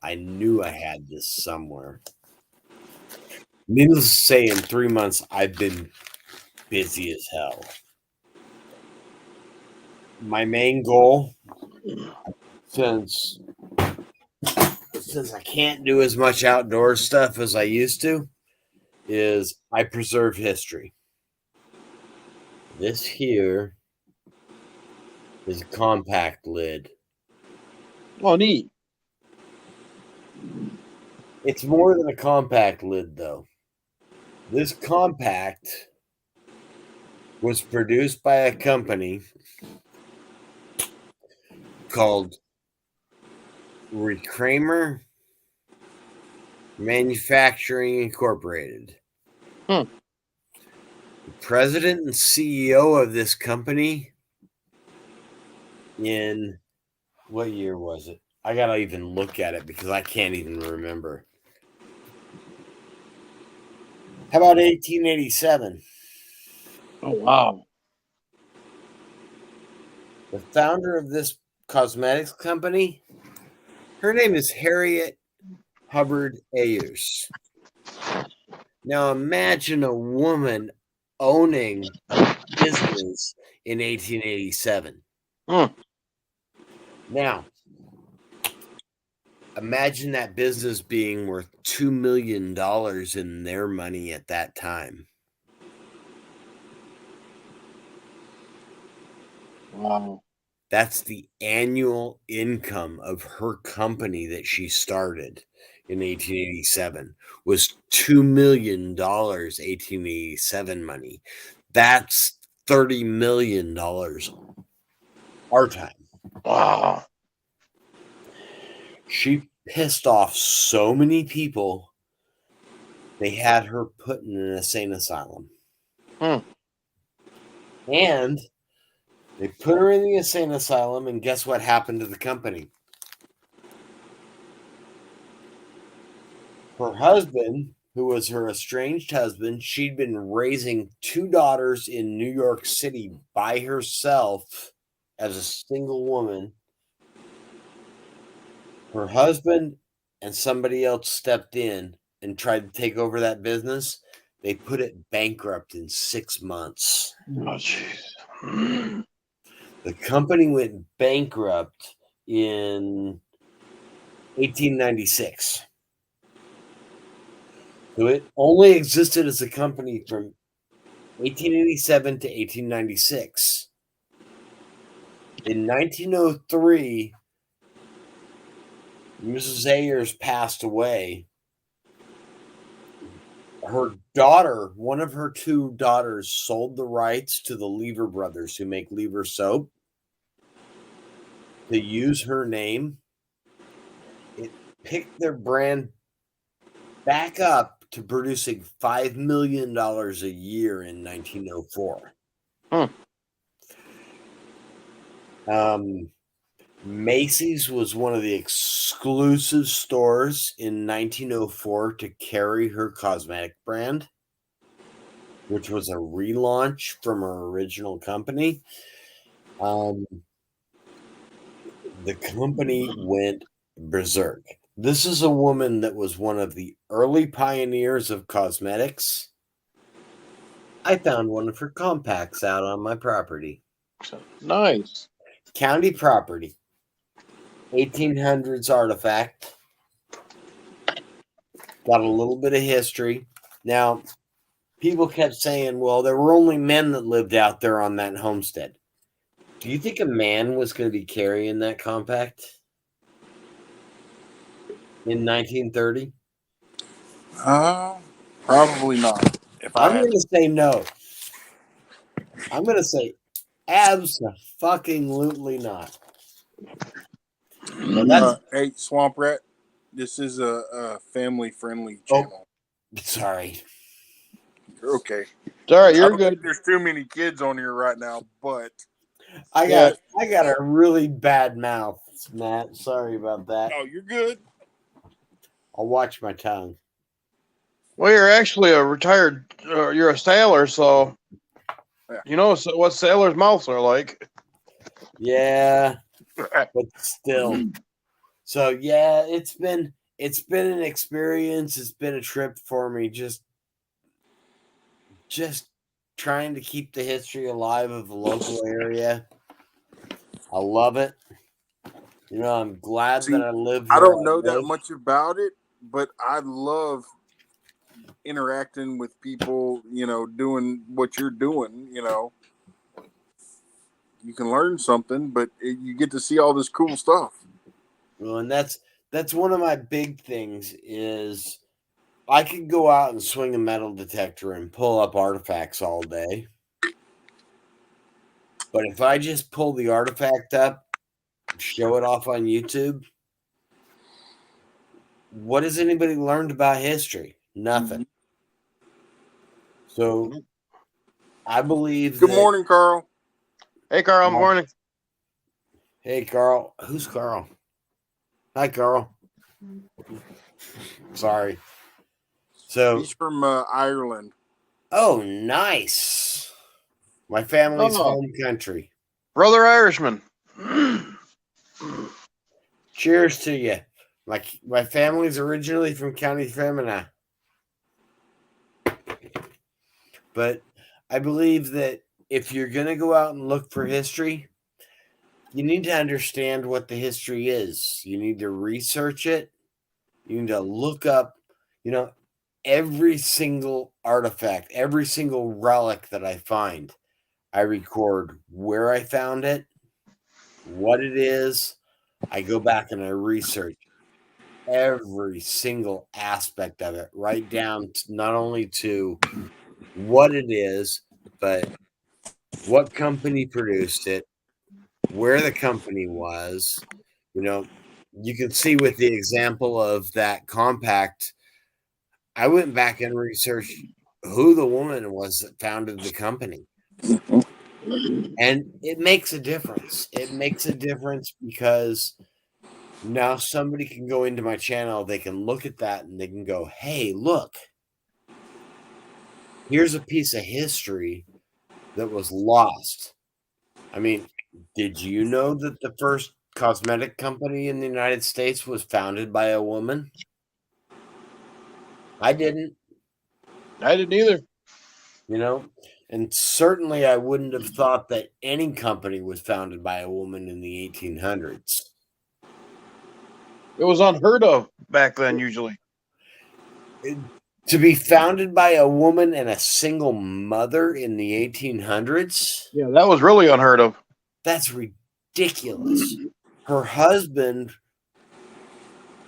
I knew I had this somewhere. Needless to say, in 3 months, I've been busy as hell. My main goal, since I can't do as much outdoor stuff as I used to, is I preserve history. This here is a compact lid. Oh, neat. It's more than a compact lid, though. This compact was produced by a company called Kramer Manufacturing Incorporated. Hmm. The president and CEO of this company in what year was it? I gotta even look at it because I can't even remember. How about 1887? Oh, wow. The founder of this cosmetics company, her name is Harriet Hubbard Ayers. Now imagine a woman owning business in 1887. Hmm. Now, imagine that business being worth $2 million in their money at that time. Wow. That's the annual income of her company that she started in 1887 was $2 million 1887 money. That's $30 million our time. Wow. She pissed off so many people, they had her put in an insane asylum. Hmm. And they put her in the insane asylum, and guess what happened to the company? Her husband, who was her estranged husband, she'd been raising 2 daughters in New York City by herself as a single woman. Her husband and somebody else stepped in and tried to take over that business. They put it bankrupt in 6 months. Oh, jeez. The company went bankrupt in 1896. So it only existed as a company from 1887 to 1896. In 1903, Mrs. Ayers passed away. Her daughter, one of her 2 daughters, sold the rights to the Lever brothers who make Lever soap to use her name. It picked their brand back up to producing $5 million a year in 1904. Macy's was one of the exclusive stores in 1904 to carry her cosmetic brand, which was a relaunch from her original company. The company went berserk. This is a woman that was one of the early pioneers of cosmetics. I found one of her compacts out on my property. Nice. County property. 1800s artifact. Got a little bit of history. Now, people kept saying, well, there were only men that lived out there on that homestead. Do you think a man was going to be carrying that compact in 1930? Probably not. If I I'm had going to say no. I'm going to say abso-fucking-lutely not. And that's hey, Swamp Rat, this is a family-friendly oh, channel. sorry. You're okay. It's all right. I You're don't good. think there's too many kids on here right now, but I Yeah. got a really bad mouth, Matt. Sorry about that. oh, you're good. I'll watch my tongue. Well, you're actually a retired. You're a sailor, so Yeah. you know what sailors' mouths are like. Yeah, but still. So yeah, it's been an experience. It's been a trip for me. Just trying to keep the history alive of the local area. I love it. You know, I'm glad See, that I live I where don't I know that live. much about it, but I love interacting with people, doing what you're doing, you can learn something, but you get to see all this cool stuff. Well, and that's one of my big things is I could go out and swing a metal detector and pull up artifacts all day. But if I just pull the artifact up, show it off on YouTube, what has anybody learned about history? Nothing. So I believe Good that. morning, Carl. Hey, Carl. Morning. Hey, Carl. Who's Carl? Hi, Carl. Sorry. So, He's from Ireland. oh, nice. My family's Oh, home country. brother Irishman. Cheers to you. My family's originally from County Femina. But I believe that if you're going to go out and look for history, you need to understand what the history is. You need to research it. You need to look up, every single artifact, every single relic that I find. I record where I found it, what it is. I go back and I research every single aspect of it, right down to not only to what it is, but what company produced it, where the company was. You can see with the example of that compact, I went back and researched who the woman was that founded the company. And it makes a difference. It makes a difference because now somebody can go into my channel, they can look at that and they can go, hey, look, here's a piece of history that was lost. I mean, did you know that the first cosmetic company in the United States was founded by a woman? I didn't. I didn't either. And certainly I wouldn't have thought that any company was founded by a woman in the 1800s. It was unheard of back then, usually. To be founded by a woman and a single mother in the 1800s? Yeah, that was really unheard of. That's ridiculous. Her husband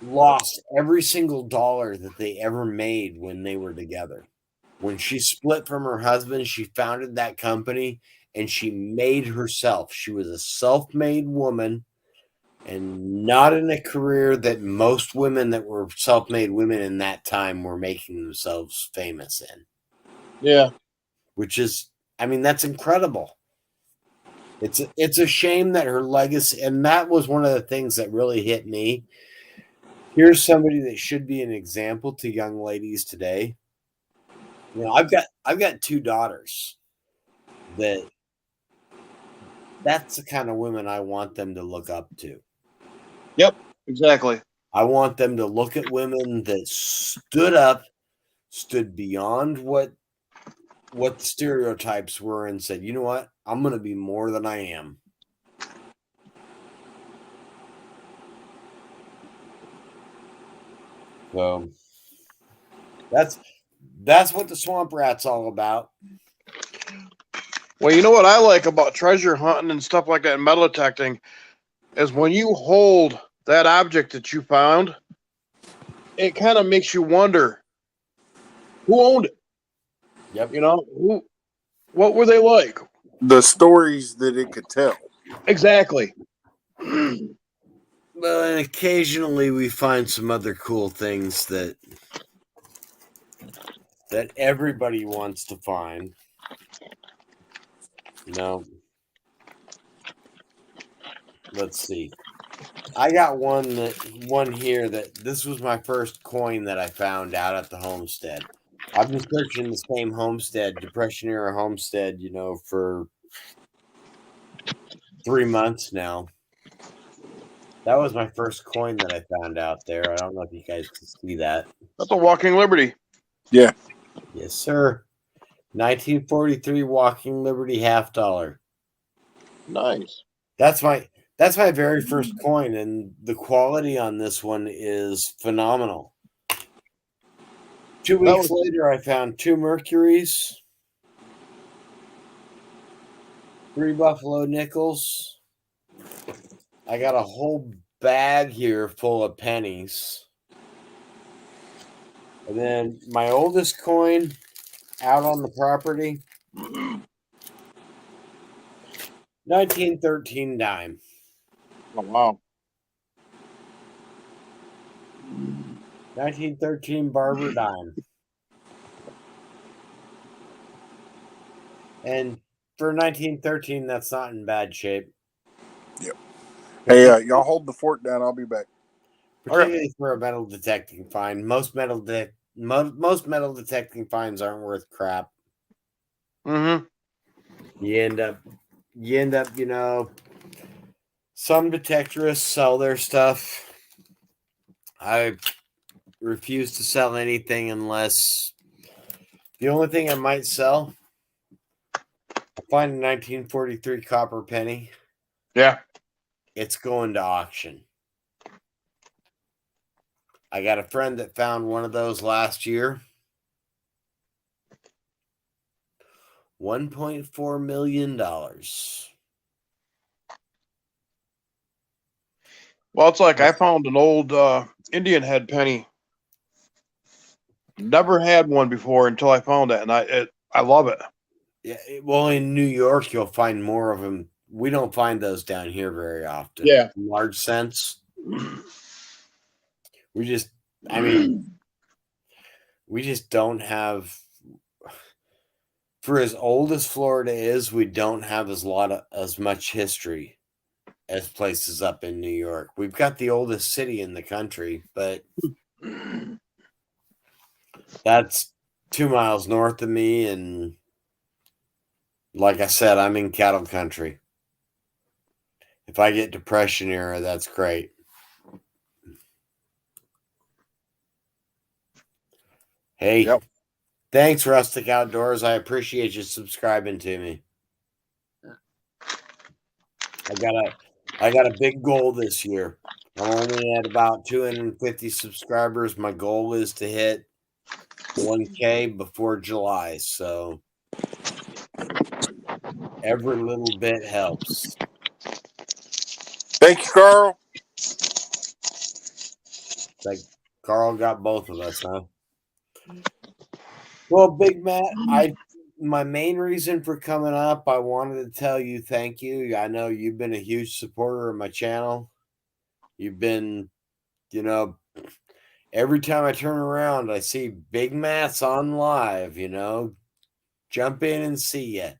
lost every single dollar that they ever made when they were together. When she split from her husband, she founded that company and she made herself. She was a self-made woman and not in a career that most women that were self-made women in that time were making themselves famous in. Yeah. Which is, that's incredible. It's a shame that her legacy, and that was one of the things that really hit me. Here's somebody that should be an example to young ladies today. I've got two daughters that's the kind of women I want them to look up to. Yep, exactly. I want them to look at women that stood beyond what the stereotypes were and said, you know what? I'm going to be more than I am. So that's what the Swamp Rat's all about. Well, you know what I like about treasure hunting and stuff like that and metal detecting is when you hold that object that you found, it kind of makes you wonder, Who owned it? Yep. You know, who? What were they like? The stories that it could tell. Exactly. Well, and occasionally we find some other cool things that everybody wants to find. You know, let's see. I got one here that this was my first coin that I found out at the homestead. I've been searching the same homestead, Depression era homestead, for 3 months now. That was my first coin that I found out there. I don't know if you guys can see that. That's a Walking Liberty. Yeah. Yes, sir. 1943 Walking Liberty $50. Nice. That's my very first coin, and the quality on this one is phenomenal. 2 weeks later, I found 2 Mercuries, 3 Buffalo nickels. I got a whole bag here full of pennies. And then my oldest coin out on the property, 1913 dime. Oh, wow. 1913 Barber dime. And for 1913, that's not in bad shape. Yep. Hey, y'all hold the fort down. I'll be back. Particularly for a metal detecting find. Most metal detecting finds aren't worth crap. Mm-hmm. You end up, some detectorists sell their stuff. I refuse to sell anything unless the only thing I might sell, I find a 1943 copper penny. Yeah. It's going to auction. I got a friend that found one of those last year. $1.4 million. Well, it's like I found an old Indian head penny. Never had one before until I found it, and I love it. Yeah, well, in New York, you'll find more of them. We don't find those down here very often. Yeah. In large sense. We just don't have. For as old as Florida is, we don't have as much history as places up in New York. We've got the oldest city in the country, but that's 2 miles north of me, and like I said, I'm in cattle country. If I get Depression era, that's great. Hey, Yep. Thanks, Rustic Outdoors. I appreciate you subscribing to me. I got a big goal this year. I'm only at about 250 subscribers. My goal is to hit 1K before July, so every little bit helps. Thank you, Carl. Like Carl got both of us, huh? Well, Big Matt, my main reason for coming up, I wanted to tell you thank you. I know you've been a huge supporter of my channel. You've been, every time I turn around, I see Big Matt's on live, jump in and see you.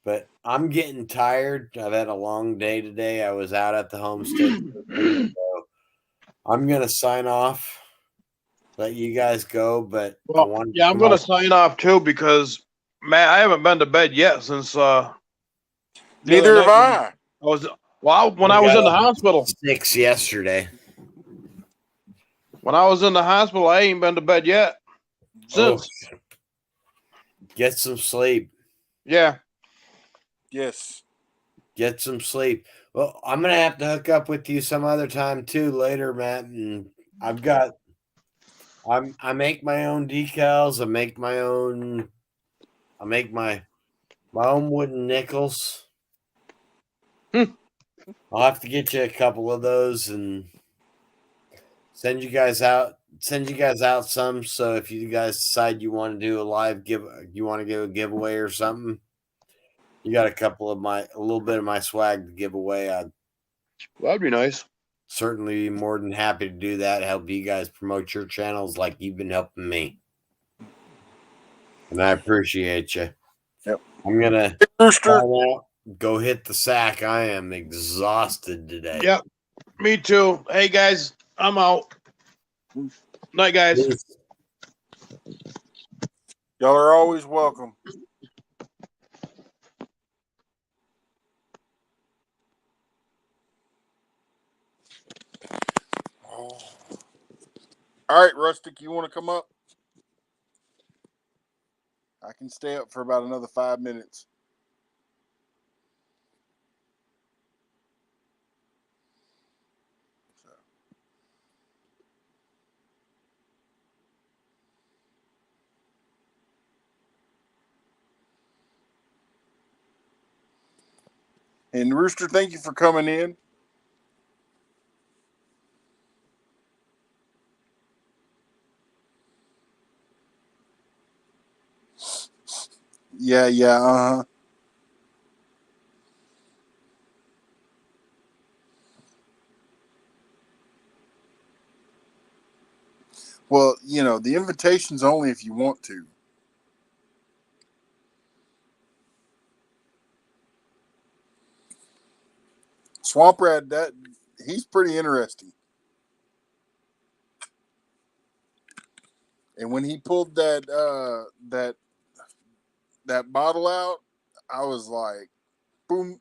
But I'm getting tired. I've had a long day today. I was out at the homestead. So I'm going to sign off, let you guys go. But I'm going to sign off too because, Matt, I haven't been to bed yet since. Neither have I. When I was in the hospital. 6 yesterday. When I was in the hospital, I ain't been to bed yet. Since. Oh, get some sleep. Yeah. Yes. Get some sleep. Well, I'm gonna have to hook up with you some other time too later, Matt. And I make my own decals. I make my own wooden nickels. I'll have to get you a couple of those and send you guys out send you guys out some. So if you guys decide you want to do a live you want to do a giveaway or something, you got a little bit of my swag to give away. I'd That'd be nice. certainly be more than happy to do that. Help you guys promote your channels like you've been helping me, and I appreciate you. Yep. I'm gonna Rooster. sign out, go hit the sack. I am exhausted today. Yep. Me too. Hey guys, I'm out. Night, guys. Peace. Y'all are always welcome. Oh. All right, Rustic, you want to come up? I can stay up for about another 5 minutes. And Rooster, thank you for coming in. Yeah, uh-huh. Well, the invitation's only if you want to. Swamp Rat, he's pretty interesting. And when he pulled that bottle out, I was like, boom.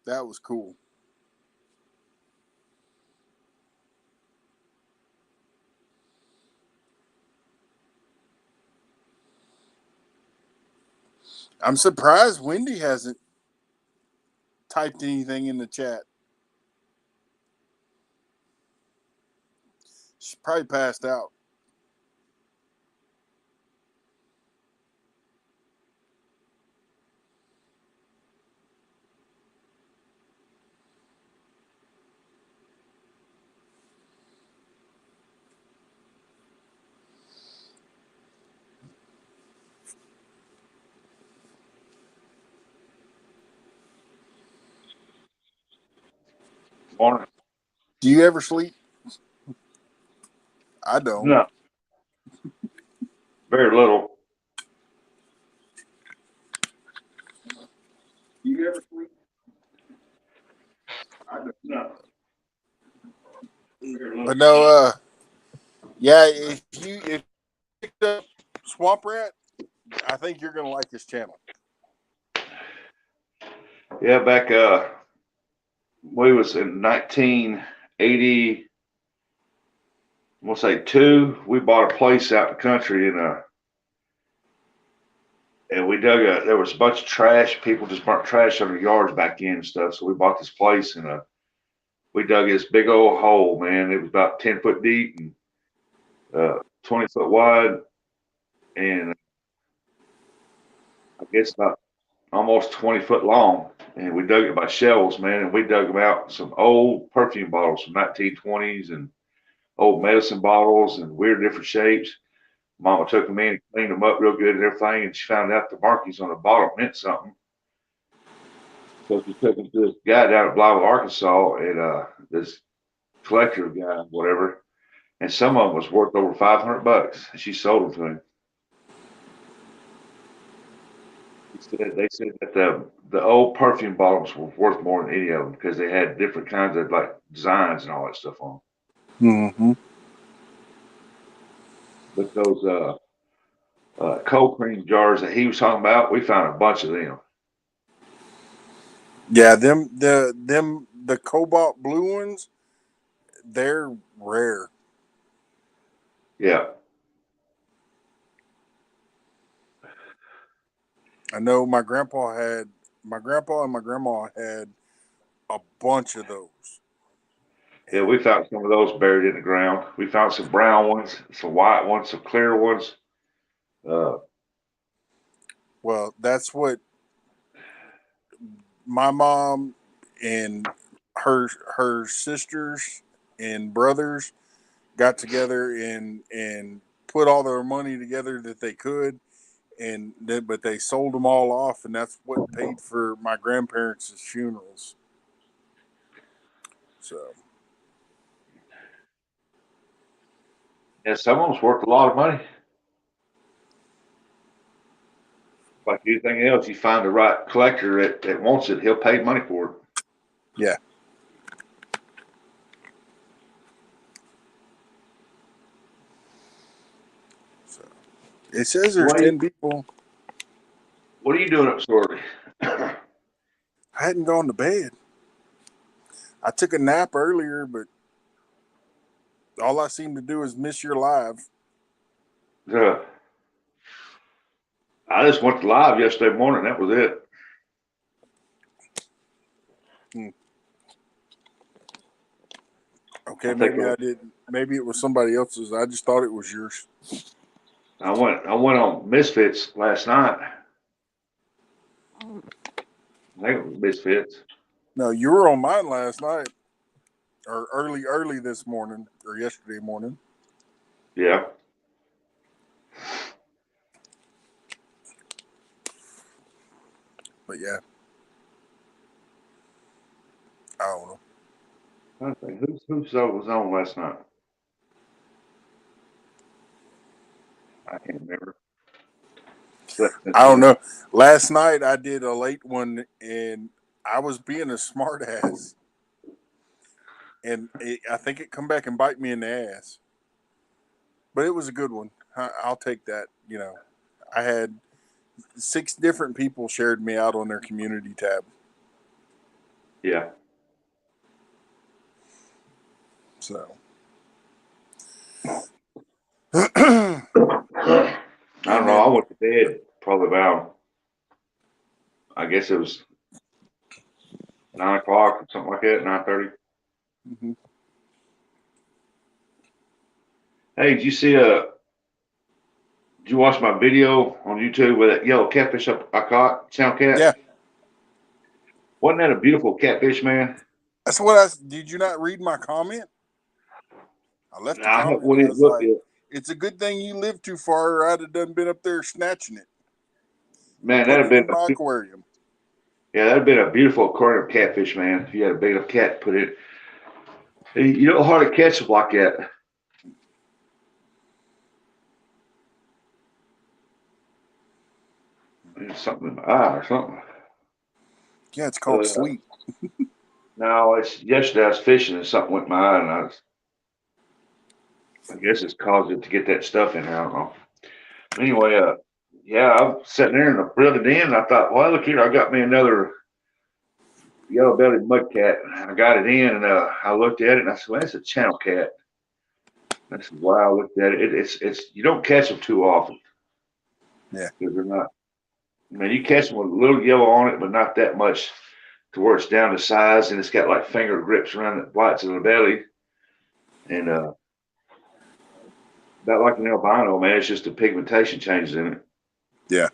That was cool. I'm surprised Wendy hasn't typed anything in the chat. She's probably passed out. Morning. Do you ever sleep? I don't. No. Very little. You ever sleep? I don't. No. Very little. But no, yeah, if you picked up Swamp Rat, I think you're gonna like this channel. Yeah, back we was in 1980. We'll say 2. We bought a place out in the country and we dug there was a bunch of trash. People just burnt trash on their yards back in and stuff. So we bought this place and we dug this big old hole, man. It was about 10 foot deep and 20 foot wide, and I guess about almost 20 foot long. And we dug it by shells, man. And we dug them out some old perfume bottles from 1920s and old medicine bottles and weird different shapes. Mama took them in and cleaned them up real good and everything. And she found out the markings on the bottle meant something. So she took them to this guy down at Blythe, Arkansas, and this collector guy, whatever. And some of them was worth over $500. And she sold them to him. They said that the old perfume bottles were worth more than any of them because they had different kinds of like designs and all that stuff on them. Mm-hmm. But those cold cream jars that he was talking about, we found a bunch of them. Yeah, the cobalt blue ones, they're rare. Yeah. I know my grandpa and my grandma had a bunch of those. Yeah, we found some of those buried in the ground. We found some brown ones, some white ones, some clear ones. Well, that's what my mom and her sisters and brothers, got together and put all their money together that they could, and then, but they sold them all off, and that's what paid for my grandparents' funerals. So Yeah, some of them's worth a lot of money. Like anything else, you find the right collector that wants it, he'll pay money for it. yeah. So it says there's 10 people. What are you doing up so early? I hadn't gone to bed. I took a nap earlier, but all I seem to do is miss your live. I just went live yesterday morning. That was it. Okay, maybe I didn't. Maybe it was somebody else's. I just thought it was yours. I went on Misfits last night. I think it was Misfits. No, you were on mine last night, or early this morning, or yesterday morning. Yeah. But yeah, I don't know. I think who was on last night? I can't remember. I don't know. Last night I did a late one, and I was being a smart ass, and I think it come back and bite me in the ass. But it was a good one. I'll take that. You know, I had 6 different people shared me out on their community tab. Yeah. So. I don't know. I went to bed probably about, I guess it was 9 o'clock or something like that, 9:30. Mm-hmm. Hey, did you watch my video on YouTube with that yellow catfish I caught, sound cat? Yeah. Wasn't that a beautiful catfish, man? That's what did you not read my comment? I left a comment. When I it was looked like, at, it's a good thing you lived too far, or I'd have done been up there snatching it. man, Put that'd it have in been my aquarium. yeah, that'd have been a beautiful aquarium catfish, man. If you had a big enough cat to put it. You don't hardly catch them like that. There's something in my eye or something. Yeah, it's called sleep. No, it's yesterday I was fishing and something went in my eye, and I guess it's caused it to get that stuff in there. I don't know. Anyway, yeah, I'm sitting there and I reeled it in, and I thought, well, look here, I got me another yellow-bellied mudcat. I got it in, and I looked at it, and I said, well, that's a channel cat. I said, wow, I looked at it. It's you don't catch them too often. Yeah. Because they're not. I mean, you catch them with a little yellow on it, but not that much to where it's down to size, and it's got like finger grips around the whites of the belly. And about like an albino, man, it's just the pigmentation changes in it. Yeah.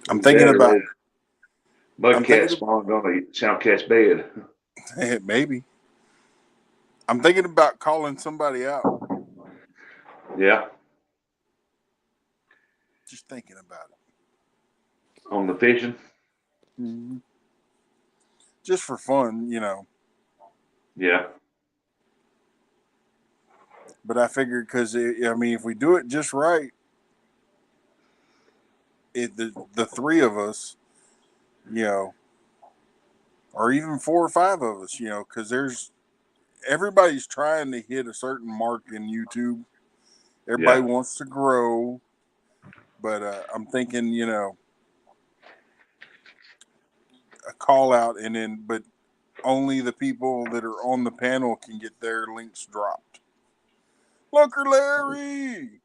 I'm thinking about mudcat spawned on a channel cat's bed. Maybe. I'm thinking about calling somebody out. Yeah. Just thinking about it. On the fishing? Mm-hmm. Just for fun, you know. Yeah. But I figured because, I mean, if we do it just right, the 3 of us, you know, or even 4 or 5 of us, you know, because everybody's trying to hit a certain mark in YouTube. Everybody wants to grow, but I'm thinking, you know, a call out, but only the people that are on the panel can get their links dropped. Looker Larry.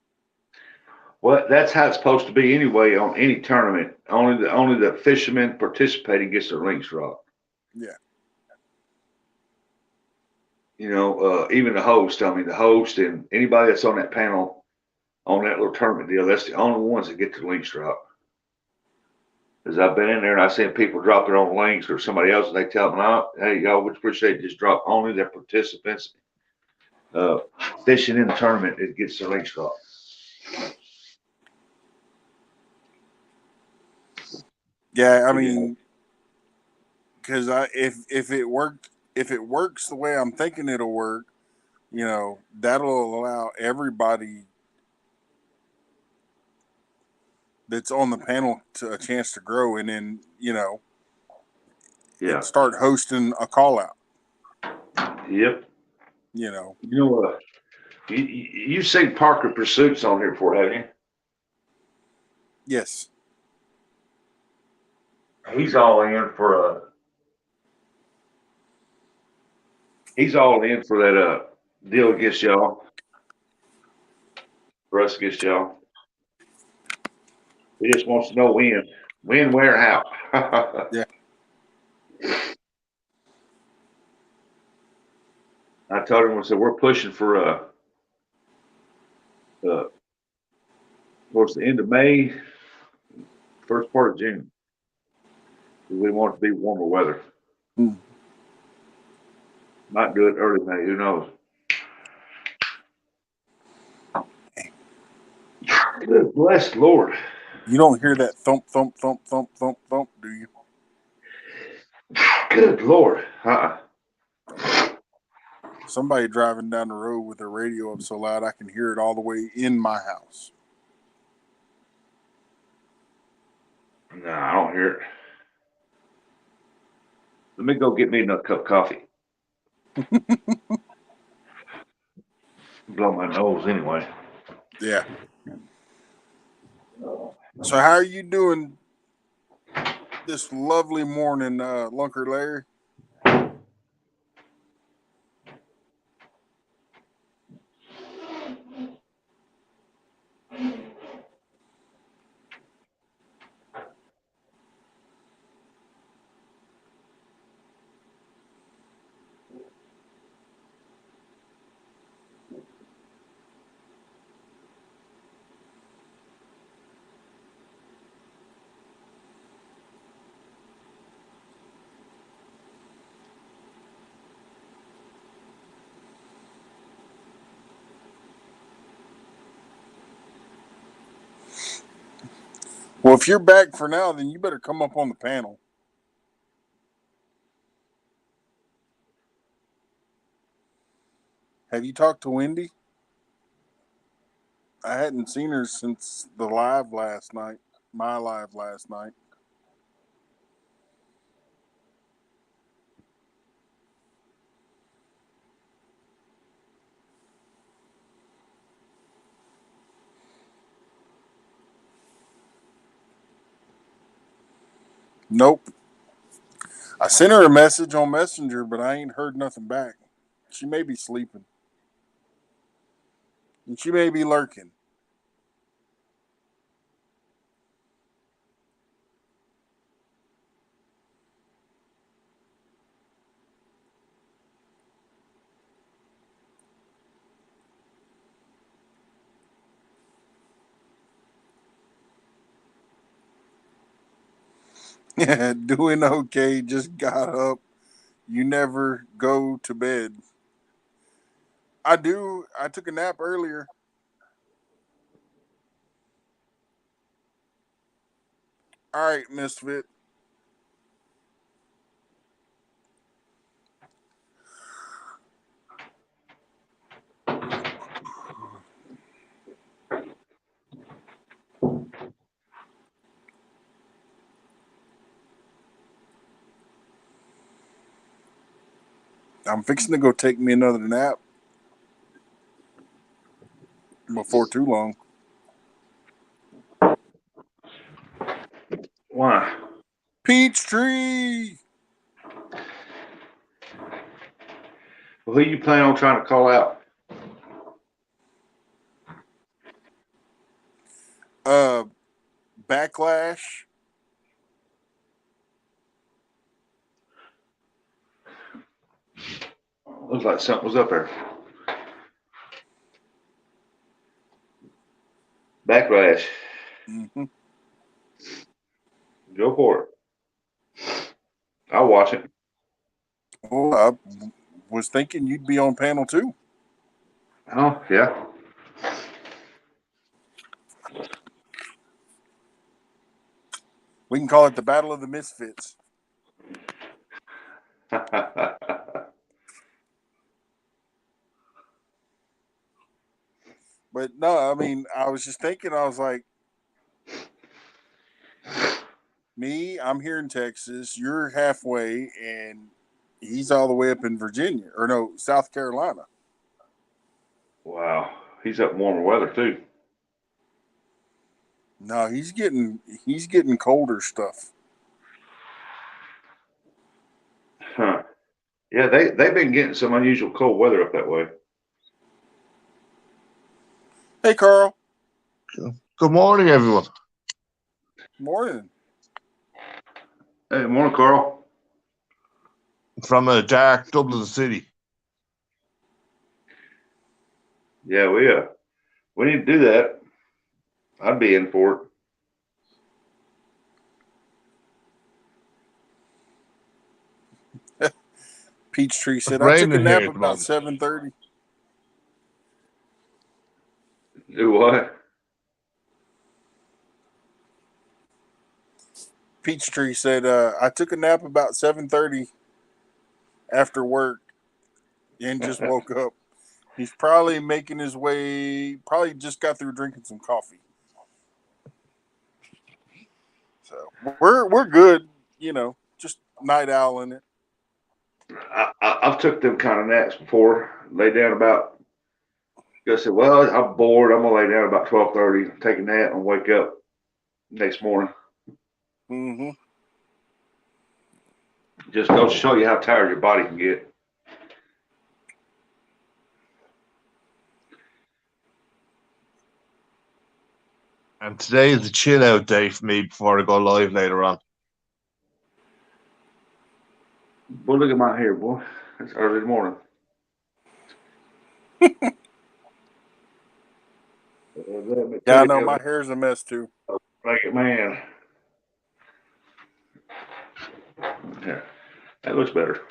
Well, that's how it's supposed to be anyway on any tournament. Only the fishermen participating gets their links dropped. Yeah. You know, even the host. I mean, the host and anybody that's on that panel on that little tournament deal. That's the only ones that get the links dropped. Because I've been in there and I've seen people drop their own links or somebody else, and they tell them, "No, hey, y'all would appreciate it. Just drop only the participants fishing in the tournament. It gets the links dropped." Yeah, I mean, because if it works the way I'm thinking it'll work, that'll allow everybody that's on the panel to a chance to grow, and then Yeah. start hosting a call out. Yep. You know, you've seen Parker Pursuits on here before, haven't you? yes, He's all in for that deal against y'all. For us against y'all. He just wants to know when, where, how. yeah. I told him, I said, we're pushing for towards the end of May, first part of June. We want it to be warmer weather. Hmm. Might do it early May, who knows? Good bless Lord. You don't hear that thump, thump, thump, thump, thump, thump, do you? Good Lord. Somebody driving down the road with their radio up so loud I can hear it all the way in my house. No, I don't hear it. Let me go get me another cup of coffee. Blow my nose anyway. Yeah. So how are you doing this lovely morning, Lunker Larry? Well, if you're back for now, then you better come up on the panel. Have you talked to Wendy? I hadn't seen her since the live last night. My live last night. Nope. I sent her a message on Messenger, but I ain't heard nothing back. She may be sleeping. And she may be lurking. Doing okay, just got up. You never go to bed. I do. I took a nap earlier. All right, Misfit. I'm fixing to go take me another nap before too long. Why? Peachtree! Well, who you plan on trying to call out? Uh, Backlash. Looks like something was up there. Backlash. Mm-hmm. Go for it. I'll watch it. Well, I was thinking you'd be on panel 2. Oh, yeah. We can call it the Battle of the Misfits. But no, I mean, I was just thinking, I was like, I'm here in Texas, you're halfway, and he's all the way up in Virginia, or no, South Carolina. Wow. He's up in warmer weather, too. No, he's getting colder stuff. Huh. Yeah, they've been getting some unusual cold weather up that way. Hey, Carl. Good morning, everyone. Morning. Hey, morning, Carl. From a dark Dublin city. Yeah, we need to do that. I'd be in for it. Peachtree It's said, I took a raining here nap at the about moment. 7:30. Do what? Peachtree said, I took a nap about 7:30 after work and just woke up. He's probably making his way, probably just got through drinking some coffee. So we're good, just night owl in it. I've took them kind of naps before. Lay down about. I said, well, I'm bored. I'm gonna lay down about 12:30, take a nap, and wake up next morning. Mm-hmm. Just goes to show you how tired your body can get. And today is a chill out day for me before I go live later on. Boy, look at my hair, boy. It's early in the morning. Yeah, I know my hair's a mess too. Like it, man. Yeah, that looks better.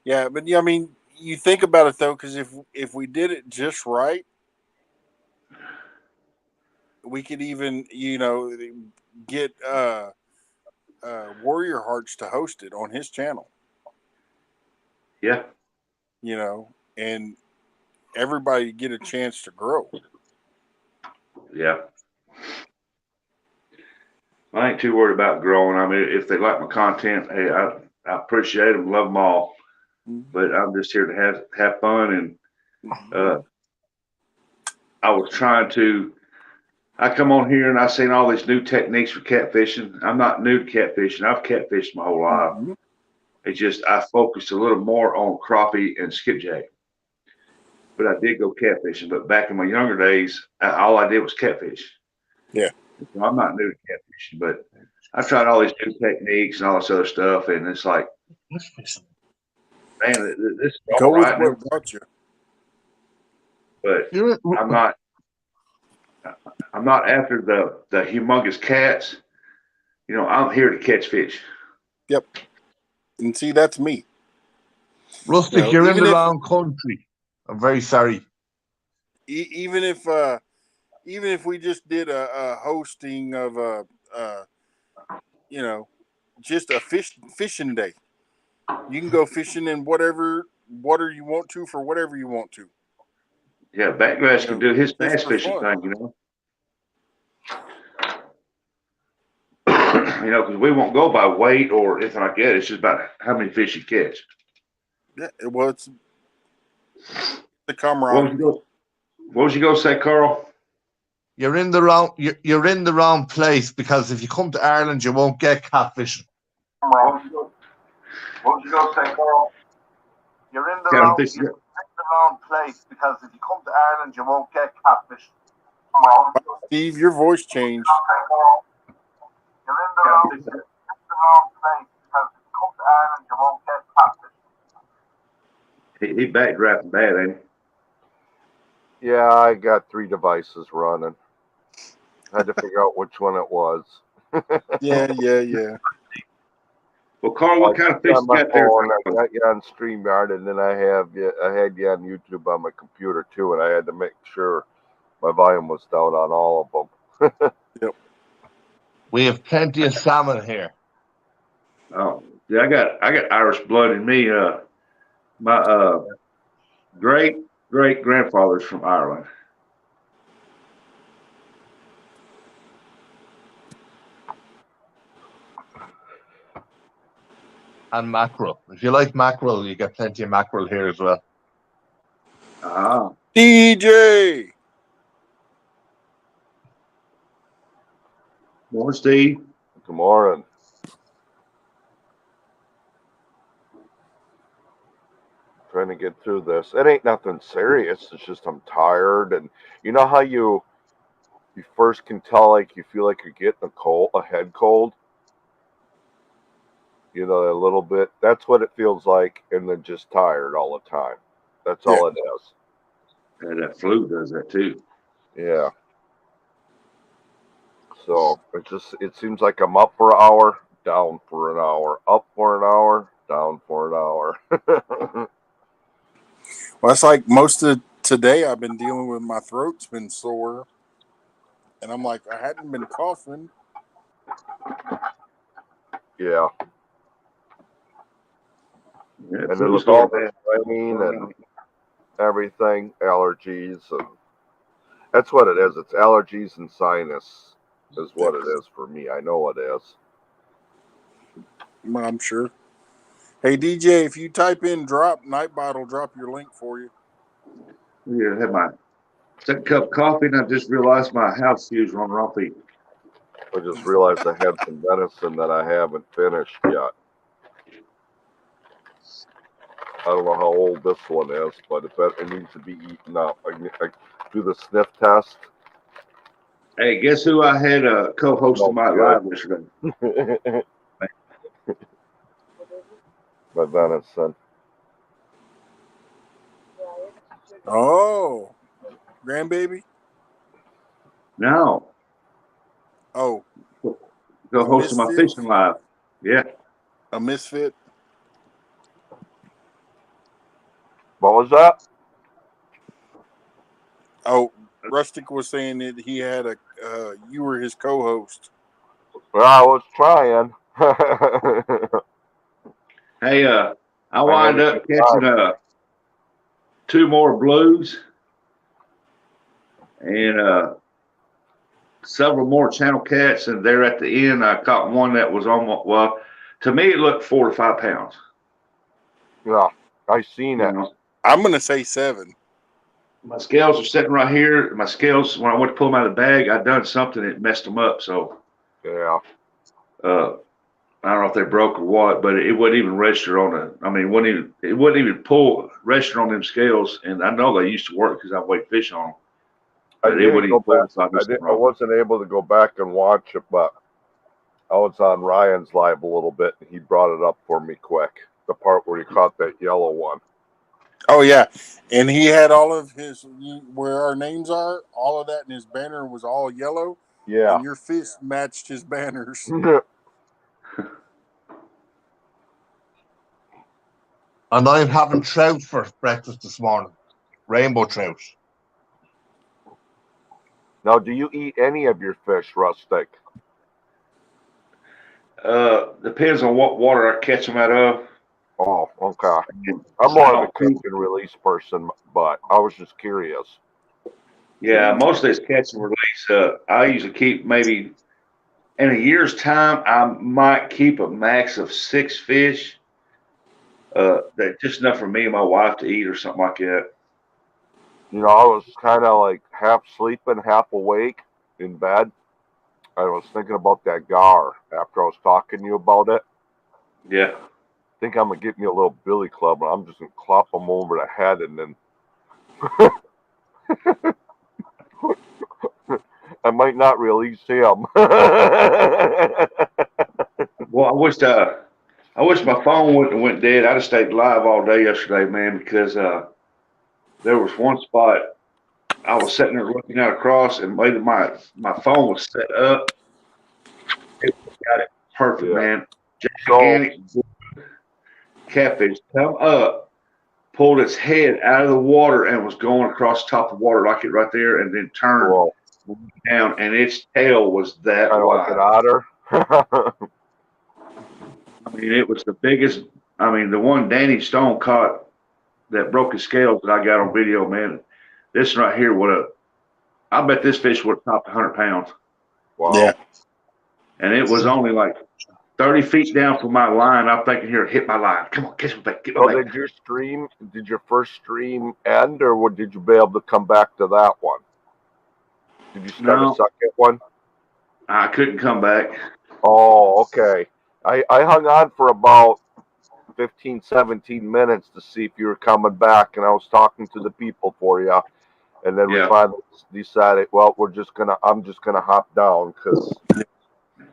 Yeah, but I mean, you think about it though, because if we did it just right, we could even get Warrior Hearts to host it on his channel. Yeah. And everybody get a chance to grow. Yeah. I ain't too worried about growing. I mean, if they like my content, hey, I appreciate them, love them all. Mm-hmm. But I'm just here to have fun. And I was trying to. I come on here and I seen all these new techniques for catfishing. I'm not new to catfishing. I've catfished my whole life. Mm-hmm. It's just I focused a little more on crappie and skipjack. But I did go catfishing. But back in my younger days, all I did was catfish. Yeah. So I'm not new to catfishing, but I've tried all these new techniques and all this other stuff, and it's like, man, this is Go all with right. what brought you. But I'm not after the humongous cats. I'm here to catch fish. Yep. And see, that's me. Rustic, you're in the wrong country. I'm very sorry. Even if we just did a hosting of just a fishing day, you can go fishing in whatever water you want to for whatever you want to. Yeah, Backgrass can do his just bass for fishing fun. thing, because we won't go by weight or anything like that. It's just about how many fish you catch. Yeah, well, it's the camaraderie. What was you gonna say, Carl? You're in the wrong place, because if you come to Ireland, you won't get catfishing. What was you gonna say, Carl? You're in the wrong place, because if you come to Ireland, you won't get catfishing. Steve, your voice changed. You're in the wrong place, because if you come to Ireland, you won't get catfishing. He backdrafting bad, ain't he? Yeah, I got 3 devices running. Had to figure out which one it was. Yeah. Well, Carl, what kind of fish on you my got there? phone, I got you on StreamYard, and then I had you on YouTube on my computer too, and I had to make sure my volume was down on all of them. Yep. We have plenty of salmon here. Oh, yeah, I got Irish blood in me. My great grandfather's from Ireland. And mackerel. If you like mackerel, you get plenty of mackerel here as well. Ah, DJ. morning, Steve. Good morning. Trying to get through this. It ain't nothing serious. It's just I'm tired, and you know how you first can tell, like, you feel like you're getting a head cold. You know, a little bit. That's what it feels like, and then just tired all the time. That's all it is. Yeah, that flu does that too. Yeah. So it seems like I'm up for an hour, down for an hour, up for an hour, down for an hour. Well, that's like most of today. I've been dealing with my throat's been sore, and I'm like, I hadn't been coughing. Yeah. Yeah, And then flu's with all hard, the rain and everything, allergies, and that's what it is. It's allergies and sinus is what it is for me. I know it is. I'm sure. Hey DJ, if you type in "drop Nightbot," will drop your link for you. Yeah, I had my second cup of coffee, and I just realized my house shoes were on the wrong feet. I just realized I had some venison that I haven't finished yet. I don't know how old this one is, but it needs to be eaten up. I do the sniff test. Hey, guess who I had co-hosting my live yesterday? My venison. Oh, grandbaby. No, Oh, co-hosting my misfit? fishing live. Yeah. A misfit. What was that? Oh, Rustic was saying that he had you were his co-host. Well, I was trying. Hey, I wind up catching 2 more blues and several more channel cats, and there at the end I caught one that was almost, well, to me it looked 4 to 5 pounds. Yeah, I seen it. I'm gonna say 7. My scales are sitting right here. My scales, when I went to pull them out of the bag, I done something that messed them up. So Yeah. I don't know if they broke or what, but it wouldn't even register on it wouldn't even pull register on them scales. And I know they used to work because I weighed fish on them. But it wouldn't even pull. So I wasn't able to go back and watch it, but I was on Ryan's live a little bit, and he brought it up for me quick. The part where he caught that yellow one. Oh yeah, and he had all of his where our names are. All of that, and his banner was all yellow. Yeah. And your fish matched his banners. And I'm having trout for breakfast this morning. Rainbow trout. Now, do you eat any of your fish, Rustic? Depends on what water I catch them out of. Oh, okay. I'm more of a catch and release person, but I was just curious. Yeah, most of this catch and release, I usually keep maybe in a year's time, I might keep a max of 6 fish. That's just enough for me and my wife to eat or something like that. You know, I was kind of like half sleeping, half awake in bed. I was thinking about that gar after I was talking to you about it. Yeah. I think I'm going to get me a little billy club, and I'm just going to clop them over the head, and then I might not release him. Well, I wish my phone wouldn't have went dead. I'd have stayed live all day yesterday, man, because there was one spot I was sitting there looking out across, and my phone was set up. It got it perfect, Yeah. man. So Gigantic catfish come up, pulled its head out of the water, and was going across the top of the water like it right there, and then turned cool. down, and its tail was that Kind of like an wide. otter. I mean, it was the biggest. I mean, the one Danny Stone caught that broke his scales that I got on video, man. This right here would have. I bet this fish would have topped 100 pounds, Wow. Yeah. and it was only like 30 feet down from my line. I'm thinking, here, hit my line. Come on, catch my bait. Get my So bait. did your first stream end, or did you be able to come back to that one? Did you start No. a second one? I couldn't come back. Oh, okay. I hung on for about 15, 17 minutes to see if you were coming back, and I was talking to the people for you, and then we Yeah. finally decided, well, I'm just gonna hop down because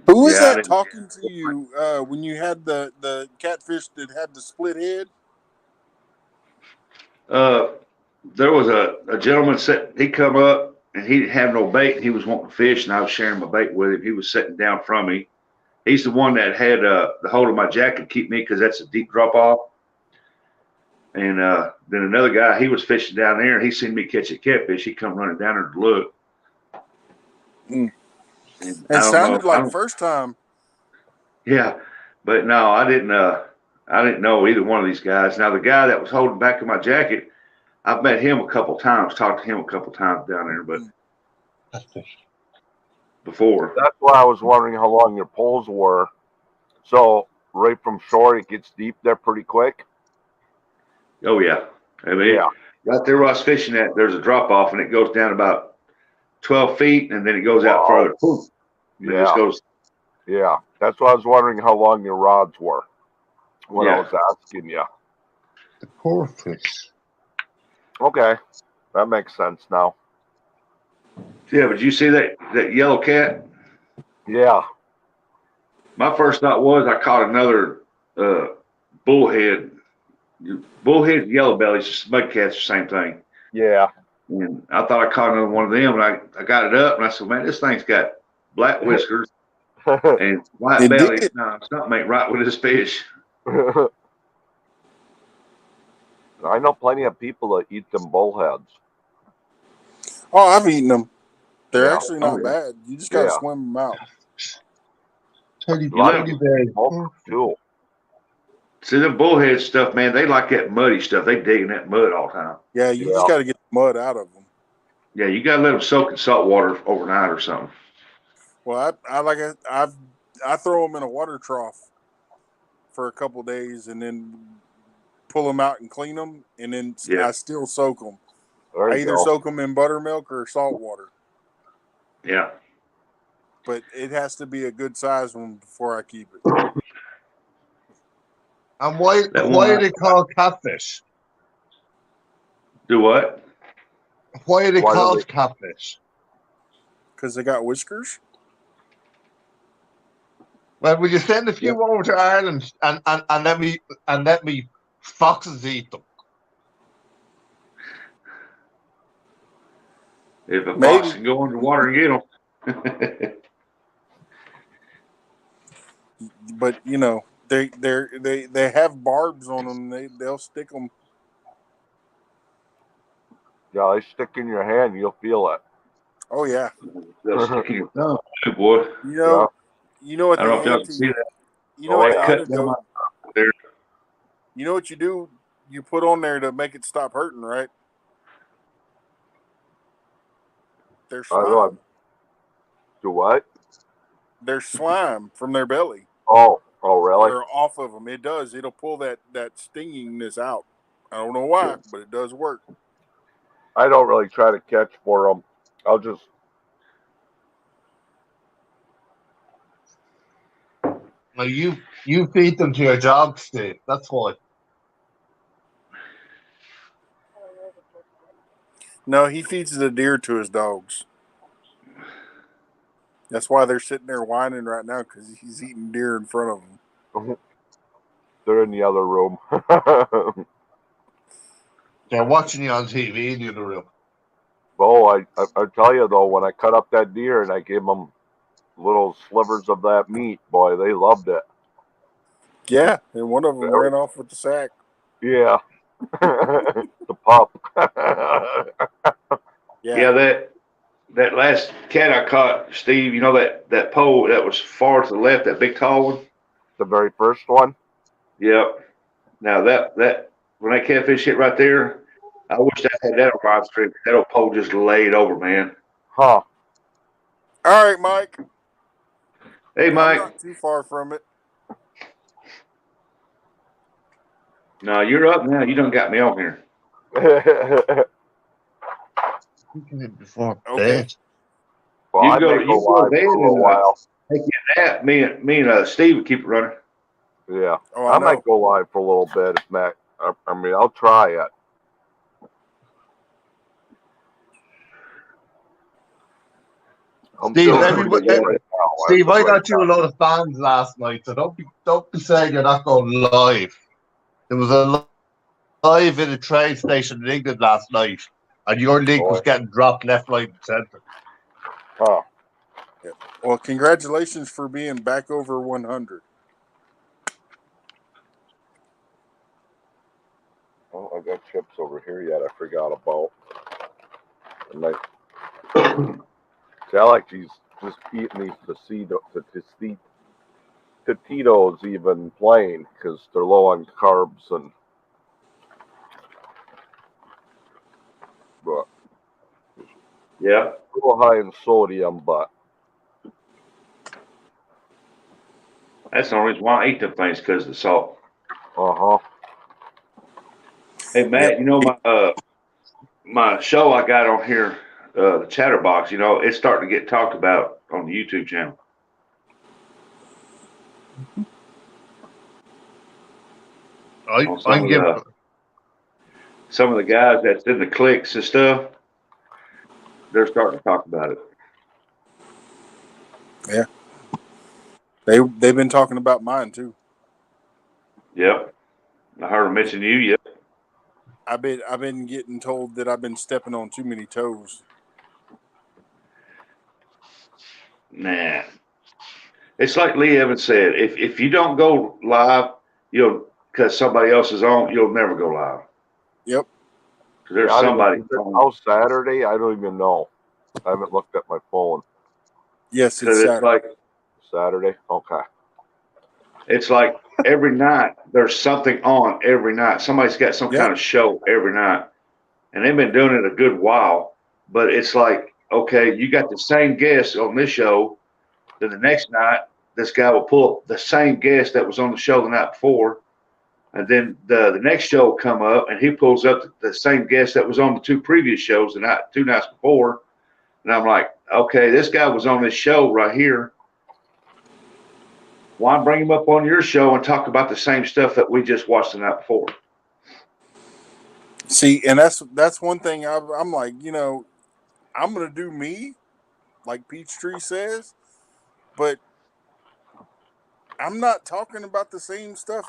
Who was Yeah, I that didn't. talking to you when you had the catfish that had the split head? There was a gentleman he come up and he didn't have no bait. And he was wanting to fish, and I was sharing my bait with him. He was sitting down from me. He's the one that had the hold of my jacket to keep me because that's a deep drop off. And then another guy, he was fishing down there, and he seen me catch a catfish. He come running down there to look. Mm. And It I don't know. sounded like first time. Yeah, but no, I didn't. I didn't know either one of these guys. Now the guy that was holding back of my jacket, I've met him a couple times, talked to him a couple times down there, but before. that's why I was wondering how long your poles were. So right from shore, it gets deep there pretty quick. Oh yeah, I mean, Yeah. right there where I was fishing at, there's a drop off, and it goes down about 12 feet, and then it goes out further. Boom. It just Yeah. goes. Yeah. That's why I was wondering how long your rods were when I Yeah. was asking you. The poor fish. Okay, that makes sense now. Yeah, but you see that yellow cat? Yeah. My first thought was I caught another bullhead. Bullhead and yellow bellies, just mudcats, the same thing. Yeah. And I thought I caught another one of them, and I got it up, and I said, man, this thing's got black whiskers and white It belly. did. No, something ain't right with this fish. I know plenty of people that eat them bullheads. Oh, I've eaten them. They're Yeah. actually Oh, not yeah. bad. You just got to Yeah. swim them out. Teddy, A lot of Teddy people bear. smoke them too. See, them bullhead stuff, man, they like that muddy stuff. They dig in that mud all the time. Yeah, you Yeah. just got to get the mud out of them. Yeah, you got to let them soak in salt water overnight or something. Well, I throw them in a water trough for a couple days and then pull them out and clean them, and then Yeah. I still soak them. There I you either go. soak them in buttermilk or salt water, Yeah. but it has to be a good size one before I keep it. And why That why one are they called catfish? do what? Why are they Why do called they- catfish? Because they got whiskers. Well, will you send a few over to Ireland and let me foxes eat them? If a Maybe. fox can go underwater and get them. But you know they have barbs on them. They'll stick them. Yeah, they stick in your hand, you'll feel it. Oh yeah. They'll stick in your thumb, too, boy. You know what I don't know if the y'all can see that. you know what the cut down antidote. there. You know what you do? You put on there to make it stop hurting, right? Their I slime. know. Do what? Their slime from their belly Oh, really? or off of them. It does. It'll pull that stingingness out. I don't know why, but it does work. I don't really try to catch for them. I'll just. Well, you feed them to your dogs, Steve. That's why. No, he feeds the deer to his dogs. That's why they're sitting there whining right now because he's eating deer in front of them. They're in the other room. They're watching you on TV in the other room. Well, I tell you though, when I cut up that deer and I gave them little slivers of that meat, boy, they loved it. Yeah, and one of them Very- ran off with the sack. Yeah, the pup. Yeah, that last cat I caught, Steve. You know that pole that was far to the left, that big tall one. The very first one. Yep. Now that when that catfish hit right there, I wish I had that on live stream. That old pole just laid over, man. Huh. All right, Mike. Hey, I'm Mike. not too far from it. No, you're up now. You done got me on here. Before Okay. bed. Well, You I go may go you go to live bed for a little and while. take you a nap. Me and Steve will keep it running. Yeah, Oh, I I might know. go live for a little bit if Matt. I mean, I'll try it. I'm Steve, feeling everybody, pretty good right now. Steve, I Right got you a now. lot of fans last night, so don't be saying you're not going live. There was a live in a train station in England last night, and your link was Boy. getting dropped left, right, and centre. Huh. Yeah. Well, congratulations for being back over 100. Oh, I got chips over here yet. I forgot about. And see, I like these. Just eating these Tito's even plain because they're low on carbs and. But Yeah. a little high in sodium, but That's the only reason why I eat them things, because of the salt. uh-huh. Hey Matt, Yep. you know my show I got on here, the Chatterbox, it's starting to get talked about on the YouTube channel. On I'm giving. some of the guys that's in the cliques and stuff, they're starting to talk about it. Yeah. They've been talking about mine too. Yep. I heard them mention you. Yep. I've been getting told that I've been stepping on too many toes. Nah. It's like Lee Evans said, if you don't go live, because somebody else is on, you'll never go live. Yep. 'Cause there's Yeah, somebody is it on. now Saturday? I don't even know. I haven't looked at my phone. Yes, it's Because it's Saturday. like Saturday? Okay. every night there's something on every night. Somebody's got some Yep. kind of show every night. And they've been doing it a good while. But it's like, okay, you got the same guest on this show. Then the next night, this guy will pull up the same guest that was on the show the night before. And then the next show will come up and he pulls up the same guest that was on the two previous shows two nights before. And I'm like, okay, this guy was on this show right here. Why bring him up on your show and talk about the same stuff that we just watched the night before? See, and that's one thing I'm like, I'm gonna do me, like Peachtree says, but I'm not talking about the same stuff,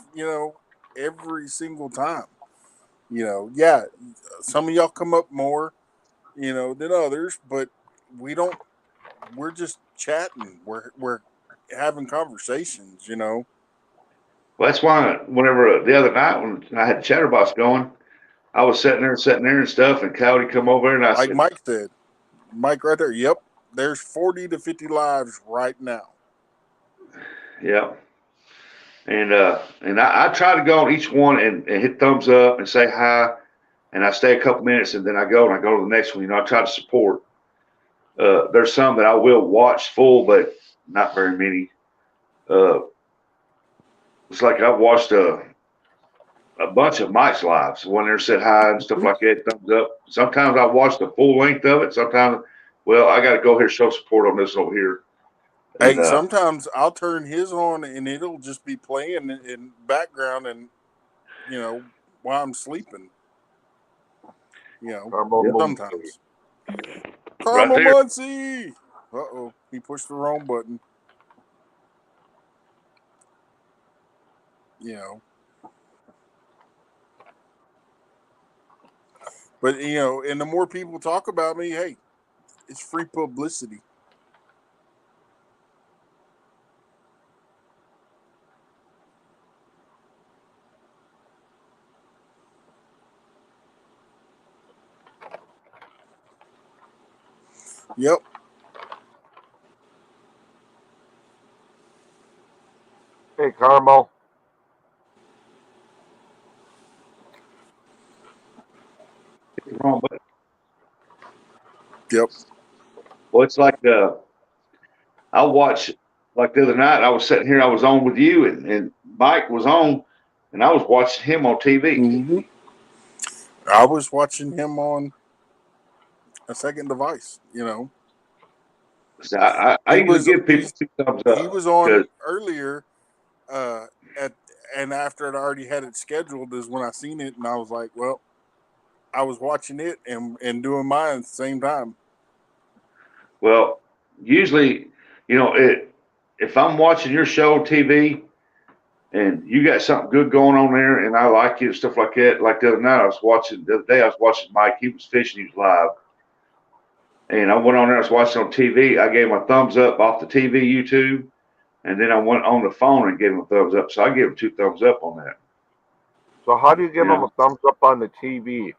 every single time. Yeah, some of y'all come up more, than others, but we don't. We're just chatting. We're having conversations. Well, that's why whenever the other night when I had the Chatterbox going, I was sitting there and stuff, and Cowdy come over and I Like said, Mike said, Mike right there. Yep, there's 40 to 50 lives right now. yeah. And I try to go on each one and hit thumbs up and say hi, and I stay a couple minutes and then I go to the next one. I try to support. There's some that I will watch full, but not very many. It's like I've watched a bunch of Mike's lives. One there said hi and stuff like that, thumbs up. Sometimes I watch the full length of it. Sometimes, well, I got to go here show support on this over here. And Hey, sometimes I'll turn his on and it'll just be playing in background, and while I'm sleeping. Sometimes. right Caramel there. Muncie. He pushed the wrong button. You know. But and the more people talk about me, hey, it's free publicity. Yep. Hey, Carmel. Wrong button. Yep. Well, it's like I watch like the other night. I was sitting here. I was on with you, and Mike was on, and I was watching him on TV. Mm-hmm. I was watching him on a second device. So I He usually was give people 2 thumbs he up was because on earlier, at and after I already had it scheduled is when I seen it, and I was like, well, I was watching it and doing mine at the same time. well, usually, if I'm watching your show on TV and you got something good going on there, and I like you and stuff like that. Like the other night, the other day I was watching Mike. He was fishing. He was live. And I went on there, I was watching on TV. I gave him a thumbs up off the TV, YouTube. And then I went on the phone and gave him a thumbs up. So I gave him 2 thumbs up on that. So how do you give them a thumbs up on the TV? Do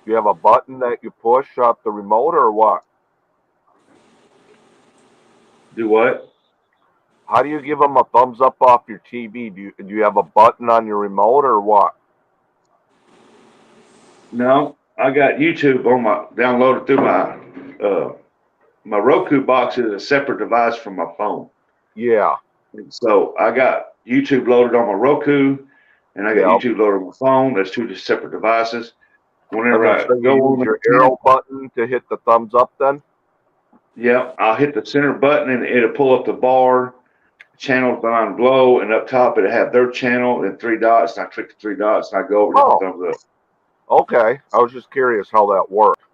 you have a button that you push off the remote or what? Do what? How do you give them a thumbs up off your TV? Do you have a button on your remote or what? No, I got YouTube on downloaded through my Roku box is a separate device from my phone. Yeah. And so I got YouTube loaded on my Roku, and I got YouTube loaded on my phone. That's 2 separate devices. Whenever I so go you on use your arrow button to hit the thumbs up then? Yeah, I'll hit the center button and it'll pull up the bar, channels behind below, and up top it'll have their channel and 3 dots. And I click the 3 dots and I go over to the thumbs up. Okay. I was just curious how that worked.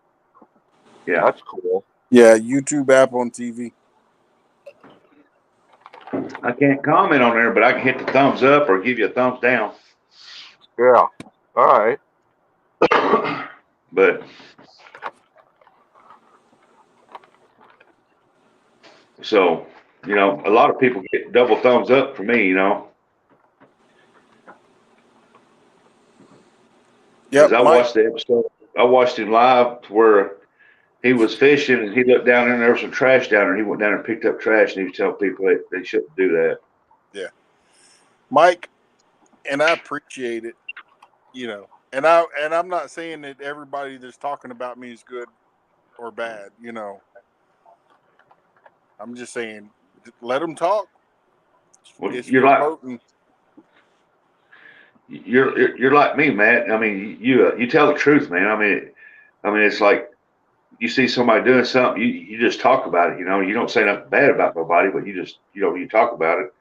Yeah. That's cool. Yeah, YouTube app on TV. I can't comment on there, but I can hit the thumbs up or give you a thumbs down. Yeah. All right. But so, a lot of people get double thumbs up for me, Yeah, I watched the episode. I watched him live to where he was fishing and he looked down there and there was some trash down there. He went down there and picked up trash and he was telling people they shouldn't do that. Yeah. Mike, and I appreciate it, and I'm not saying that everybody that's talking about me is good or bad, I'm just saying let them talk. Well, It's you're like me, Matt. I mean, you tell the truth, man. I mean, it's like you see somebody doing something, you just talk about it. You don't say nothing bad about nobody, but you just you talk about it.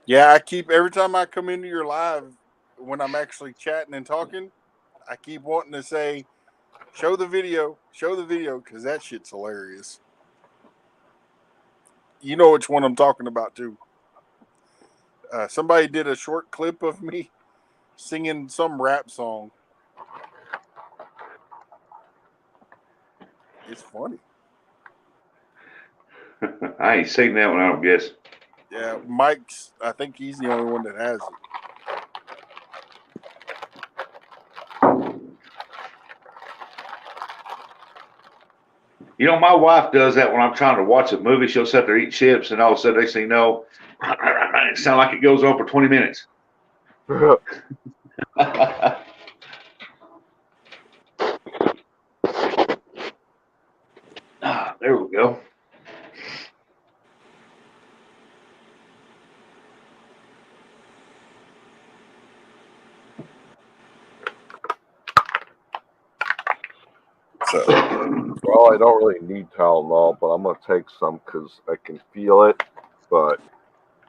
Yeah, I keep every time I come into your live when I'm actually chatting and talking, I keep wanting to say, show the video, because that shit's hilarious. You know which one I'm talking about too. Somebody did a short clip of me singing some rap song. It's funny. I ain't seen that one, I don't guess. Yeah, Mike's, I think he's the only one that has it. My wife does that when I'm trying to watch a movie. She'll sit there eat chips, and all of a sudden, next thing you know, it sounds like it goes on for 20 minutes. There we go. Well, I don't really need Tylenol, but I'm going to take some because I can feel it, but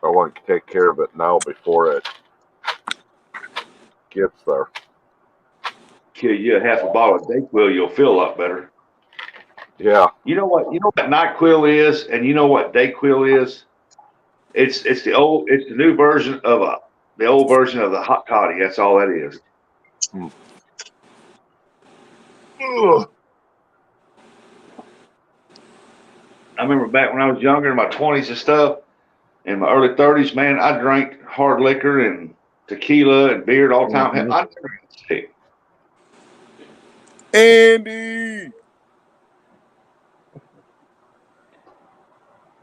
I want to take care of it now before it gets there. Kill you a half a bottle of Dayquil, you'll feel a lot better. Yeah. You know what NyQuil is, and you know what Dayquil is? It's the new version of The old version of the hot toddy. That's all that is. Ugh. I remember back when I was younger, in my 20s and stuff, in my early 30s, man, I drank hard liquor and tequila and beer all the time. Mhm. I never got sick. Andy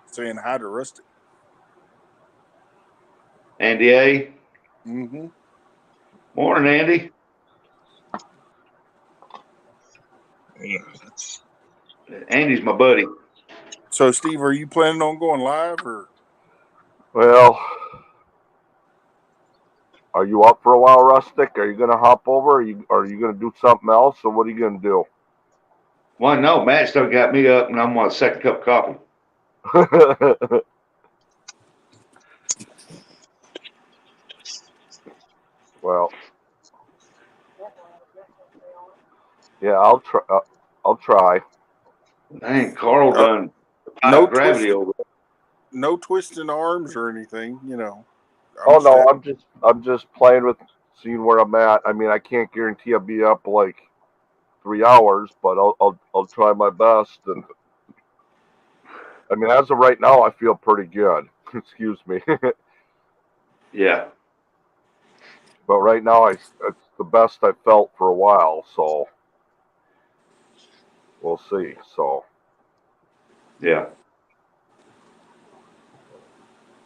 saying hi to Rusty. Andy A. Mm-hmm. Morning, Andy. Yeah, that's- Andy's my buddy. So, Steve, are you planning on going live or? Well, are you up for a while, Rustic? Are you going to hop over? Are you going to do something else, or what are you going to do? Well, no, Matt still got me up, and I'm on a second cup of coffee. Well, yeah, I'll try. I'll try. Dang, Carl done No gravity over there. No twisting arms or anything, you know. Oh no, I'm just playing with, seeing where I'm at. I mean, I can't guarantee I'll be up like 3 hours, but I'll try my best. And I mean, as of right now, I feel pretty good. Excuse me. Yeah. But right now, it's the best I've felt for a while. So we'll see. So Yeah.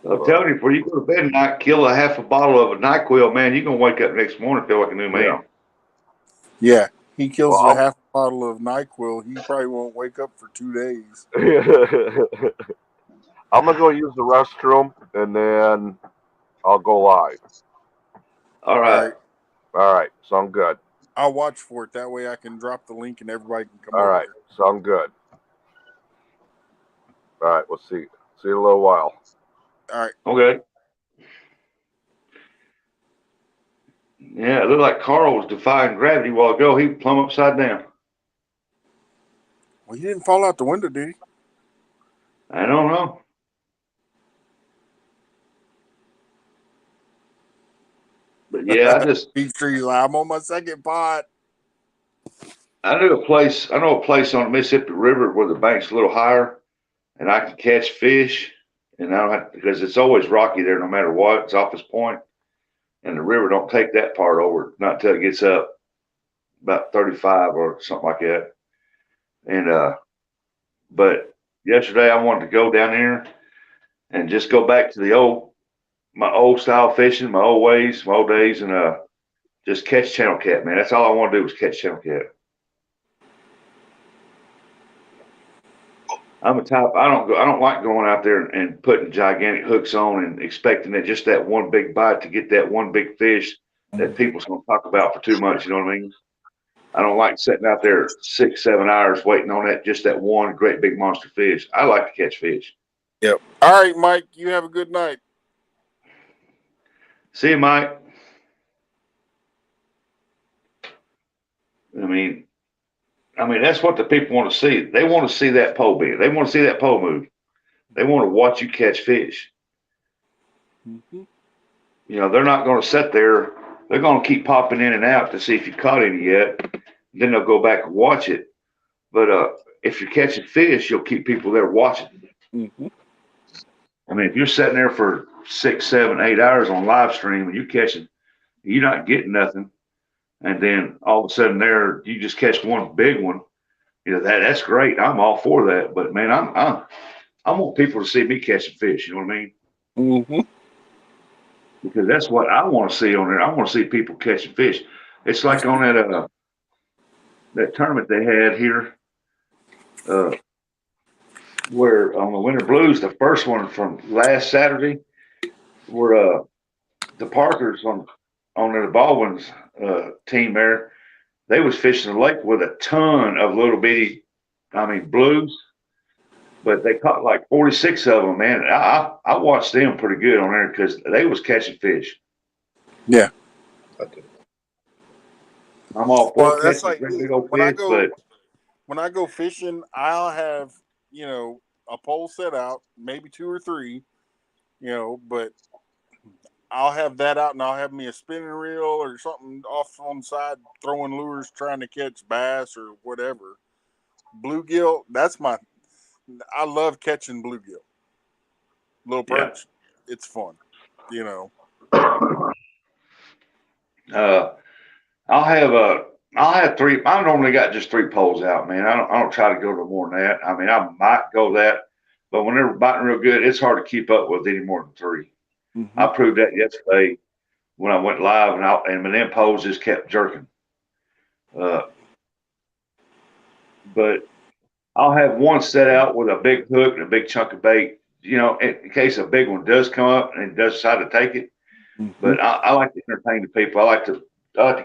I'm telling you, before you go to bed and not kill a half a bottle of a NyQuil, man, you're going to wake up next morning and feel like a new man. Yeah. He kills Well, a half bottle of NyQuil. He probably won't wake up for 2 days. I'm gonna go use the restroom and then I'll go live. All All right. right. All right, sound good. I'll watch for it. That way I can drop the link and everybody can come All over right, there. sound good. All right, we'll see. See you in a little while. All right. Okay. Yeah, it looked like Carl was defying gravity a while ago. He was plumb upside down. Well, he didn't fall out the window, did he? I don't know. But yeah, I'm on my second pot. I know a place on the Mississippi River where the bank's a little higher and I can catch fish and I don't have because it's always rocky there no matter what. It's off this point and the river don't take that part over not until it gets up about 35 or something like that. And but yesterday I wanted to go down there and just go back to my old style fishing, my old ways, my old days, and just catch channel cat, man. That's all I want to do is catch channel cat. I'm a type. I don't like going out there and putting gigantic hooks on and expecting that just that one big bite to get that one big fish that people's going to talk about for 2 months. You know what I mean? I don't like sitting out there 6, 7 hours waiting on that one great big monster fish. I like to catch fish. Yep. All right, Mike. You have a good night. See you, Mike. I mean, that's what the people want to see. They want to see that pole bend. They want to see that pole move. They want to watch you catch fish. Mm-hmm. You know, they're not going to sit there. They're going to keep popping in and out to see if you caught any yet. Then they'll go back and watch it. But if you're catching fish, you'll keep people there watching. Mm-hmm. I mean, if you're sitting there for 6, 7, 8 hours on live stream and you're not getting nothing. And then all of a sudden you just catch one big one. You know, that's great. I'm all for that. But man, I want people to see me catching fish. You know what I mean? Mm-hmm. Because that's what I want to see on there. I want to see people catching fish. It's like on that tournament they had here, where on the Winter Blues, the first one from last Saturday, where the Parkers on the Baldwin's team there, they was fishing the lake with a ton of little bitty, blues, but they caught like 46 of them, man. I watched them pretty good on there because they was catching fish. Yeah. I'm all for Well, that's catching like great big old when I fish, but go fishing, I'll have, a pole set out, maybe 2 or 3, but I'll have that out, and I'll have me a spinning reel or something off on the side, throwing lures, trying to catch bass or whatever. Bluegill, that's my. I love catching bluegill. Little Yeah. perch, it's fun, you know. I'll have three. I normally got just 3 poles out, man. I don't try to go to more than that. I mean, I might go that, but when they're biting real good, it's hard to keep up with any more than 3. Mm-hmm. I proved that yesterday when I went live, and my them poles just kept jerking. But I'll have one set out with a big hook and a big chunk of bait, in case a big one does come up and does decide to take it. Mm-hmm. But I like to entertain the people. I like to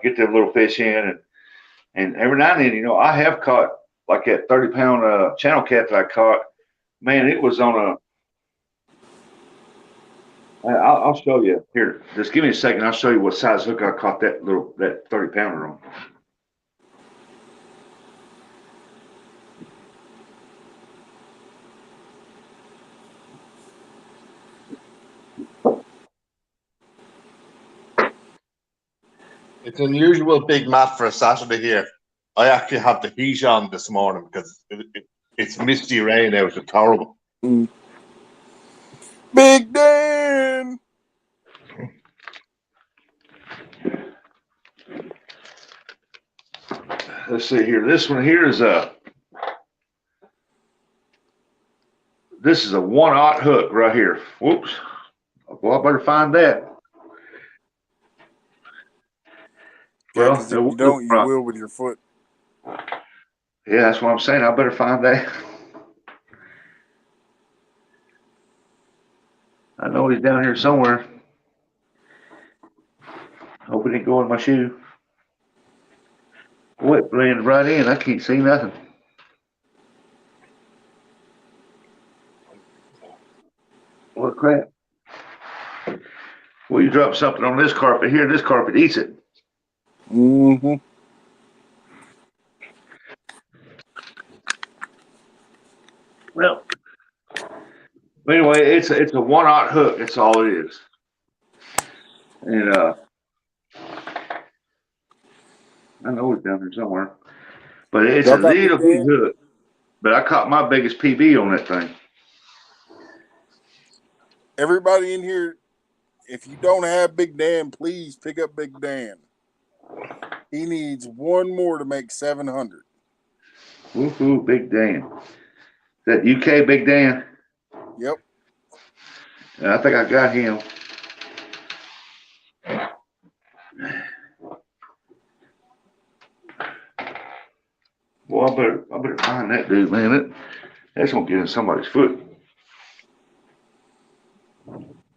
get them little fish in, and every now and then, I have caught like that 30-pound channel cat that I caught. Man, it was on I'll show you here. Just give me a second. I'll show you what size hook I caught that 30-pounder on. It's an unusual big mat for a Saturday here. I actually have the heat on this morning because it's misty rain out. It's horrible. Big Dan. Let's see here. This one here is this is a 1/0 hook right here. Whoops. Well, I better find that. Yeah, because if you don't, you will with your foot. Yeah, that's what I'm saying. I better find that. I know he's down here somewhere. Hope it didn't go in my shoe. Boy, it blended right in. I can't see nothing. What crap? Well, you drop something on this carpet here, this carpet eats it. Mm-hmm. Well, anyway, it's a 1/0 hook. That's all it is. And I know it's down there somewhere, but it's a little big hook. But I caught my biggest PB on that thing. Everybody in here, if you don't have Big Dan, please pick up Big Dan. He needs one more to make 700. Woohoo, Big Dan. Is that UK Big Dan? Yep. I think I got him. Well, I better find that dude, man. That's gonna get in somebody's foot.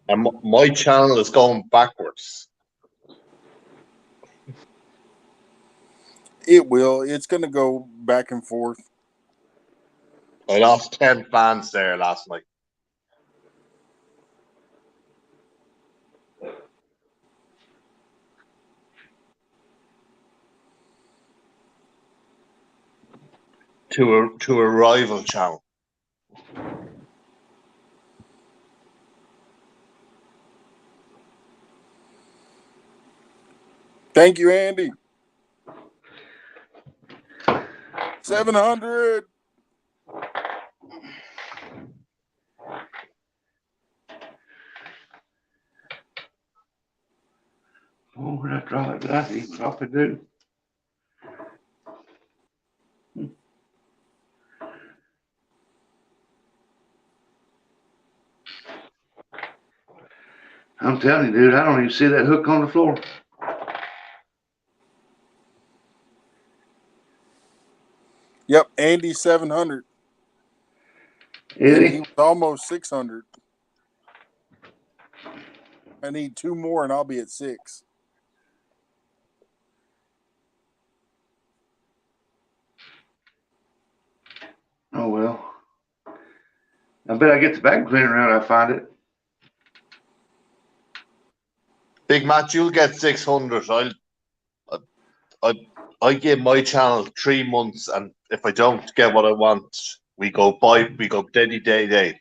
And my channel is going backwards. It will. It's going to go back and forth. I lost 10 fans there last night. To a rival channel. Thank you, Andy. 700. Oh, where'd I drop it? Did I even drop it, dude? I'm telling you, dude, I don't even see that hook on the floor. Yep, Andy 700. Is And he? he was almost 600. I need 2 more and I'll be at 6. Oh, well. I bet I get the vacuum cleaner around, I find it. Big Matt, you'll get 600. I give my channel 3 months, and if I don't get what I want, we go day.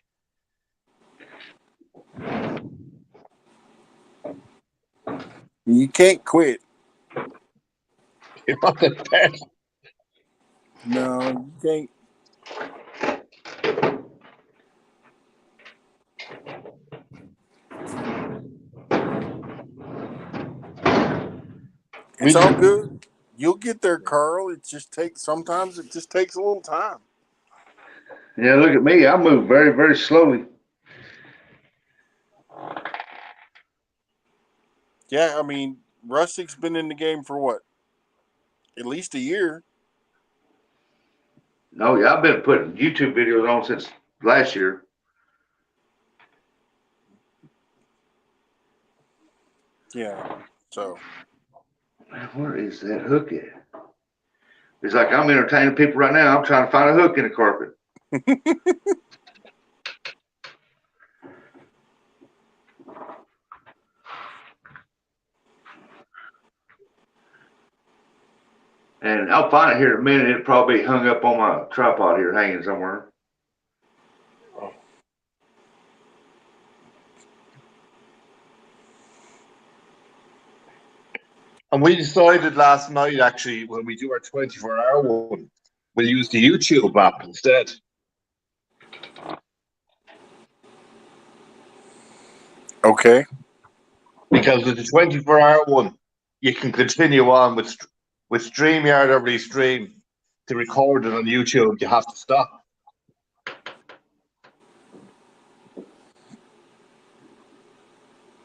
You can't quit. You're not the best. No, you can't. It's all good. You'll get there, Carl. Sometimes it just takes a little time. Yeah, look at me. I move very, very slowly. Yeah, I mean, Rustic's been in the game for what? At least a year. No, yeah, I've been putting YouTube videos on since last year. Yeah. So Where is that hook at? It's like I'm entertaining people right now. I'm trying to find a hook in the carpet. And I'll find it here in a minute. It'll probably be hung up on my tripod here, hanging somewhere. And we decided last night, actually, when we do our 24-hour one, we'll use the YouTube app instead. okay. Because with the 24-hour one, you can continue on with StreamYard every stream. To record it on YouTube, you have to stop.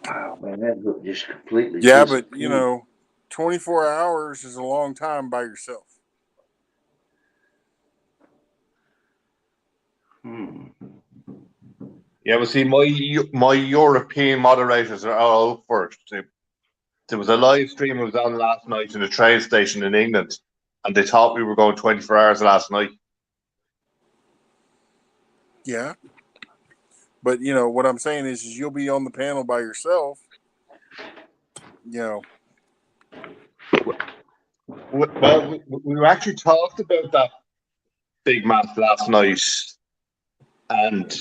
Wow, man, that hook just completely Yeah, but disappeared. 24 hours is a long time by yourself. Yeah, but see, my European moderators are all out for it. There was a live stream that was on last night in a train station in England, and they thought we were going 24 hours last night. Yeah. But what I'm saying is you'll be on the panel by yourself. Well, we actually talked about that big match last night, and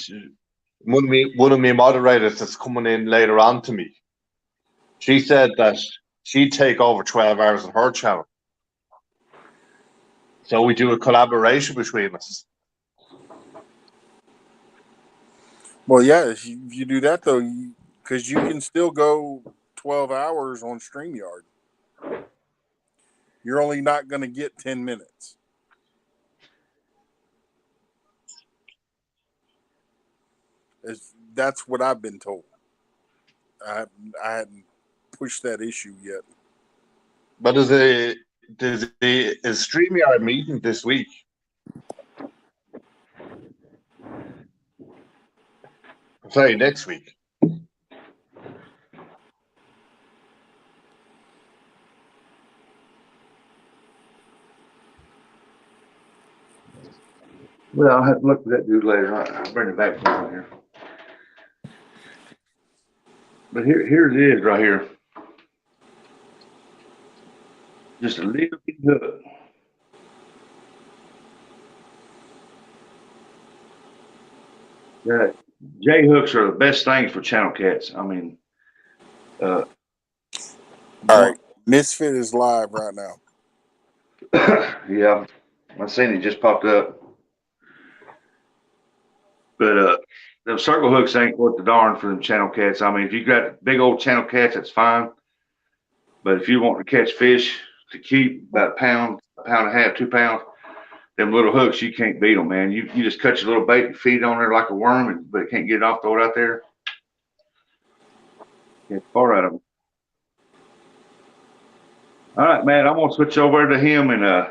one of my moderators that's coming in later on to me, she said that she'd take over 12 hours on her channel. So we do a collaboration between us. Well, yeah, if you do that though, because you can still go 12 hours on StreamYard. You're only not going to get 10 minutes. That's what I've been told. I hadn't pushed that issue yet. But is StreamYard meeting this week? Sorry, next week. Well, I'll have to look at that dude later. I'll bring it back down here. But here it is right here. Just a little bit hook. Yeah, J hooks are the best things for channel cats. I mean, all right, Misfit is live right now. Yeah, I seen it just popped up. But them circle hooks ain't worth the darn for them channel cats. I mean, if you got big old channel cats, that's fine. But if you want to catch fish to keep about a pound and a half, 2 pounds, them little hooks, you can't beat them, man. You just cut your little bait and feed it on there like a worm, but it can't get it off, throw it out there. Get far out of them. All right, man, I'm going to switch over to him and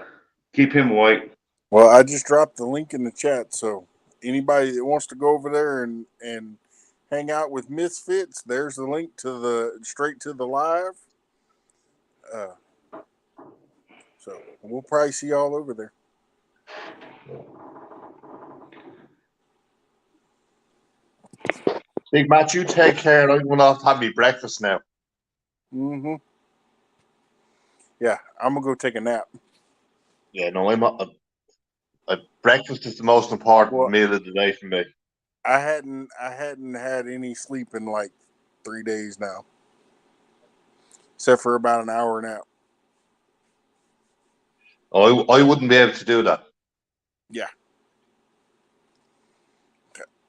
keep him awake. Well, I just dropped the link in the chat, so anybody that wants to go over there and hang out with Misfits, there's the link to straight to the live. So we'll probably see y'all over there. Big Matt, you take care. I'm going off to have me breakfast now. Mm-hmm. Yeah, I'm gonna go take a nap. Yeah, no, breakfast is the most important meal of the day for me. I hadn't had any sleep in like 3 days now. except for about an hour nap. I wouldn't be able to do that. Yeah.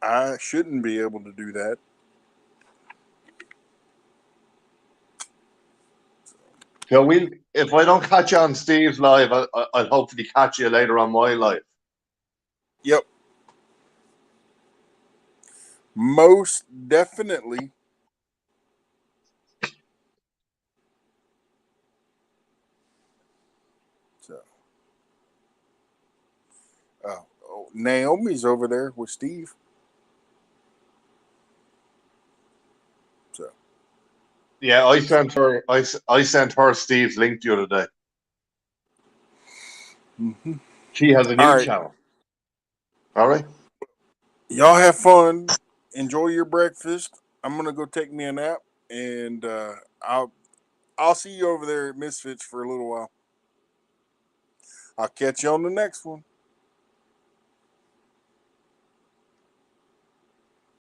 I shouldn't be able to do that. So if I don't catch you on Steve's live, I'll hopefully catch you later on my live. Yep. Most definitely. So, Naomi's over there with Steve. So, Yeah, I sent her Steve's link the other day. mm-hmm. She has a new channel. All right. Y'all have fun. Enjoy your breakfast. I'm gonna go take me a nap, and I'll see you over there at Misfits for a little while. I'll catch you on the next one.